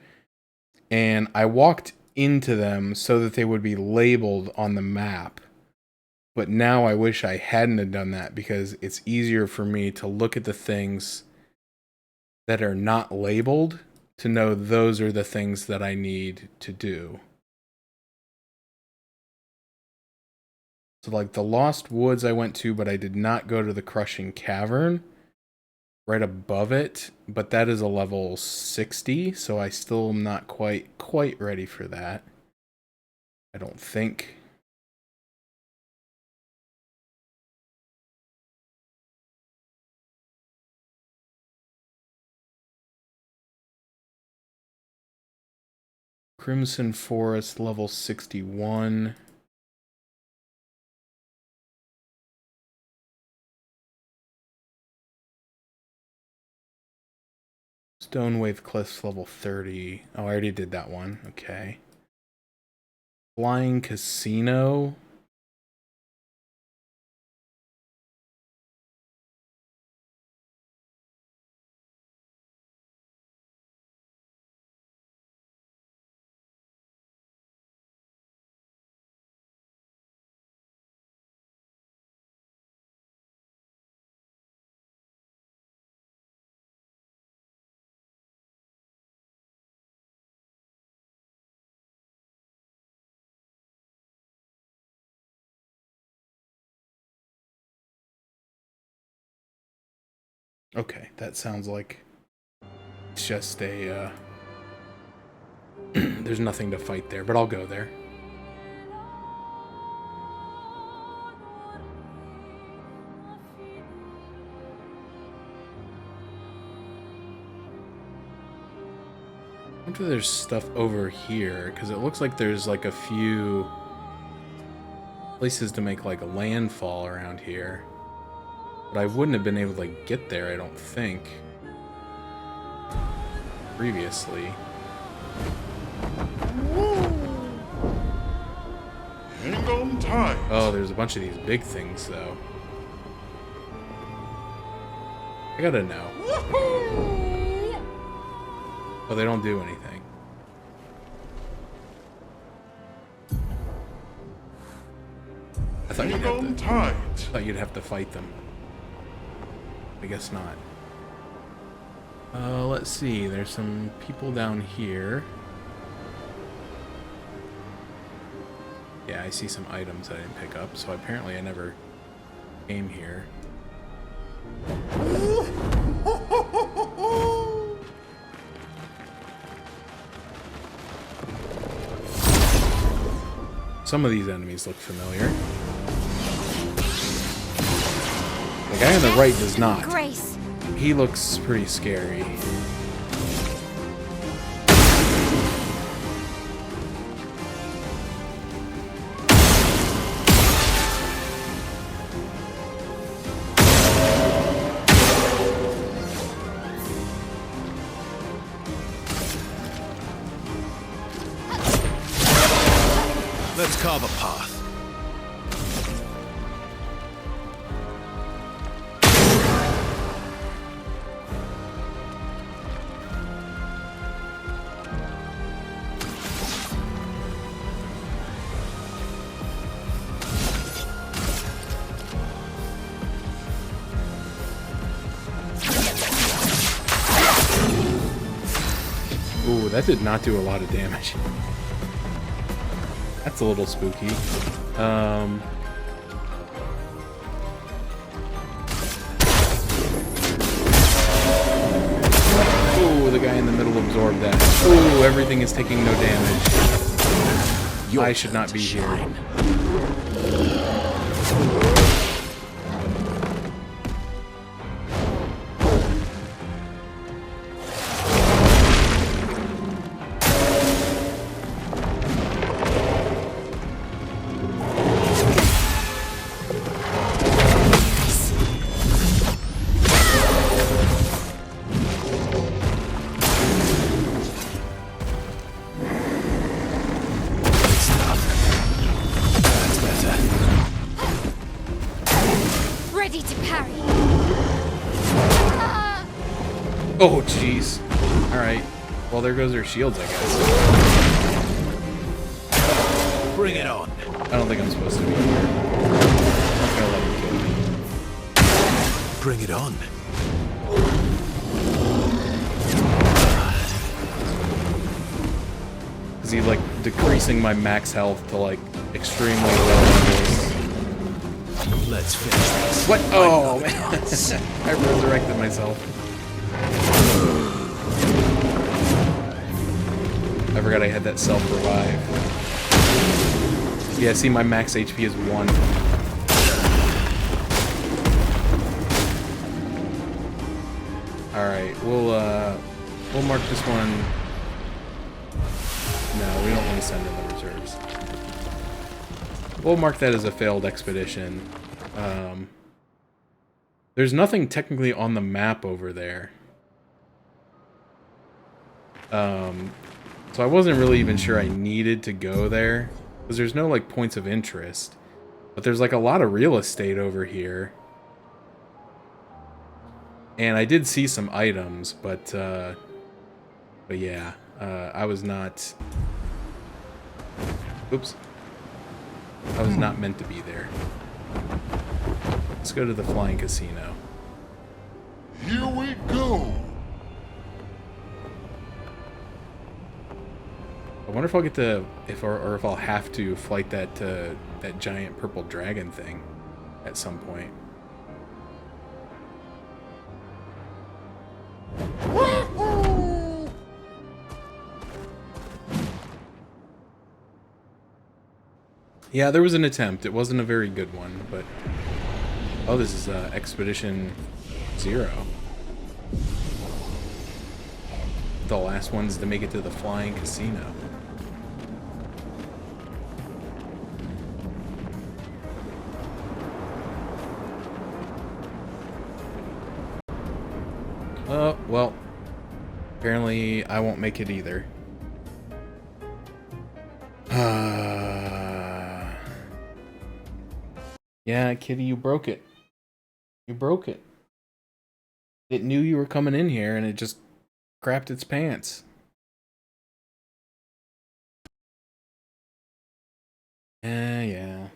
and I walked into them so that they would be labeled on the map. But now I wish I hadn't have done that, because it's easier for me to look at the things that are not labeled to know those are the things that I need to do. So like the Lost Woods I went to, but I did not go to the Crushing Cavern right above it, but that is a level 60, so I still am not quite ready for that. I don't think. Crimson Forest level 61. Stonewave Cliffs level 30. Oh, I already did that one. Okay. Flying Casino. Okay, that sounds like it's just a, there's nothing to fight there, but I'll go there. I wonder if there's stuff over here, because it looks like there's like a few places to make like a landfall around here. But I wouldn't have been able to like get there, I don't think, previously. Hang on tight. Oh, there's a bunch of these big things, though. I gotta know. Oh, they don't do anything. I thought you'd have to fight them. I guess not. Let's see. There's some people down here. Yeah, I see some items that I didn't pick up, so apparently I never came here. Some of these enemies look familiar. The guy on the right does not. Grace. He looks pretty scary. Let's carve a path. Ooh, that did not do a lot of damage. That's a little spooky. Oh, the guy in the middle absorbed that. Oh, everything is taking no damage. I should not be here. Ready to parry. Oh, jeez. Alright. Well, there goes their shields, I guess. Bring it on. I don't think I'm supposed to be here. I'm not gonna let him kill me. Bring it on. Is he, like, decreasing my max health to, like, extremely low levels? Let's finish this. What? Oh, man. I resurrected myself. I forgot I had that self-revive. Yeah, see, my max HP is 1. Alright, we'll mark this one. No, we don't want to send in the reserves. We'll mark that as a failed expedition. There's nothing technically on the map over there. So I wasn't really even sure I needed to go there, because there's no, like, points of interest. But there's, like, a lot of real estate over here. And I did see some items, but yeah, I was not... Oops. I was not meant to be there. Let's go to the flying casino. Here we go. I wonder if I'll get to, or if I'll have to fight that that giant purple dragon thing at some point. Yeah, there was an attempt. It wasn't a very good one, but... Oh, this is Expedition 0. The last ones to make it to the flying casino. Well, apparently I won't make it either. Yeah, Kitty, you broke it. You broke it. It knew you were coming in here and it just crapped its pants. Yeah.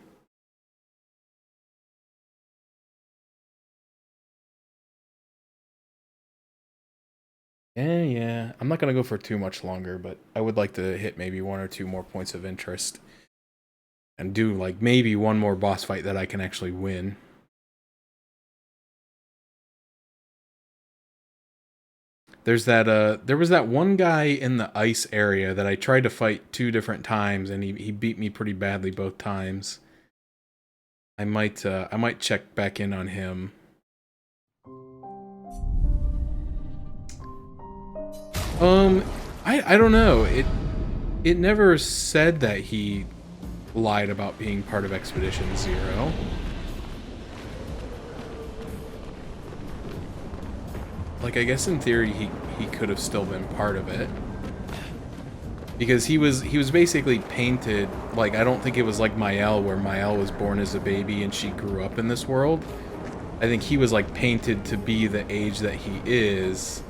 Yeah. I'm not gonna go for too much longer, but I would like to hit maybe 1 or 2 more points of interest. And do, like, maybe one more boss fight that I can actually win. There's that, there was that one guy in the ice area that I tried to fight 2 different times, and he beat me pretty badly both times. I might check back in on him. I don't know. It never said that he lied about being part of Expedition Zero. Like, I guess in theory he could have still been part of it. Because he was basically painted, like, I don't think it was like Mael, where Mael was born as a baby and she grew up in this world. I think he was, like, painted to be the age that he is,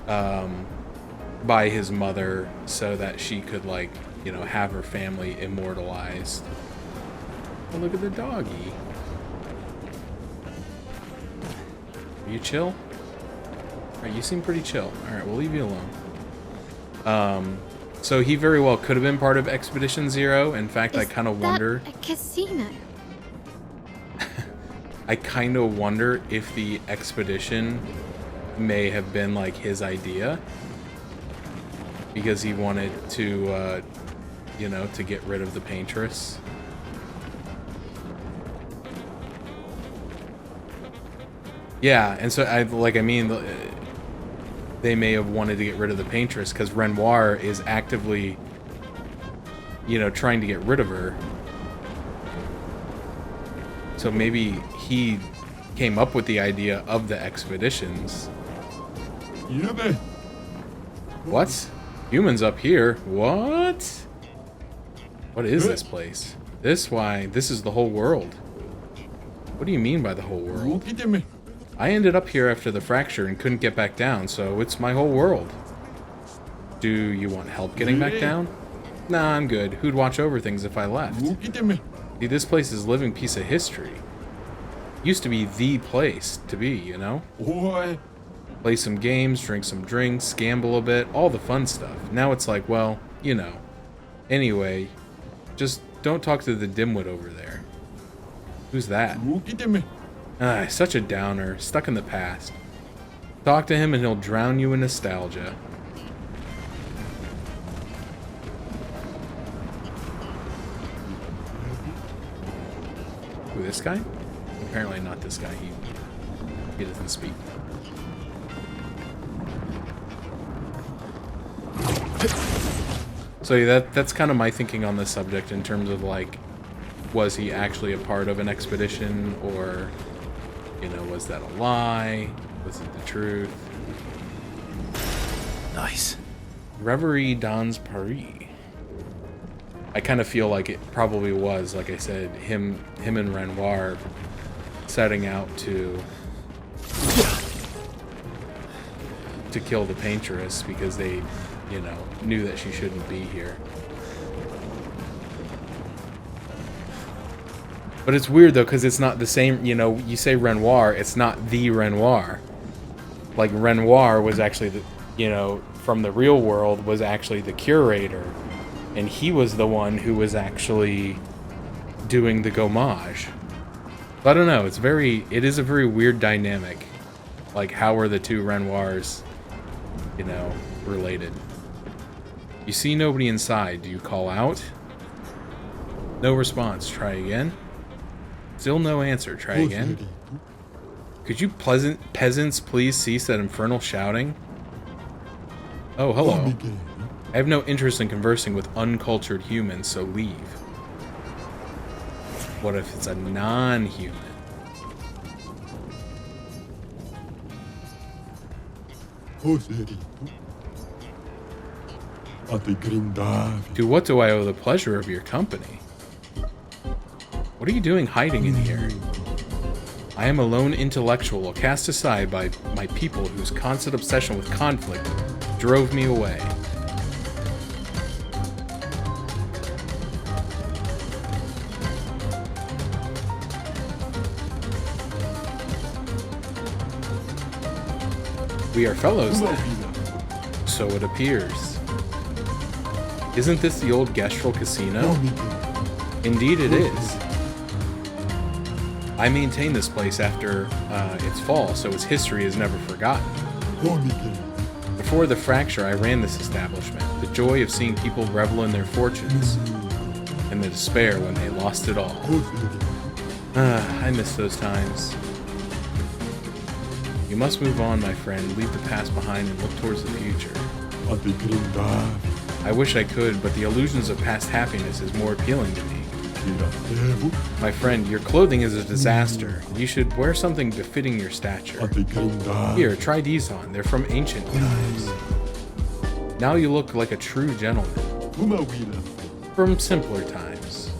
by his mother, so that she could, like, you know, have her family immortalized. Oh, look at the doggy. Are you chill? Alright, you seem pretty chill. Alright, we'll leave you alone. So he very well could have been part of Expedition Zero. In fact, I kind of wonder... a casino? I kind of wonder if the expedition may have been, like, his idea. Because he wanted to, you know, to get rid of the Paintress. Yeah, and so, I mean, they may have wanted to get rid of the Paintress because Renoir is actively, you know, trying to get rid of her. So maybe he came up with the idea of the expeditions. What? Humans up here? What? What is this place? This is the whole world. What do you mean by the whole world? I ended up here after the fracture and couldn't get back down, so it's my whole world. Do you want help getting back down? Nah, I'm good. Who'd watch over things if I left? See, this place is a living piece of history. Used to be the place to be, you know? Play some games, drink some drinks, gamble a bit, all the fun stuff. Now it's like, well, you know. Anyway, just don't talk to the dimwit over there. Who's that? Ah, such a downer, stuck in the past. Talk to him and he'll drown you in nostalgia. Who, this guy? Apparently not this guy, he doesn't speak. So yeah, that's kind of my thinking on this subject in terms of, like, was he actually a part of an expedition, or, you know, was that a lie? Was it the truth? Nice. Reverie dans Paris. I kind of feel like it probably was, like I said, him and Renoir setting out to kill the Paintress because they, you know, knew that she shouldn't be here. But it's weird, though, because it's not the same, you know, you say Renoir, it's not the Renoir. Like, Renoir was actually, the, you know, from the real world, was actually the curator. And he was the one who was actually doing the gommage. But I don't know, it is a very weird dynamic. Like, how are the two Renoirs, you know, related? You see nobody inside, do you call out? No response, try again. Still no answer, try again. Could you peasants please cease that infernal shouting? Oh, hello. I have no interest in conversing with uncultured humans, so leave. What if it's a non-human? To what do I owe the pleasure of your company? What are you doing hiding in here? I am a lone intellectual cast aside by my people whose constant obsession with conflict drove me away. We are fellows then. So it appears. Isn't this the old Gestrel Casino? Indeed it is. I maintained this place after its fall, so its history is never forgotten. Before the fracture, I ran this establishment. The joy of seeing people revel in their fortunes, and the despair when they lost it all. I miss those times. You must move on, my friend. Leave the past behind and look towards the future. I wish I could, but the illusions of past happiness is more appealing to me. My friend, your clothing is a disaster. You should wear something befitting your stature. Here, try these on. They're from ancient times. Now you look like a true gentleman. From simpler times.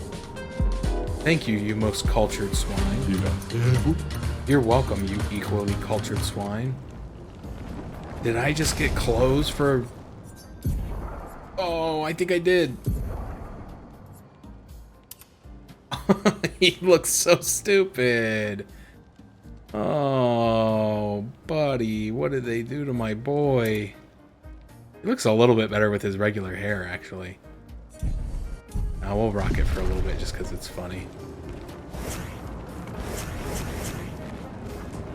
Thank you, you most cultured swine. You're welcome, you equally cultured swine. Did I just get clothes for... Oh, I think I did. He looks so stupid. Oh, buddy, what did they do to my boy? He looks a little bit better with his regular hair, actually. Now we'll rock it for a little bit just because it's funny.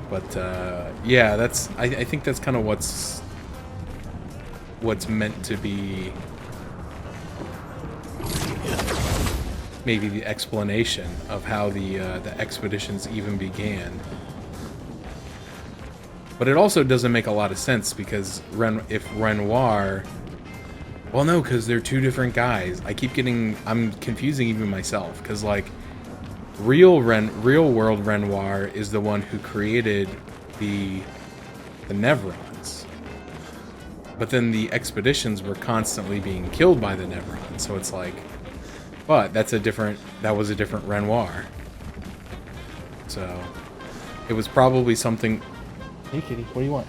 But yeah, that's I think that's kind of what's meant to be maybe the explanation of how the expeditions even began. But it also doesn't make a lot of sense because if Renoir, well, no, because they're two different guys. I'm confusing even myself because like real world Renoir is the one who created the Nevrons, but then the expeditions were constantly being killed by the Nevrons. So it's like, but that was a different Renoir. So it was probably something. Hey kitty, what do you want?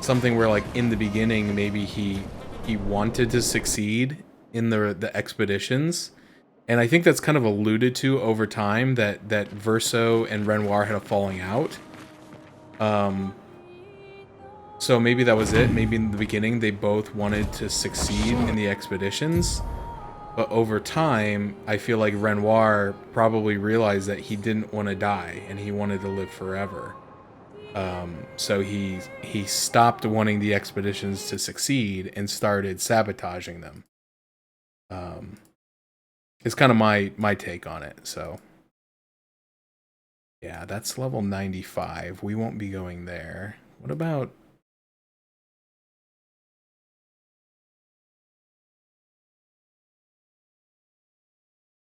Something where like in the beginning maybe he wanted to succeed in the expeditions, and I think that's kind of alluded to over time that Verso and Renoir had a falling out. So maybe that was it. Maybe in the beginning they both wanted to succeed in the expeditions, but over time I feel like Renoir probably realized that he didn't want to die and he wanted to live forever. So he stopped wanting the expeditions to succeed and started sabotaging them. It's kind of my take on it. So yeah, that's level 95. We won't be going there. What about...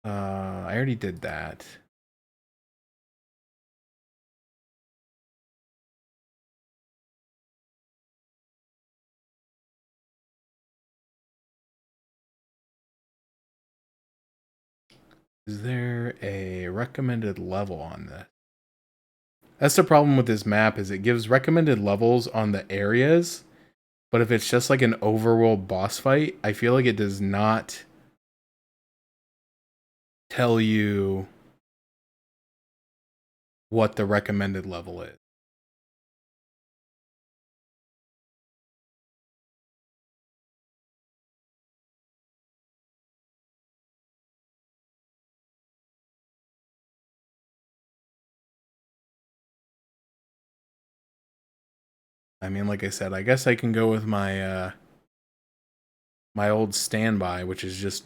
I already did that. Is there a recommended level on this? That's the problem with this map, is it gives recommended levels on the areas, but if it's just like an overworld boss fight, I feel like it does not tell you what the recommended level is. I mean, like I said, I guess I can go with my my old standby, which is just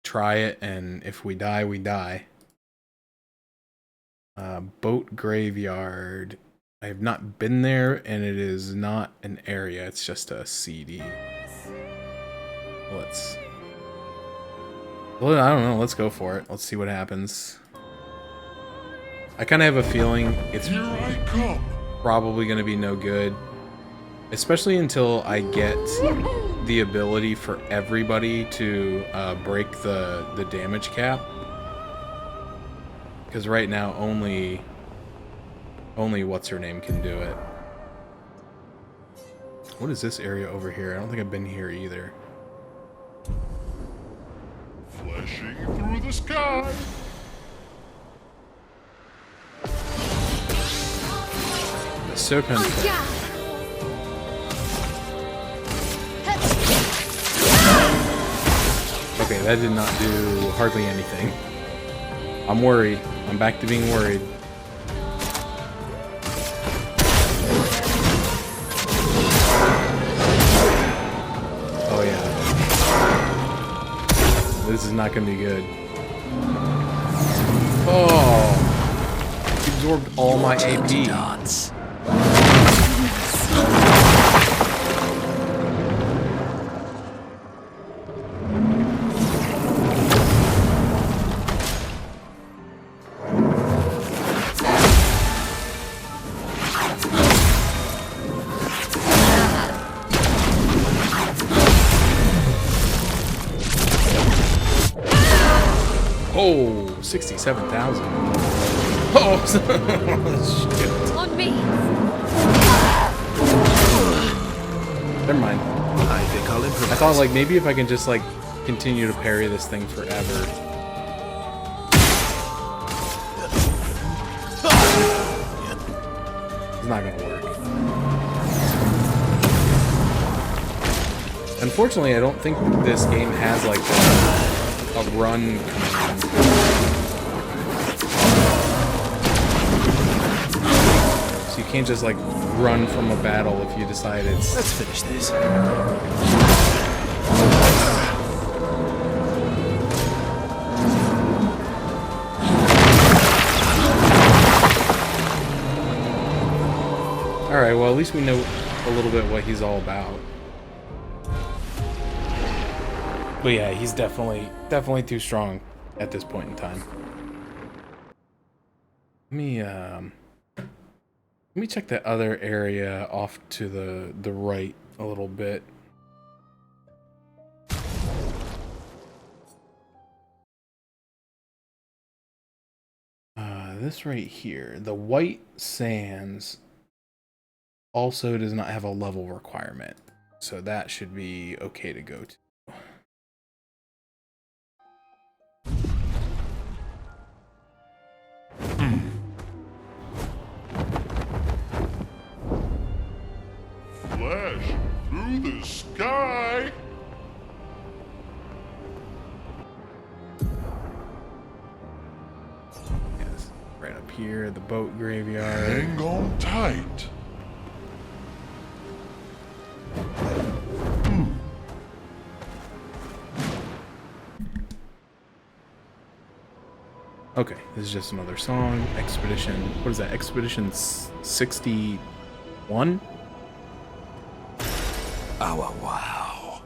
try it, and if we die, we die. Boat Graveyard. I have not been there, and it is not an area. It's just a CD. Well, I don't know. Let's go for it. Let's see what happens. I kind of have a feeling it's probably going to be no good. Especially until I get the ability for everybody to break the damage cap. Because right now only what's her name can do it. What is this area over here? I don't think I've been here either. Flashing through the sky. The Serpent. Okay, that did not do hardly anything. I'm worried. I'm back to being worried. Oh yeah. This is not gonna be good. Oh! He absorbed all my AP. Dance. Oh, 67,000. Oh, shit. On me. Never mind. I think I'll improvise. I thought, like, maybe if I can just, like, continue to parry this thing forever. It's not gonna work. Unfortunately, I don't think this game has, like, a run command. So you can't just, like, run from a battle if you decide it's... Let's finish this. Alright, well, at least we know a little bit what he's all about. But yeah, he's definitely too strong at this point in time. Let me check that other area off to the right a little bit. This right here, the White Sands also does not have a level requirement, so that should be okay to go to. Flash through the sky. Yes, right up here, the boat graveyard. Hang on tight. Okay, this is just another song. Expedition, what is that? Expedition 61? Oh, wow.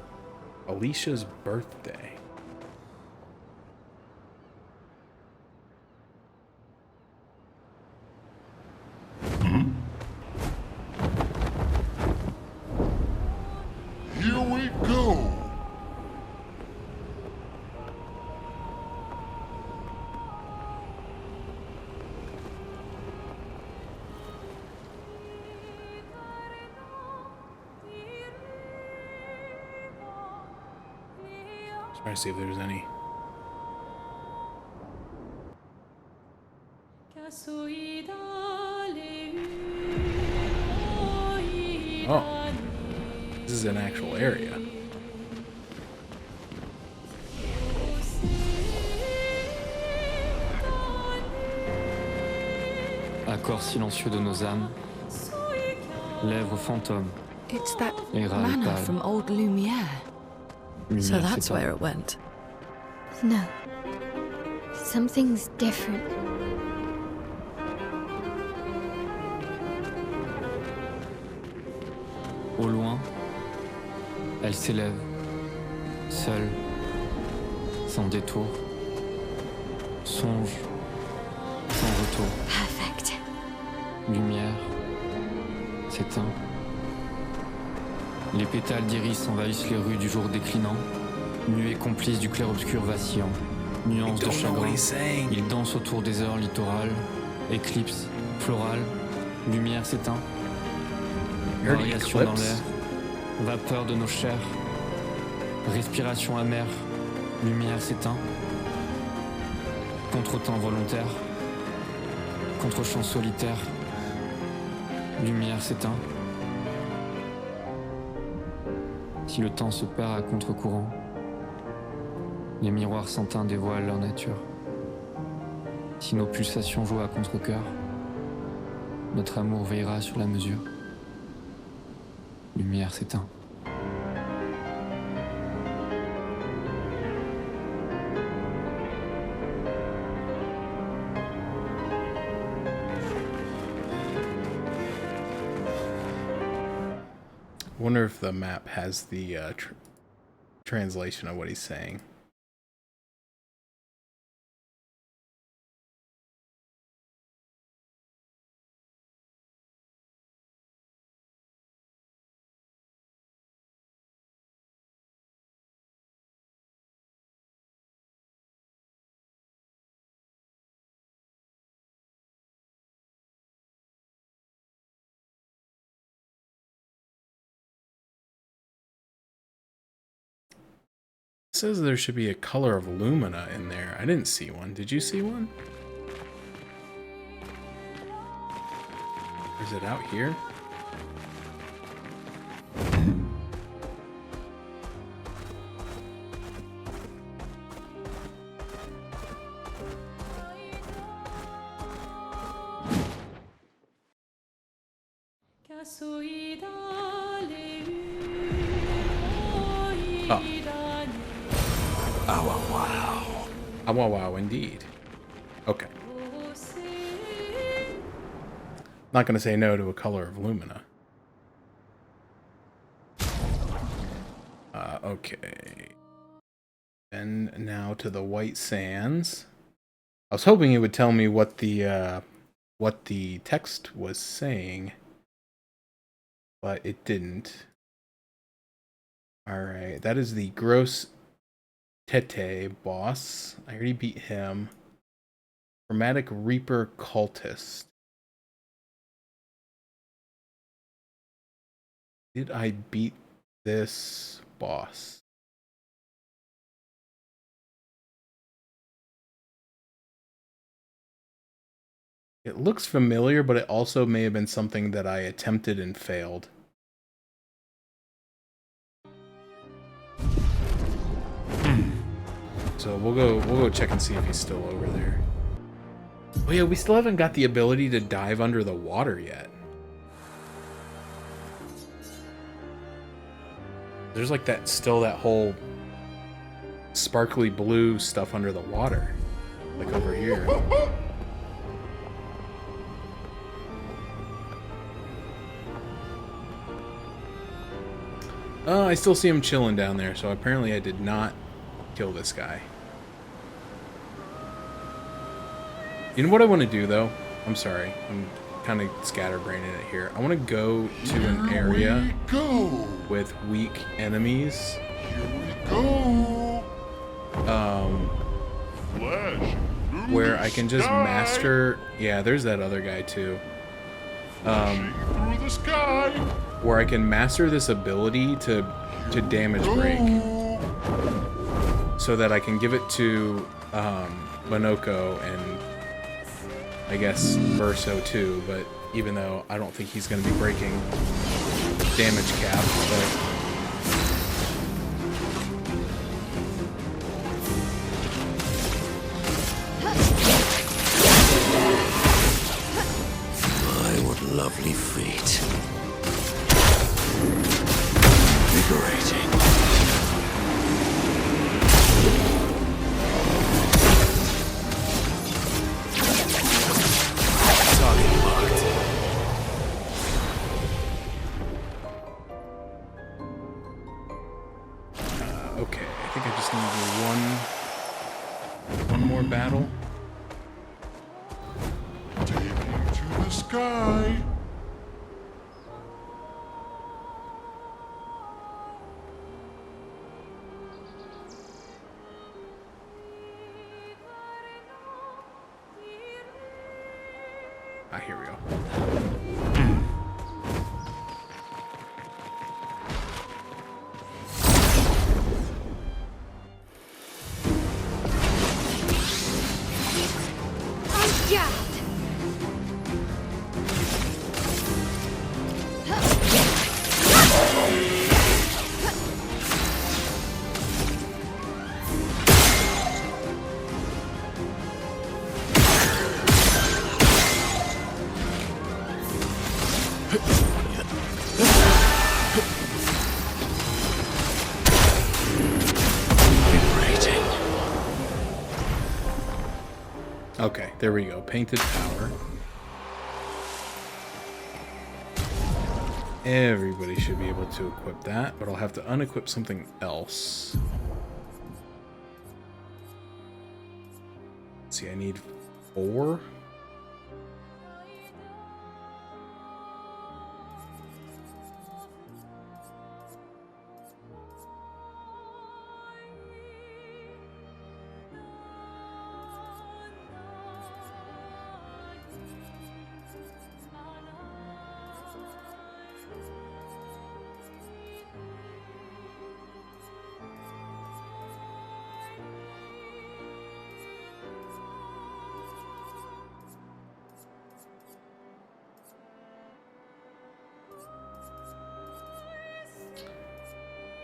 Alicia's birthday. Here we go. Trying to see if there's any. Oh, this is an actual area. Accord silencieux de nos âmes, lèvres fantômes. It's that Les râles manor pâles. from old Lumiere. So Lumière that's séparée. where it went. No. Something's different. Au loin, elle s'élève, seule, sans détour, songe, sans retour. Perfect. Lumière, s'éteint, Les pétales d'iris envahissent les rues du jour déclinant, nuées complices du clair-obscur vacillant, nuances de chagrin, ils dansent autour des heures littorales, éclipse, florale, lumière s'éteint, variation dans l'air, vapeur de nos chairs, respiration amère, lumière s'éteint, contretemps volontaire, contre-champ solitaire, lumière s'éteint. Si le temps se perd à contre-courant, les miroirs sans teint dévoilent leur nature. Si nos pulsations jouent à contre-cœur, notre amour veillera sur la mesure. Lumière s'éteint. I wonder if the map has the translation of what he's saying. It says there should be a color of lumina in there. I didn't see one. Did you see one? Or is it out here? Oh wow. Oh wow, indeed. Okay. Not gonna say no to a color of lumina. Okay. And now to the White Sands. I was hoping it would tell me what the text was saying, but it didn't. Alright, that is the Gross Tete boss. I already beat him. Chromatic Reaper Cultist. Did I beat this boss? It looks familiar, but it also may have been something that I attempted and failed. So we'll go check and see if he's still over there. Oh yeah, we still haven't got the ability to dive under the water yet. There's like that whole sparkly blue stuff under the water. Like over here. Oh, I still see him chilling down there, so apparently I did not kill this guy. You know what I want to do, though? I'm sorry. I'm kind of scatterbraining it here. I want to go to an area with weak enemies. Where I can just master... Yeah, there's that other guy, too. Where I can master this ability to damage break. So that I can give it to Monoko and I guess Verso too, but even though I don't think he's going to be breaking damage cap, but my, what lovely feet. Invigorating. okay, I think I just need to do one more battle. Take me to the sky. There we go. Painted power. Everybody should be able to equip that, but I'll have to unequip something else. Let's see, I need 4.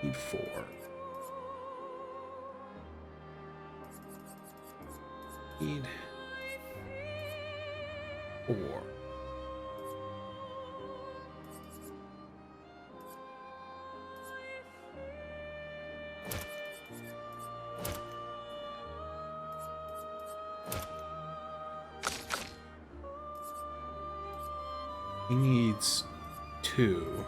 Need 4. Need 4. He needs 2.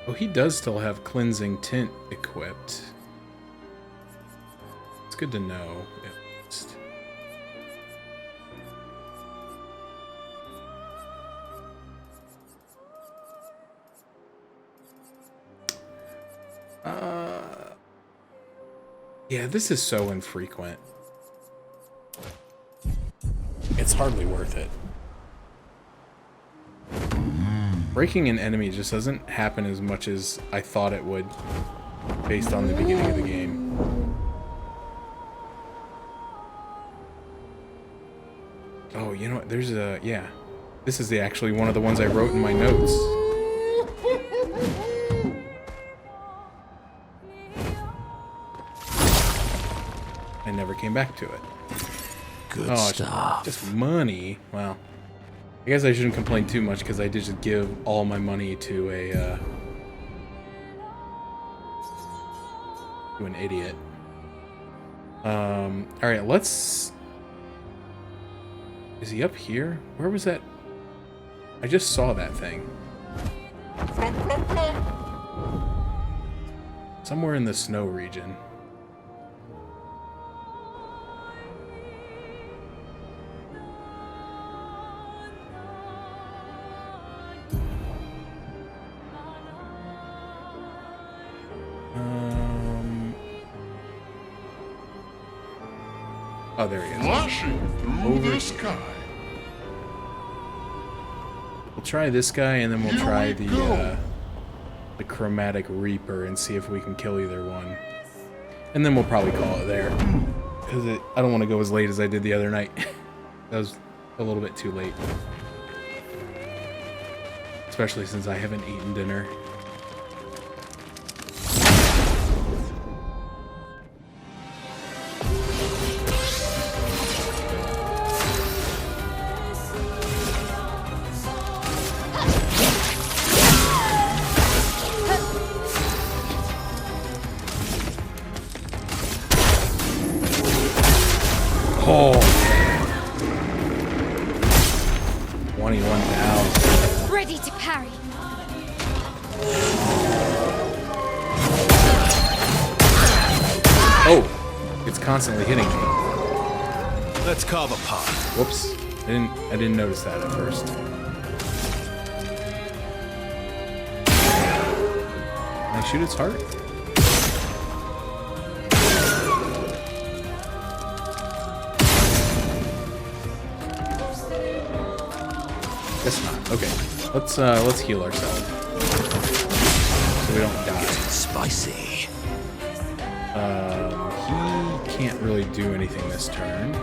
Oh, he does still have cleansing tint equipped. It's good to know, at least. Yeah, this is so infrequent. It's hardly worth it. Breaking an enemy just doesn't happen as much as I thought it would based on the beginning of the game. Oh, you know what? There's a... yeah. This is actually one of the ones I wrote in my notes. I never came back to it. Good stuff. Just money. Wow. I guess I shouldn't complain too much because I did just give all my money to an idiot. All right, let's. Is he up here? Where was that? I just saw that thing. Somewhere in the snow region. Oh, there he is. Flashing through the sky. We'll try this guy, and then we'll try the Chromatic Reaper and see if we can kill either one. And then we'll probably call it there. Because I don't want to go as late as I did the other night. That was a little bit too late. Especially since I haven't eaten dinner. Oh, 21,000. Ready to parry. Oh, it's constantly hitting me. Let's carve a path. Whoops, I didn't notice that at first. Can I shoot its heart? Guess not. Okay, let's heal ourselves so we don't die. Spicy. He can't really do anything this turn.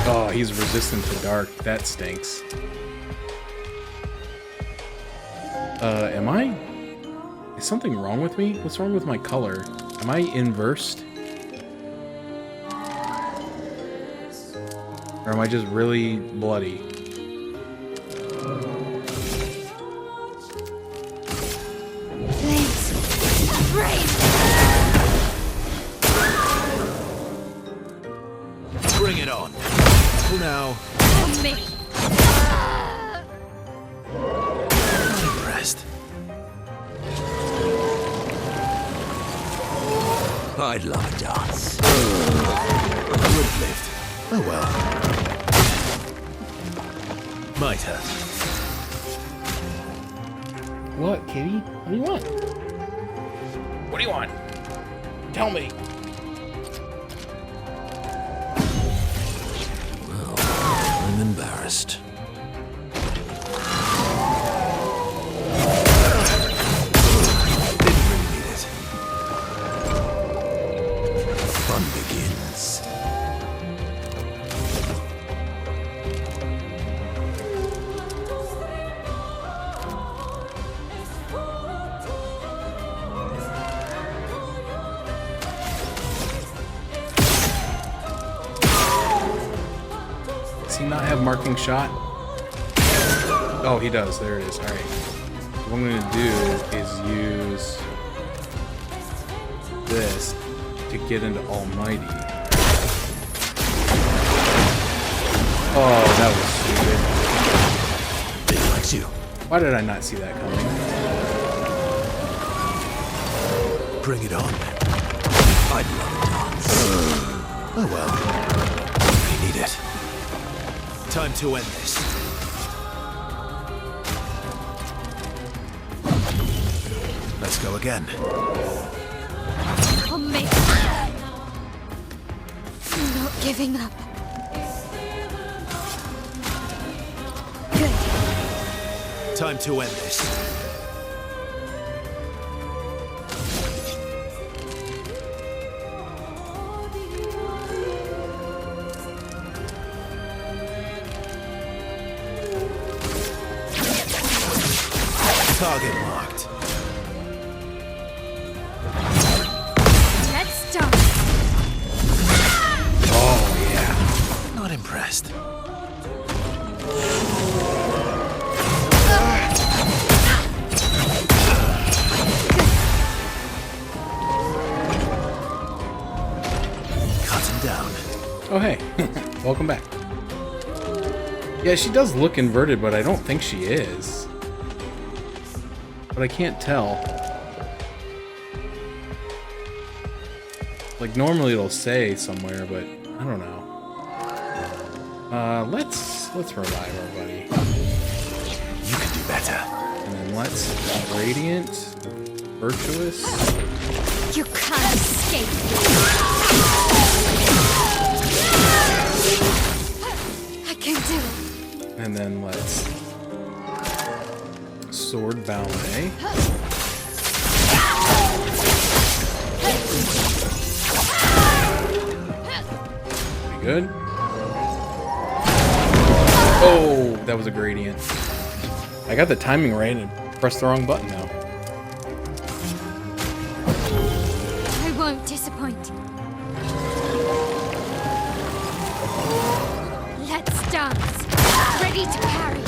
Oh, he's resistant to dark. That stinks. Am I? Is something wrong with me? What's wrong with my color? Am I inversed? Or am I just really bloody? Bring it on. For now. Me. Not impressed. I'd love a dance. I would have lived. Oh well. My turn. What, kitty? What do you want? What do you want? Tell me. Well, I'm embarrassed. Didn't really need it. Fun begins. Does he not have marking shot? Oh, he does. There it is. All right. What I'm going to do is use this to get into Almighty. Oh, that was stupid. He likes you. Why did I not see that coming? Bring it on. I'd love a dance. Oh well. We need it. Time to end this. Let's go again. On me. I'm not giving up. Good. Time to end this. Target marked. Let's start. Oh, yeah. Not impressed. Cut him down. Oh, hey. Welcome back. Yeah, she does look inverted, but I don't think she is. But I can't tell. Like, normally it'll say somewhere, but I don't know. Let's revive our buddy. You can do better. And then let's Radiant, Virtuous. You can't escape. I can do it. And then let's Sword Ballet. Pretty good. Oh, that was a gradient. I got the timing right and pressed the wrong button though. I won't disappoint. Let's dance. Ready to parry.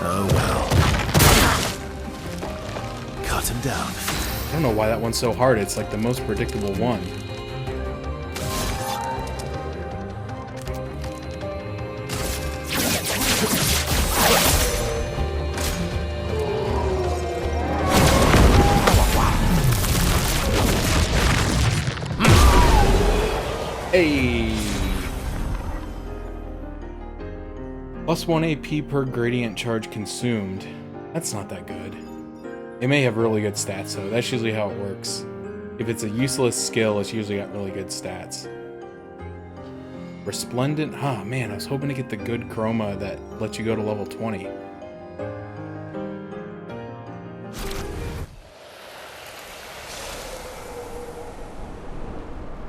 Oh well. Cut him down. I don't know why that one's so hard. It's like the most predictable one. Hey! +1 AP per gradient charge consumed. That's not that good. It may have really good stats though. That's usually how it works. If it's a useless skill, it's usually got really good stats. Resplendent? Ah, man, I was hoping to get the good chroma that lets you go to level 20.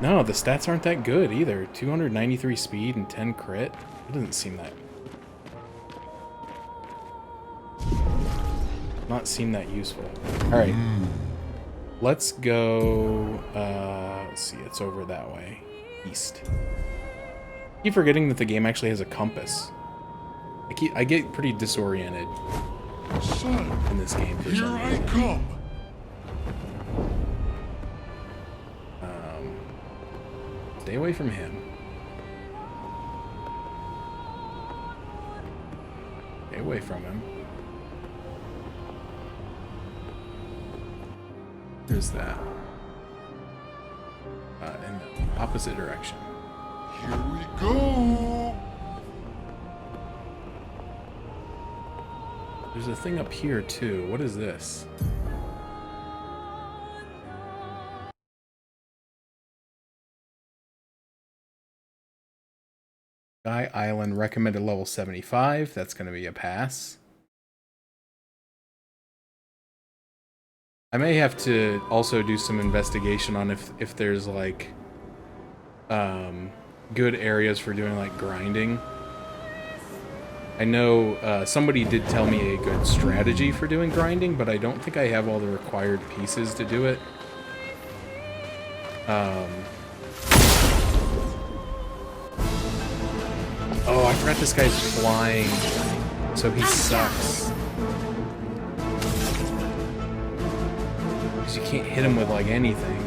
No, the stats aren't that good either. 293 speed and 10 crit. It doesn't seem that... not seem that useful. Alright. let's go, let's see, it's over that way. East. I keep forgetting that the game actually has a compass. I get pretty disoriented in this game for some reason. I come. Stay away from him. Stay away from him. There's that. In the opposite direction. Here we go. There's a thing up here too. What is this? Sky Island recommended level 75. That's going to be a pass. I may have to also do some investigation on if there's like good areas for doing like grinding. I know somebody did tell me a good strategy for doing grinding, but I don't think I have all the required pieces to do it. Oh, I forgot this guy's flying, so he sucks. Because you can't hit him with like anything.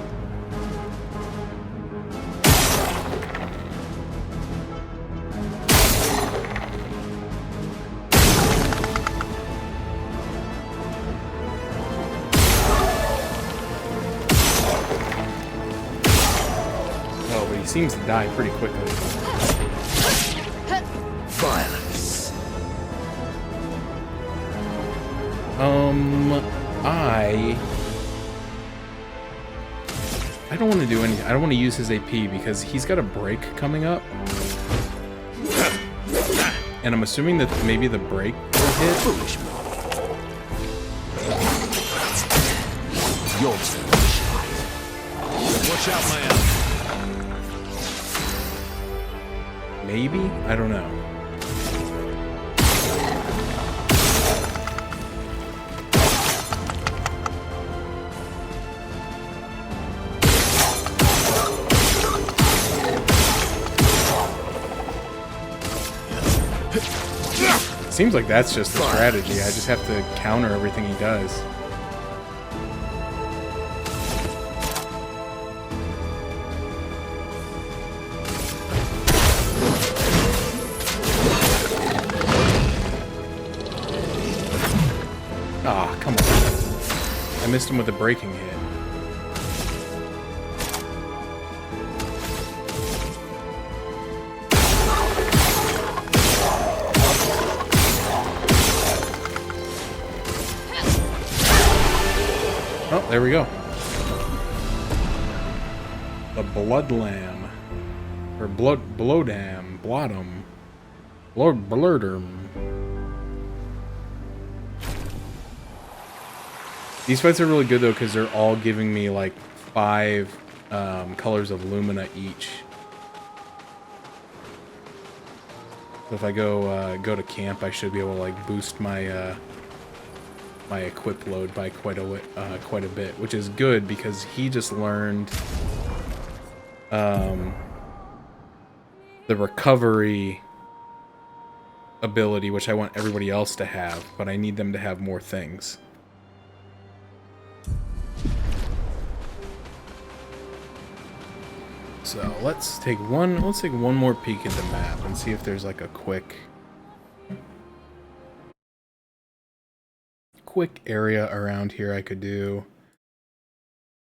Oh, but he seems to die pretty quickly. Violence. I don't want to do anything. I don't want to use his AP because he's got a break coming up. And I'm assuming that maybe the break will hit. Foolish boy. Your turn. Watch out, man. Maybe? I don't know. Seems like that's just the strategy. I just have to counter everything he does. Ah, come on. I missed him with a breaking hit. Oh, there we go. The Blood Lamb. Or Blodam. Blodum. Blurderm. These fights are really good though because they're all giving me like 5 colors of Lumina each. So if I go to camp, I should be able to like boost my my equip load by quite a bit, which is good because he just learned the recovery ability, which I want everybody else to have, but I need them to have more things. So let's take one more peek at the map and see if there's like a quick area around here I could do.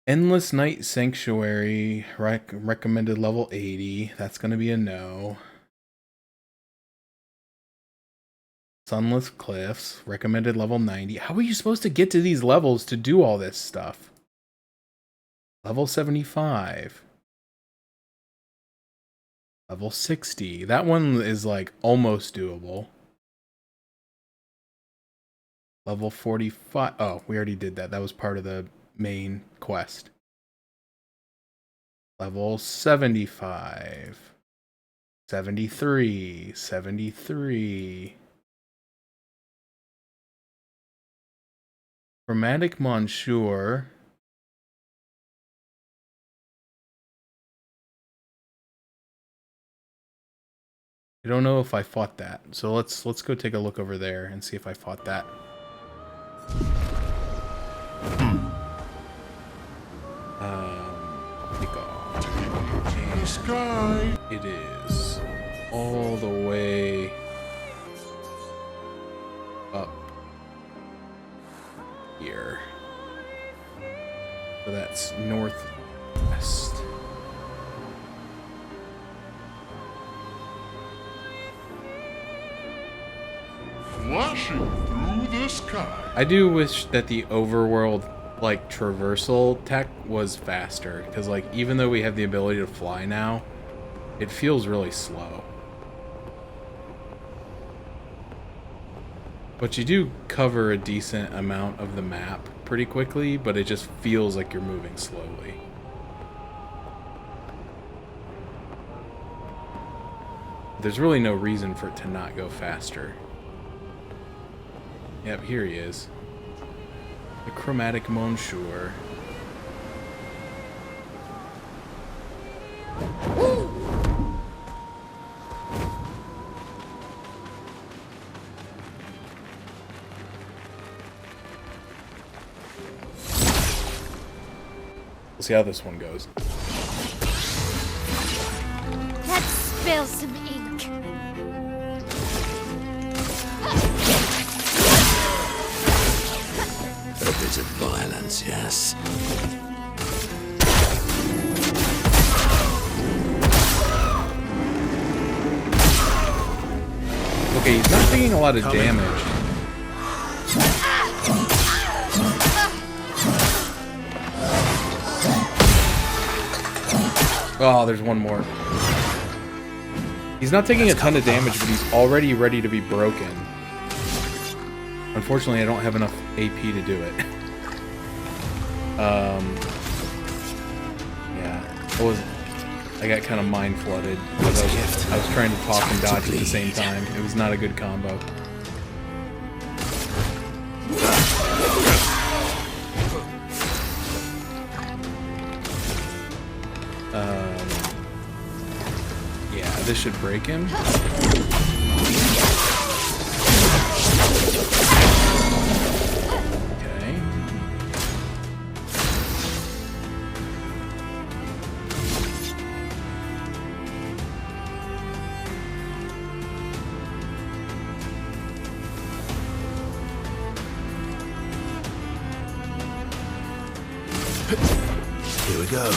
Endless Night Sanctuary, recommended level 80. That's gonna be a no. Sunless Cliffs, recommended level 90. How are you supposed to get to these levels to do all this stuff? Level 75. Level 60. That one is like almost doable. Level 45. Oh, we already did that. That was part of the main quest. Level 75. 73. 73. Chromatic Monsieur. I don't know if I fought that. So let's go take a look over there and see if I fought that. Sky. It is all the way up here. So that's northwest. Flashing through the sky. I do wish that the overworld like traversal tech was faster, because like even though we have the ability to fly now, it feels really slow. But you do cover a decent amount of the map pretty quickly, but it just feels like you're moving slowly. There's really no reason for it to not go faster. Yep, here he is. The chromatic Monsieur. We'll see how this one goes. Let's spill some ink. A bit of violence, yes. Okay, he's not taking a lot of damage. Oh, there's one more. He's not taking a ton of damage, but he's already ready to be broken. Unfortunately, I don't have enough AP to do it. Yeah, I got kind of mind flooded because I was trying to talk and dodge at the same time. It was not a good combo. Yeah, this should break him. Okay. Here we go.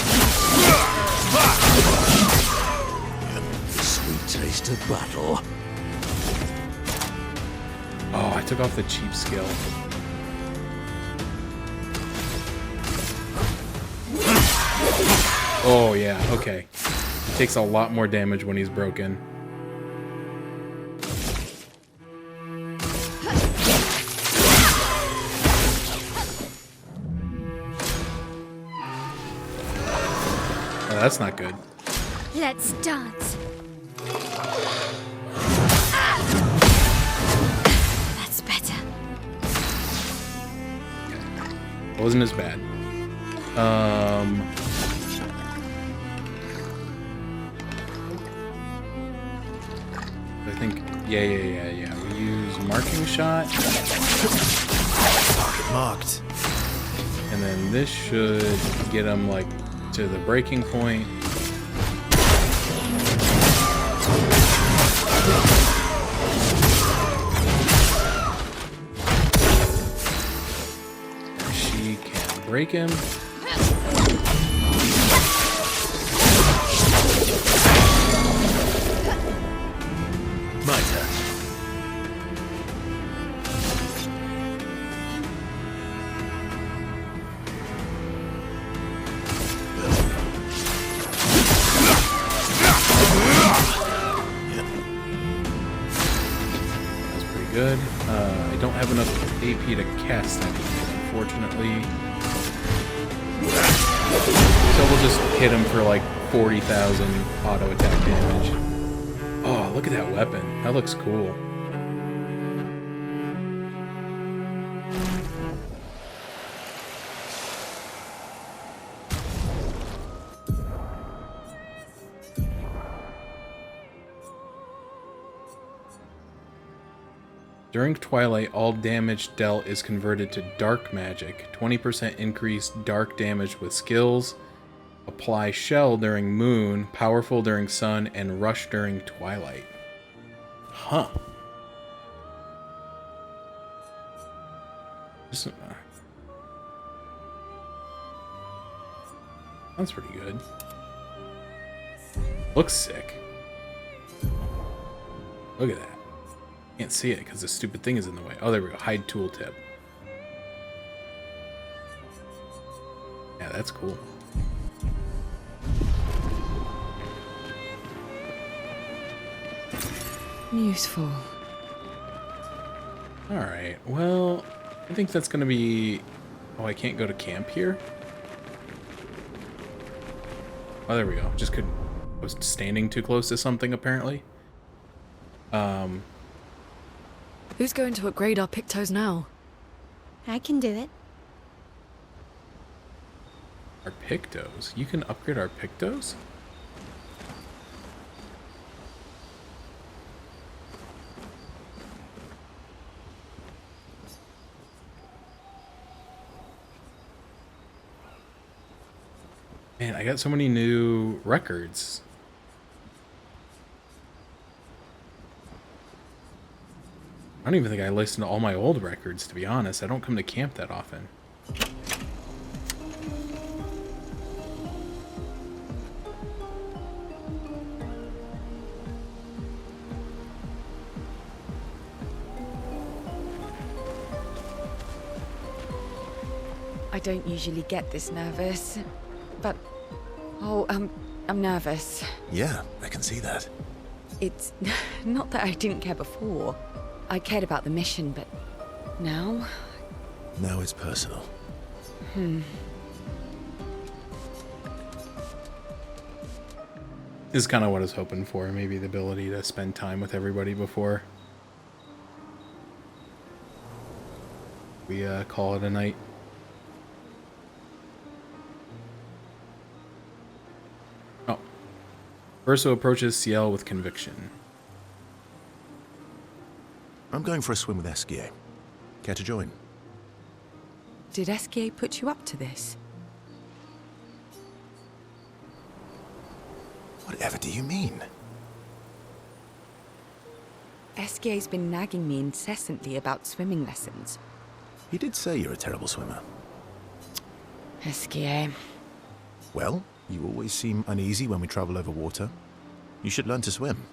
The sweet taste of battle. Oh, I took off the cheap skill. Oh yeah, okay. He takes a lot more damage when he's broken. Oh, that's not good. Let's dance. That's better. It wasn't as bad. I think, yeah. We use marking shot. Target marked. And then this should get him like to the breaking point. She can break him. My turn. Good. I don't have enough AP to cast anything, unfortunately. So we'll just hit him for like 40,000 auto attack damage. Oh, look at that weapon. That looks cool. During Twilight, all damage dealt is converted to dark magic. 20% increase dark damage with skills. Apply Shell during Moon, Powerful during Sun, and Rush during Twilight. Huh. Sounds pretty good. Looks sick. Look at that. Can't see it because the stupid thing is in the way. Oh, there we go. Hide tooltip. Yeah, that's cool. Useful. Alright, well, I think that's gonna be... Oh, I can't go to camp here? Oh, there we go. Just couldn't... I was standing too close to something, apparently. Who's going to upgrade our Pictos now? I can do it. Our Pictos? You can upgrade our Pictos? Man, I got so many new records. I don't even think I listened to all my old records, to be honest. I don't come to camp that often. I don't usually get this nervous, but... Oh, I'm nervous. Yeah, I can see that. It's not that I didn't care before. I cared about the mission, but now... Now it's personal. This is kind of what I was hoping for. Maybe the ability to spend time with everybody before we call it a night. Oh. Verso approaches Ciel with conviction. I'm going for a swim with Esquier. Care to join? Did Esquier put you up to this? Whatever do you mean? Esquier's been nagging me incessantly about swimming lessons. He did say you're a terrible swimmer. Esquier. Well, you always seem uneasy when we travel over water. You should learn to swim.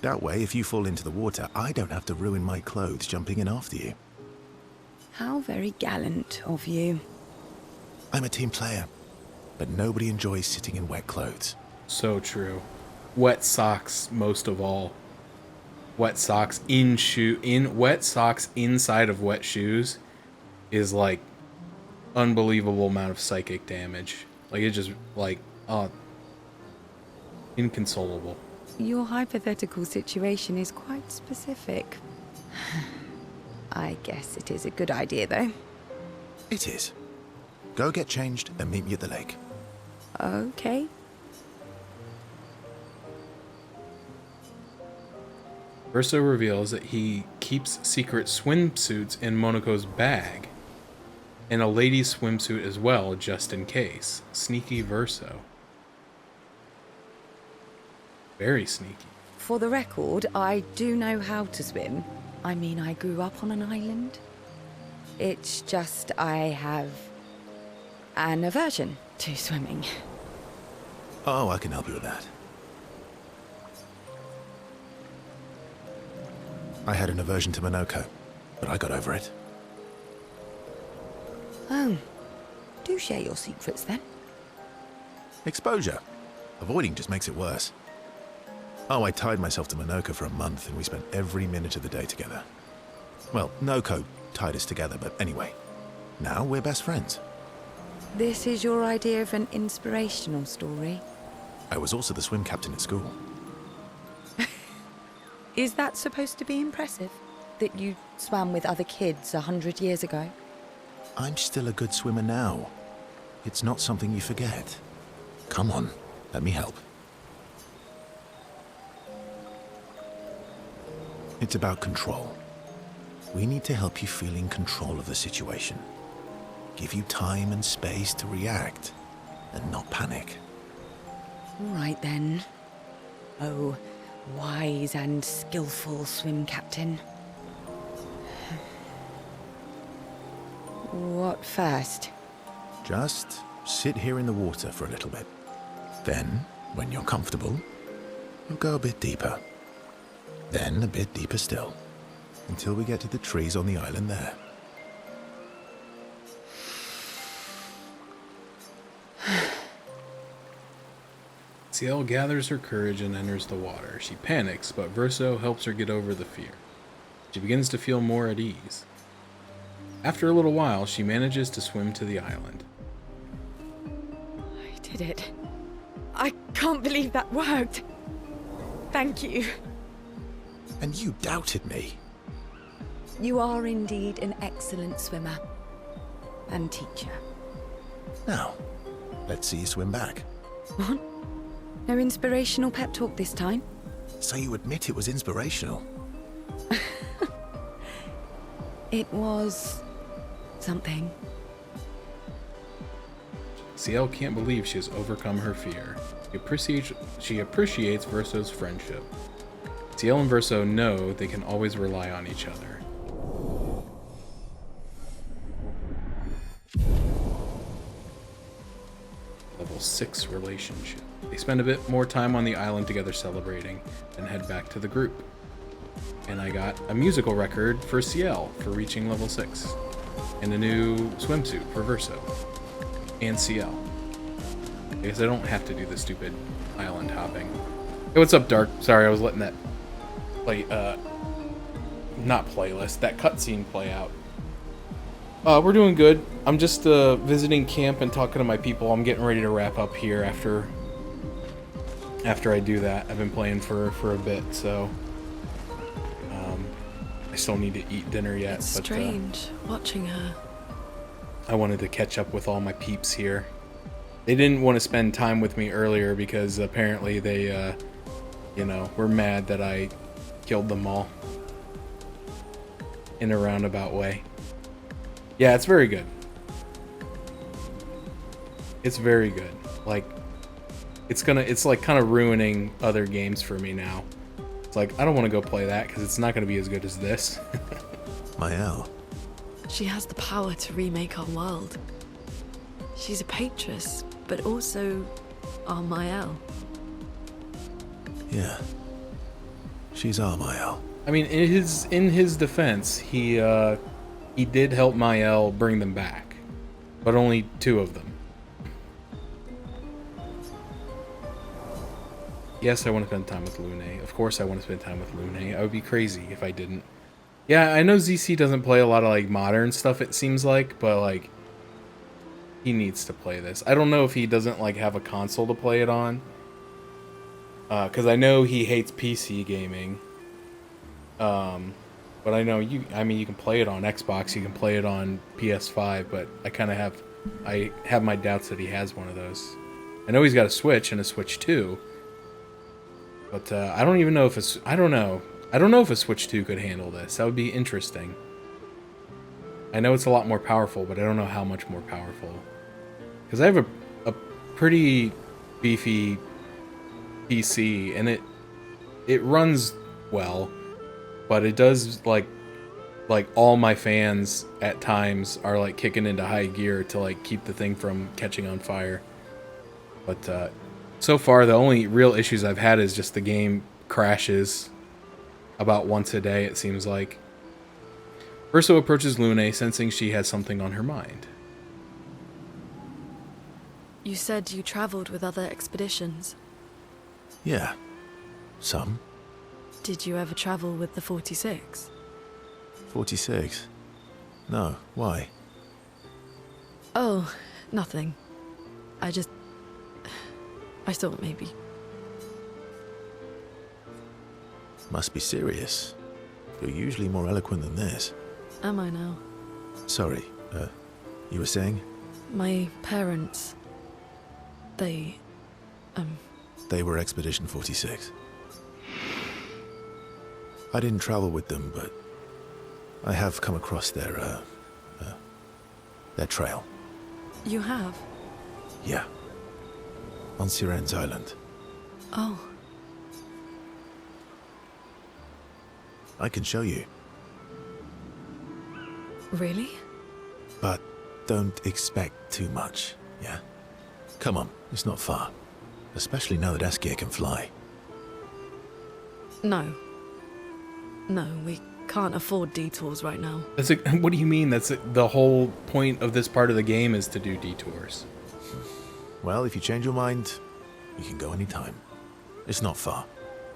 That way, if you fall into the water, I don't have to ruin my clothes jumping in after you. How very gallant of you. I'm a team player, but nobody enjoys sitting in wet clothes. So true. Wet socks most of all. Wet socks wet socks inside of wet shoes is like unbelievable amount of psychic damage. Like it just like inconsolable. Your hypothetical situation is quite specific. I guess it is a good idea, though. It is. Go get changed and meet me at the lake. Okay. Verso reveals that he keeps secret swimsuits in Monaco's bag. And a lady's swimsuit as well, just in case. Sneaky Verso. Very sneaky. For the record, I do know how to swim. I mean, I grew up on an island. It's just I have an aversion to swimming. Oh, I can help you with that. I had an aversion to Monoko, but I got over it. Oh. Do share your secrets, then. Exposure. Avoiding just makes it worse. Oh, I tied myself to Monoko for a month, and we spent every minute of the day together. Well, Noko tied us together, but anyway. Now we're best friends. This is your idea of an inspirational story? I was also the swim captain at school. Is that supposed to be impressive? That you swam with other kids 100 years ago? I'm still a good swimmer now. It's not something you forget. Come on, let me help. It's about control. We need to help you feel in control of the situation. Give you time and space to react, and not panic. All right then. Oh, wise and skillful swim captain. What first? Just sit here in the water for a little bit. Then, when you're comfortable, we'll go a bit deeper. Then a bit deeper still, until we get to the trees on the island there. Ciel gathers her courage and enters the water. She panics, but Verso helps her get over the fear. She begins to feel more at ease. After a little while, she manages to swim to the island. I did it. I can't believe that worked. Thank you. And you doubted me. You are indeed an excellent swimmer. And teacher. Now, let's see you swim back. What? No inspirational pep talk this time? So you admit it was inspirational? It was... something. Ciel can't believe she has overcome her fear. She appreciates Verso's friendship. Ciel and Verso know they can always rely on each other. Level 6 relationship. They spend a bit more time on the island together celebrating, then head back to the group. And I got a musical record for Ciel for reaching level 6. And a new swimsuit for Verso. And Ciel. I guess I don't have to do the stupid island hopping. Hey, what's up, Dark? Sorry, I was letting that not playlist, that cutscene play out. We're doing good. I'm just visiting camp and talking to my people. I'm getting ready to wrap up here after I do that. I've been playing for a bit, so I still need to eat dinner yet. It's strange watching her. I wanted to catch up with all my peeps here. They didn't want to spend time with me earlier because apparently they, were mad that I killed them all in a roundabout way. Yeah, it's very good. It's very good. Like, it's like kind of ruining other games for me now. It's like, I don't want to go play that because it's not going to be as good as this. Mael. She has the power to remake our world. She's a Patress, but also our Mael. Yeah. She's our Mael. I mean, in his defense, he did help Mael bring them back, but only 2 of them. Yes, I want to spend time with Lune. Of course I want to spend time with Lune. I would be crazy if I didn't. Yeah, I know ZC doesn't play a lot of like modern stuff, it seems like, but like he needs to play this. I don't know if he doesn't like have a console to play it on. Cuz I know he hates PC gaming. But I know you can play it on Xbox, you can play it on PS5, but I have my doubts that he has one of those. I know he's got a Switch and a Switch 2. But I don't even know if I don't know if a Switch 2 could handle this. That would be interesting. I know it's a lot more powerful, but I don't know how much more powerful. Because I have a pretty beefy PC, and it runs well, but it does like all my fans at times are like kicking into high gear to like keep the thing from catching on fire. But so far, the only real issues I've had is just the game crashes about once a day, it seems like. Verso approaches Lune, sensing she has something on her mind. You said you traveled with other expeditions. Yeah. Some. Did you ever travel with the 46? 46? No, why? Oh, nothing. I thought maybe. Must be serious. You're usually more eloquent than this. Am I now? Sorry, you were saying? My parents... They They were Expedition 46. I didn't travel with them, but I have come across their trail. You have? Yeah. On Siren's Island. Oh. I can show you. Really? But don't expect too much, yeah? Come on, it's not far. Especially now that Eskir can fly. No. No, we can't afford detours right now. What do you mean? The whole point of this part of the game is to do detours. Well, if you change your mind, you can go anytime. It's not far.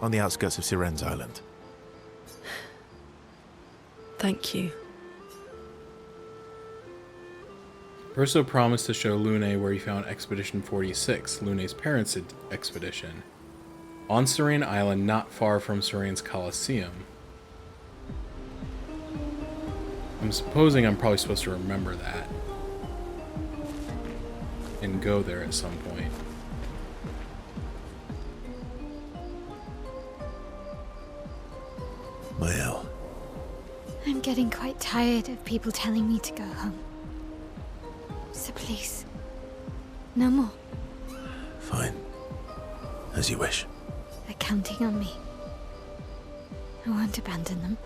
On the outskirts of Siren's Island. Thank you. Verso promised to show Lune where he found Expedition 46, Lune's parents' expedition, on Sirene Island not far from Sirene's Colosseum. I'm supposing I'm probably supposed to remember that and go there at some point. Mael. I'm getting quite tired of people telling me to go home. So please, no more. Fine. As you wish. They're counting on me. I won't abandon them.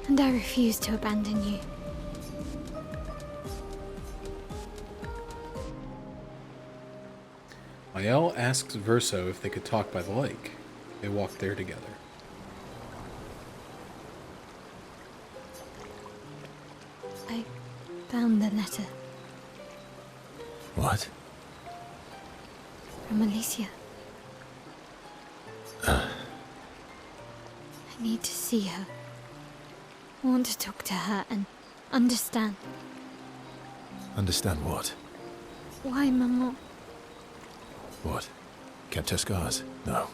And I refuse to abandon you. Mael asks Verso if they could talk by the lake. They walk there together. I found the letter. What? From Alicia. I need to see her. I want to talk to her and understand. Understand what? Why, Maman? What? Kept her scars? No.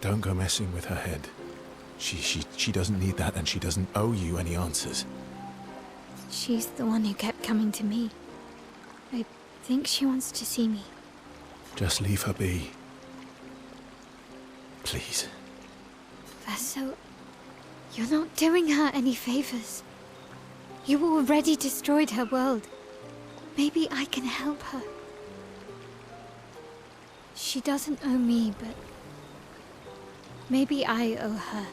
Don't go messing with her head. She doesn't need that, and she doesn't owe you any answers. She's the one who kept coming to me. I think she wants to see me. Just leave her be. Please. Verso, you're not doing her any favors. You already destroyed her world. Maybe I can help her. She doesn't owe me, but maybe I owe her.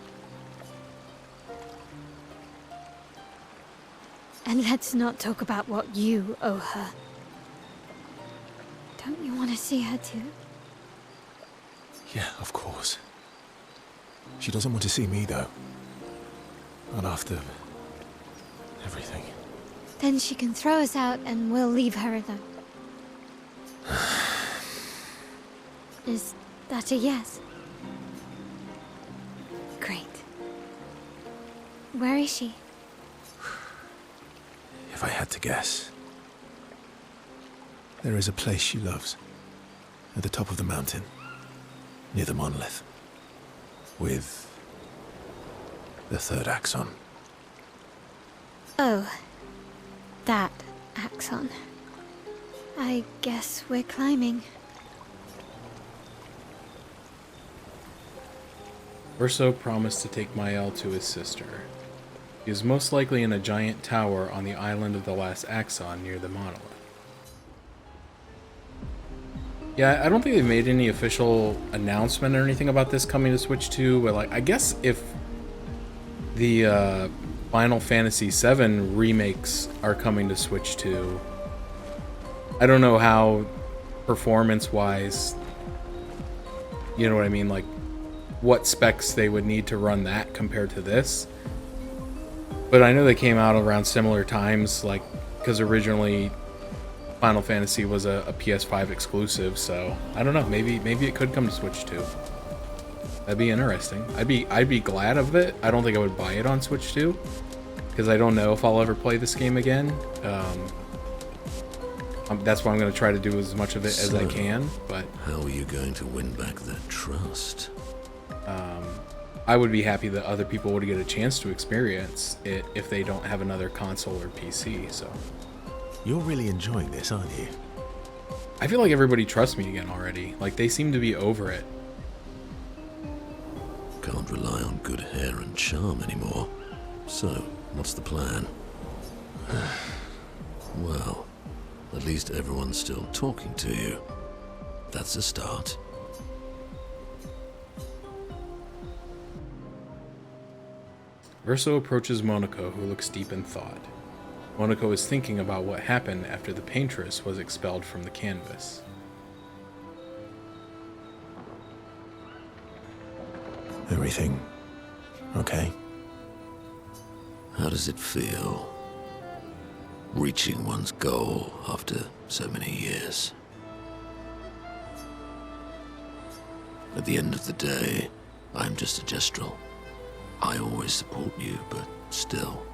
And let's not talk about what you owe her. Don't you want to see her too? Yeah, of course. She doesn't want to see me, though. Not after everything. Then she can throw us out and we'll leave her alone. Is that a yes? Great. Where is she? If I had to guess, there is a place she loves. At the top of the mountain. Near the monolith. With the third axon. Oh, that axon. I guess we're climbing. Verso promised to take Mael to his sister. He is most likely in a giant tower on the island of the last axon near the monolith. Yeah, I don't think they've made any official announcement or anything about this coming to Switch 2, but like, I guess if the Final Fantasy VII remakes are coming to Switch 2, I don't know how performance-wise, you know what I mean, like what specs they would need to run that compared to this. But I know they came out around similar times, like, because originally Final Fantasy was a PS5 exclusive, so I don't know. Maybe it could come to Switch 2. That'd be interesting. I'd be glad of it. I don't think I would buy it on Switch 2 because I don't know if I'll ever play this game again. That's why I'm going to try to do as much of it as I can. But how are you going to win back that trust? I would be happy that other people would get a chance to experience it if they don't have another console or PC. So you're really enjoying this, aren't you? I feel like everybody trusts me again already. Like, they seem to be over it. Can't rely on good hair and charm anymore. So, what's the plan? Well, at least everyone's still talking to you. That's a start. Verso approaches Monoko, who looks deep in thought. Monoko is thinking about what happened after the paintress was expelled from the canvas. Everything okay? How does it feel? Reaching one's goal after so many years. At the end of the day, I'm just a gestural. I always support you, but still.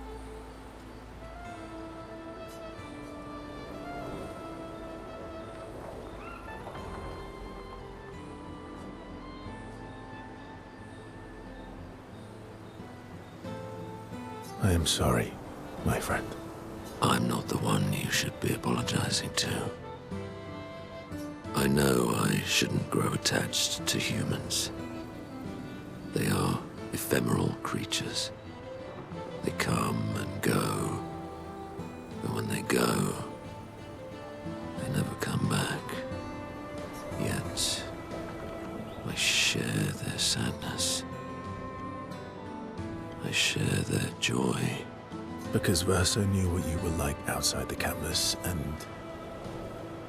I am sorry, my friend. I'm not the one you should be apologizing to. I know I shouldn't grow attached to humans. They are ephemeral creatures. They come and go, but when they go, they never come back. Yet, I share their sadness. I share their joy. Because Verso knew what you were like outside the canvas, and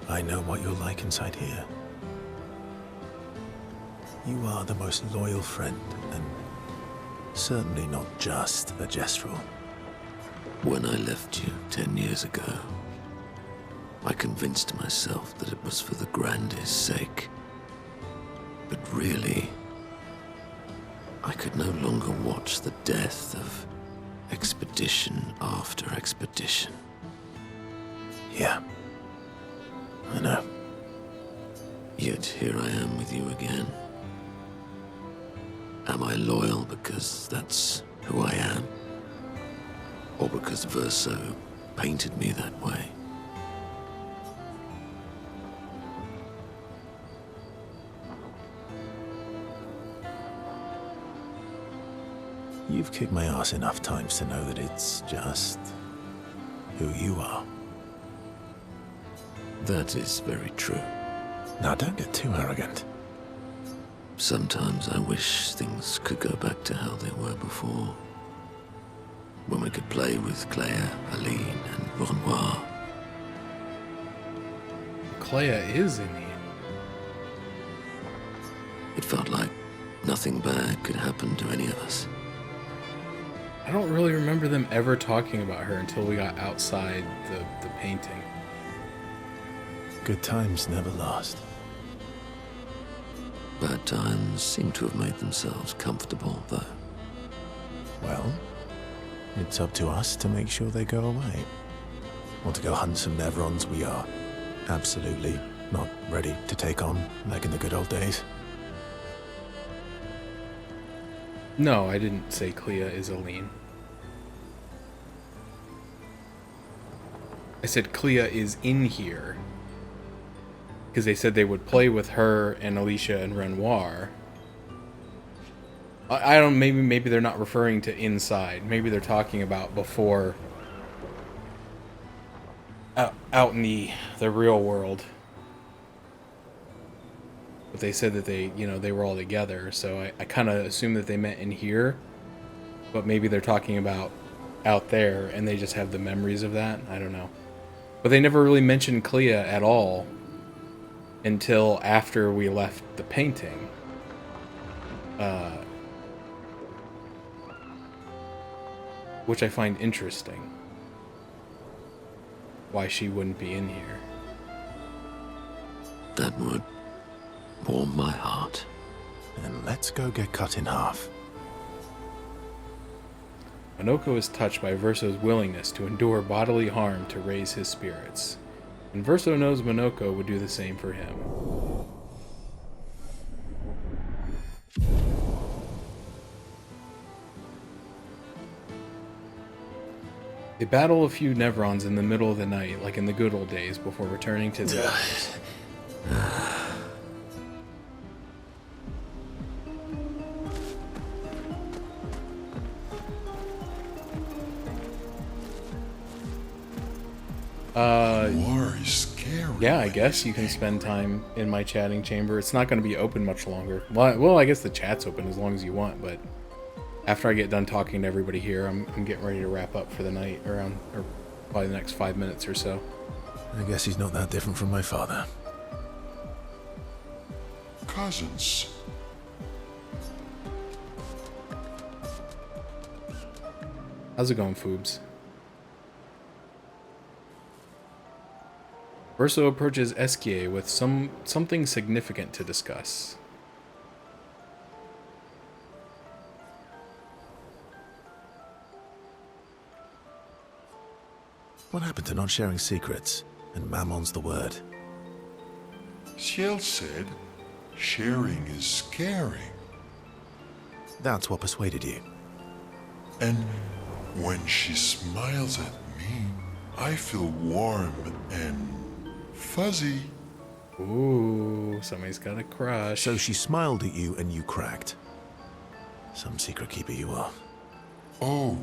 I know what you're like inside here. You are the most loyal friend, and certainly not just a gestural. When I left you 10 years ago, I convinced myself that it was for the grandest sake. But really, I could no longer watch the death of expedition after expedition. Yeah, I know. Yet here I am with you again. Am I loyal because that's who I am? Or because Verso painted me that way? You've kicked my ass enough times to know that it's just who you are. That is very true. Now don't get too arrogant. Sometimes I wish things could go back to how they were before. When we could play with Clair, Aline, and Renoir. Clair is in here. It felt like nothing bad could happen to any of us. I don't really remember them ever talking about her until we got outside the painting. Good times never last. Bad times seem to have made themselves comfortable, though. Well, it's up to us to make sure they go away. Want to go hunt some Nevrons? We are absolutely not ready to take on like in the good old days. No, I didn't say Clea is Aline. I said Clea is in here. Because they said they would play with her and Alicia and Renoir. I don't, maybe they're not referring to inside. Maybe they're talking about before, out in the real world. But they said that they were all together, so I kind of assumed that they met in here. But maybe they're talking about out there, and they just have the memories of that. I don't know. But they never really mentioned Clea at all until after we left the painting. Which I find interesting. Why she wouldn't be in here. That would warm my heart. And let's go get cut in half. Monoko is touched by Verso's willingness to endure bodily harm to raise his spirits. And Verso knows Monoko would do the same for him. They battle a few Nevrons in the middle of the night, like in the good old days, before returning to the others. War is scary. Yeah, I guess you can spend time in my chatting chamber. It's not going to be open much longer. Well, I guess the chat's open as long as you want, but after I get done talking to everybody here, I'm getting ready to wrap up for the night or probably the next 5 minutes or so. I guess he's not that different from my father. Cousins. How's it going, Foobs? Verso approaches Esquier with something significant to discuss. What happened to not sharing secrets? And Mammon's the word. Ciel said, sharing is scary. That's what persuaded you. And when she smiles at me, I feel warm and fuzzy. Ooh, somebody's got a crush. So she smiled at you and you cracked. Some secret keeper you are. Oh,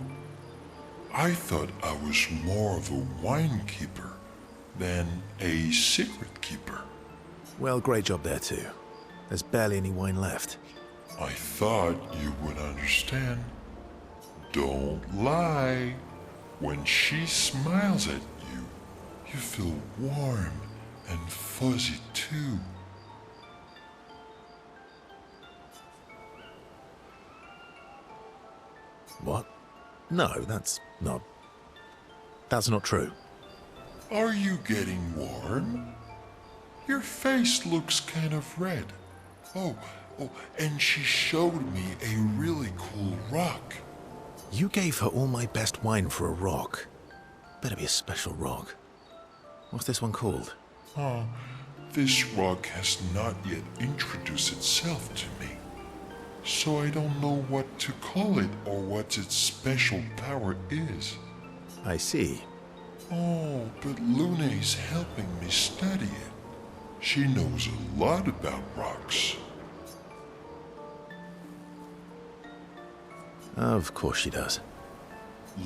I thought I was more of a wine keeper than a secret keeper. Well, great job there too. There's barely any wine left. I thought you would understand. Don't lie. When she smiles at you, you feel warm and fuzzy too. What? No, that's not true. Are you getting warm? Your face looks kind of red. Oh, and she showed me a really cool rock. You gave her all my best wine for a rock. Better be a special rock. What's this one called? Oh, this rock has not yet introduced itself to me. So I don't know what to call it or what its special power is. I see. Oh, but Lune's helping me study it. She knows a lot about rocks. Of course she does.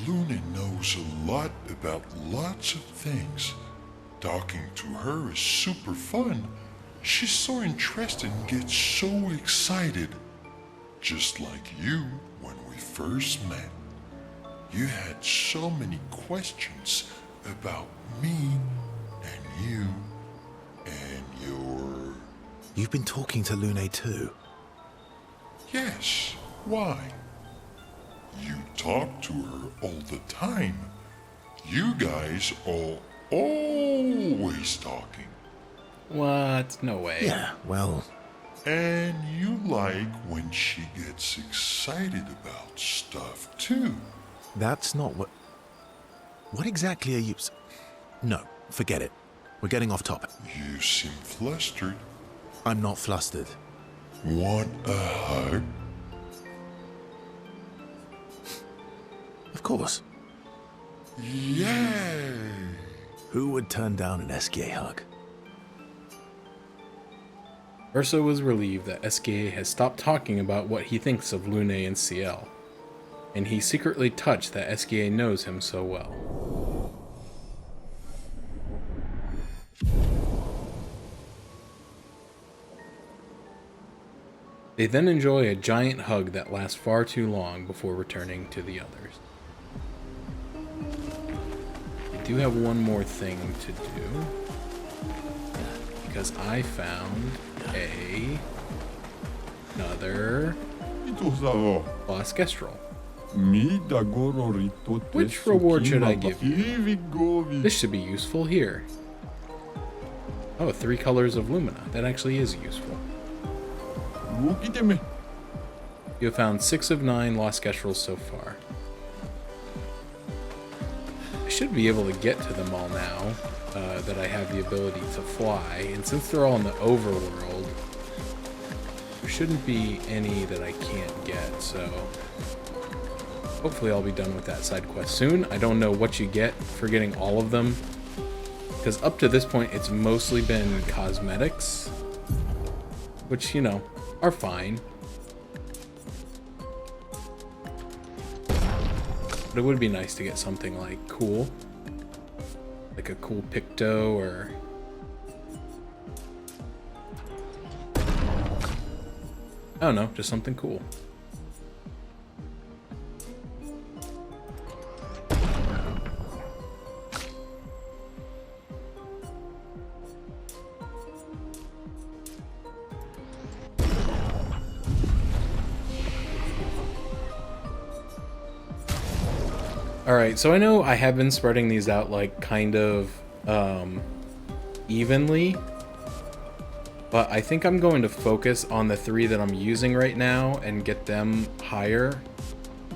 Luna knows a lot about lots of things. Talking to her is super fun. She's so interested and gets so excited. Just like you when we first met. You had so many questions about me and you and your... You've been talking to Lune too? Yes. Why? You talk to her all the time. You guys are always talking. What? No way. Yeah, well... And you like when she gets excited about stuff too. That's not what... What exactly are you... No, forget it. We're getting off topic. You seem flustered. I'm not flustered. Want a hug? Of course. Yay! Who would turn down an Esquier hug? Ursa was relieved that Esquier has stopped talking about what he thinks of Lune and Ciel, and he secretly touched that Esquier knows him so well. They then enjoy a giant hug that lasts far too long before returning to the others. I do have one more thing to do, because I found another boss Kestrel. Which reward should I give you? This should be useful here. Oh, 3 colors of Lumina. That actually is useful. You have found 6 of 9 lost Kestrels so far. I should be able to get to them all now that I have the ability to fly, and since they're all in the overworld, there shouldn't be any that I can't get, so hopefully I'll be done with that side quest soon. I don't know what you get for getting all of them, because up to this point, it's mostly been cosmetics, which, you know, are fine. But it would be nice to get something like cool, like a cool Picto or I don't know, just something cool. Alright, so I know I have been spreading these out like kind of evenly, but I think I'm going to focus on the 3 that I'm using right now and get them higher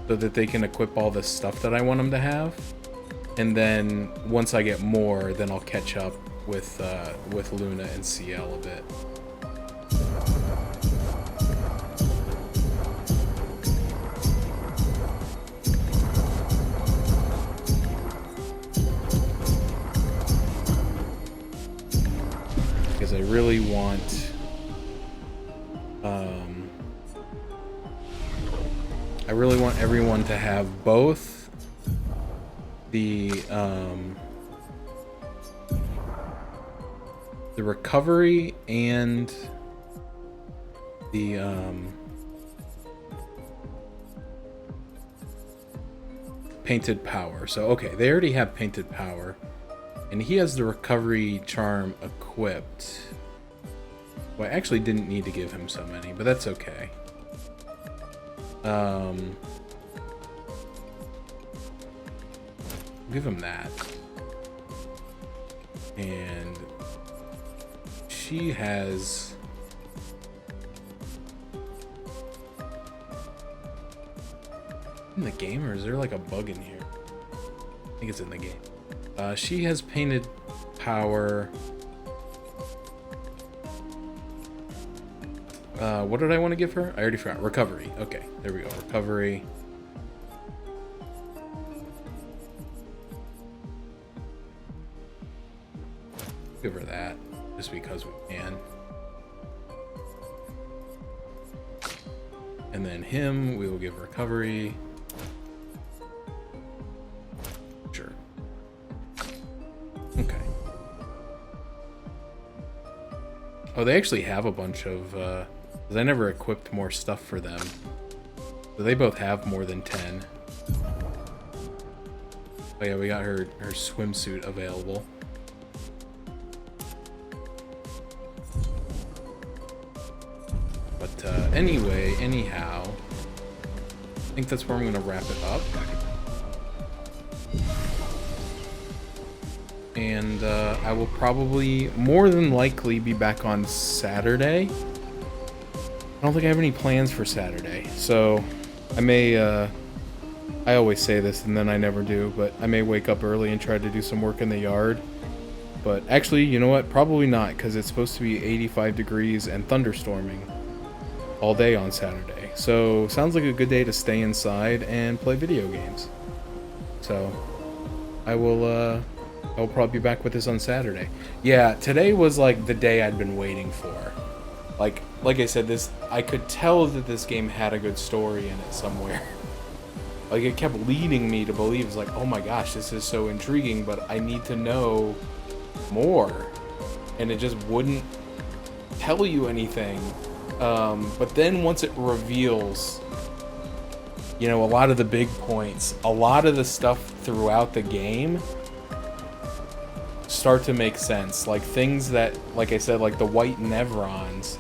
so that they can equip all the stuff that I want them to have. And then once I get more, then I'll catch up with Luna and CL a bit. Because I really want everyone to have both the recovery and the painted power. So okay, they already have painted power. And he has the recovery charm equipped. Well, I actually didn't need to give him so many, but that's okay. Give him that. And she has in the game, or is there like a bug in here? I think it's in the game. She has painted power. What did I want to give her? I already forgot. Recovery. Okay, there we go. Recovery. Give her that, just because we can. And then him, we will give recovery. Sure. Okay. Oh, they actually have a bunch of, 'cause I never equipped more stuff for them. So they both have more than 10. Oh yeah, we got her swimsuit available. But anyway, anyhow, I think that's where I'm gonna wrap it up. And I will probably, more than likely, be back on Saturday. I don't think I have any plans for Saturday, so I may, I always say this and then I never do, but I may wake up early and try to do some work in the yard. But actually, you know what? Probably not, because it's supposed to be 85 degrees and thunderstorming all day on Saturday. So sounds like a good day to stay inside and play video games. So I will probably be back with this on Saturday. Yeah, today was like the day I'd been waiting for. Like I said, I could tell that this game had a good story in it somewhere. Like, it kept leading me to believe, it's like, oh my gosh, this is so intriguing, but I need to know more. And it just wouldn't tell you anything. But then once it reveals, you know, a lot of the big points, a lot of the stuff throughout the game start to make sense. Like things that, like I said, like the white Nevrons,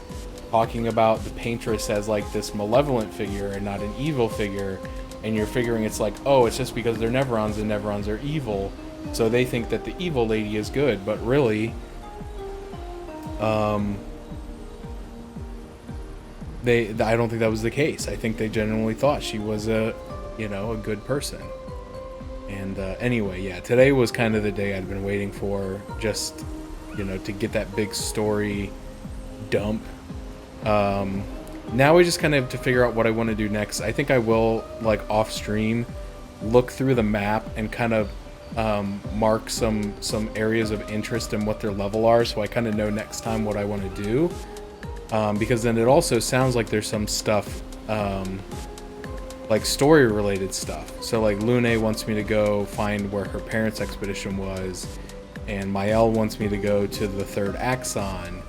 talking about the Paintress as like this malevolent figure and not an evil figure. And you're figuring it's like, oh, it's just because they're Nevrons and Nevrons are evil. So they think that the evil lady is good. But really, I don't think that was the case. I think they genuinely thought she was a good person. And anyway, yeah, today was kind of the day I'd been waiting for, just, to get that big story dump. Now we just kind of have to figure out what I want to do next. I think I will, like, off stream, look through the map and kind of mark some areas of interest and what their level are, so I kind of know next time what I want to do. Because then it also sounds like there's some stuff, like story-related stuff. So like Lune wants me to go find where her parents' expedition was, and Mael wants me to go to the third Axon.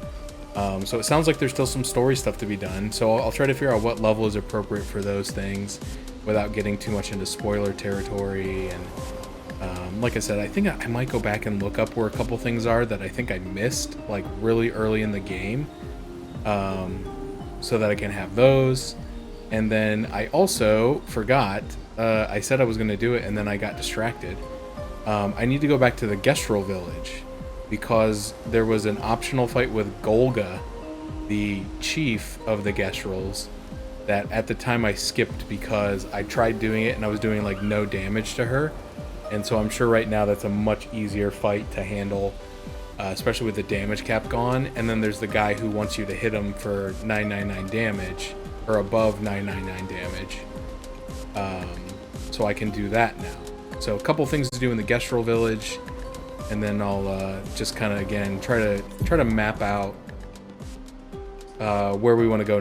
So it sounds like there's still some story stuff to be done. So I'll try to figure out what level is appropriate for those things without getting too much into spoiler territory. And like I said, I think I might go back and look up where a couple things are that I think I missed like really early in the game, so that I can have those. And then I also forgot, I said I was going to do it and then I got distracted. I need to go back to the Gestrel village because there was an optional fight with Golga, the chief of the Gestrels, that at the time I skipped because I tried doing it and I was doing like no damage to her. And so I'm sure right now that's a much easier fight to handle, especially with the damage cap gone. And then there's the guy who wants you to hit him for 999 damage, or above 999 damage. So I can do that now. So a couple things to do in the Gestrel village, and then I'll just kind of again try to map out where we want to go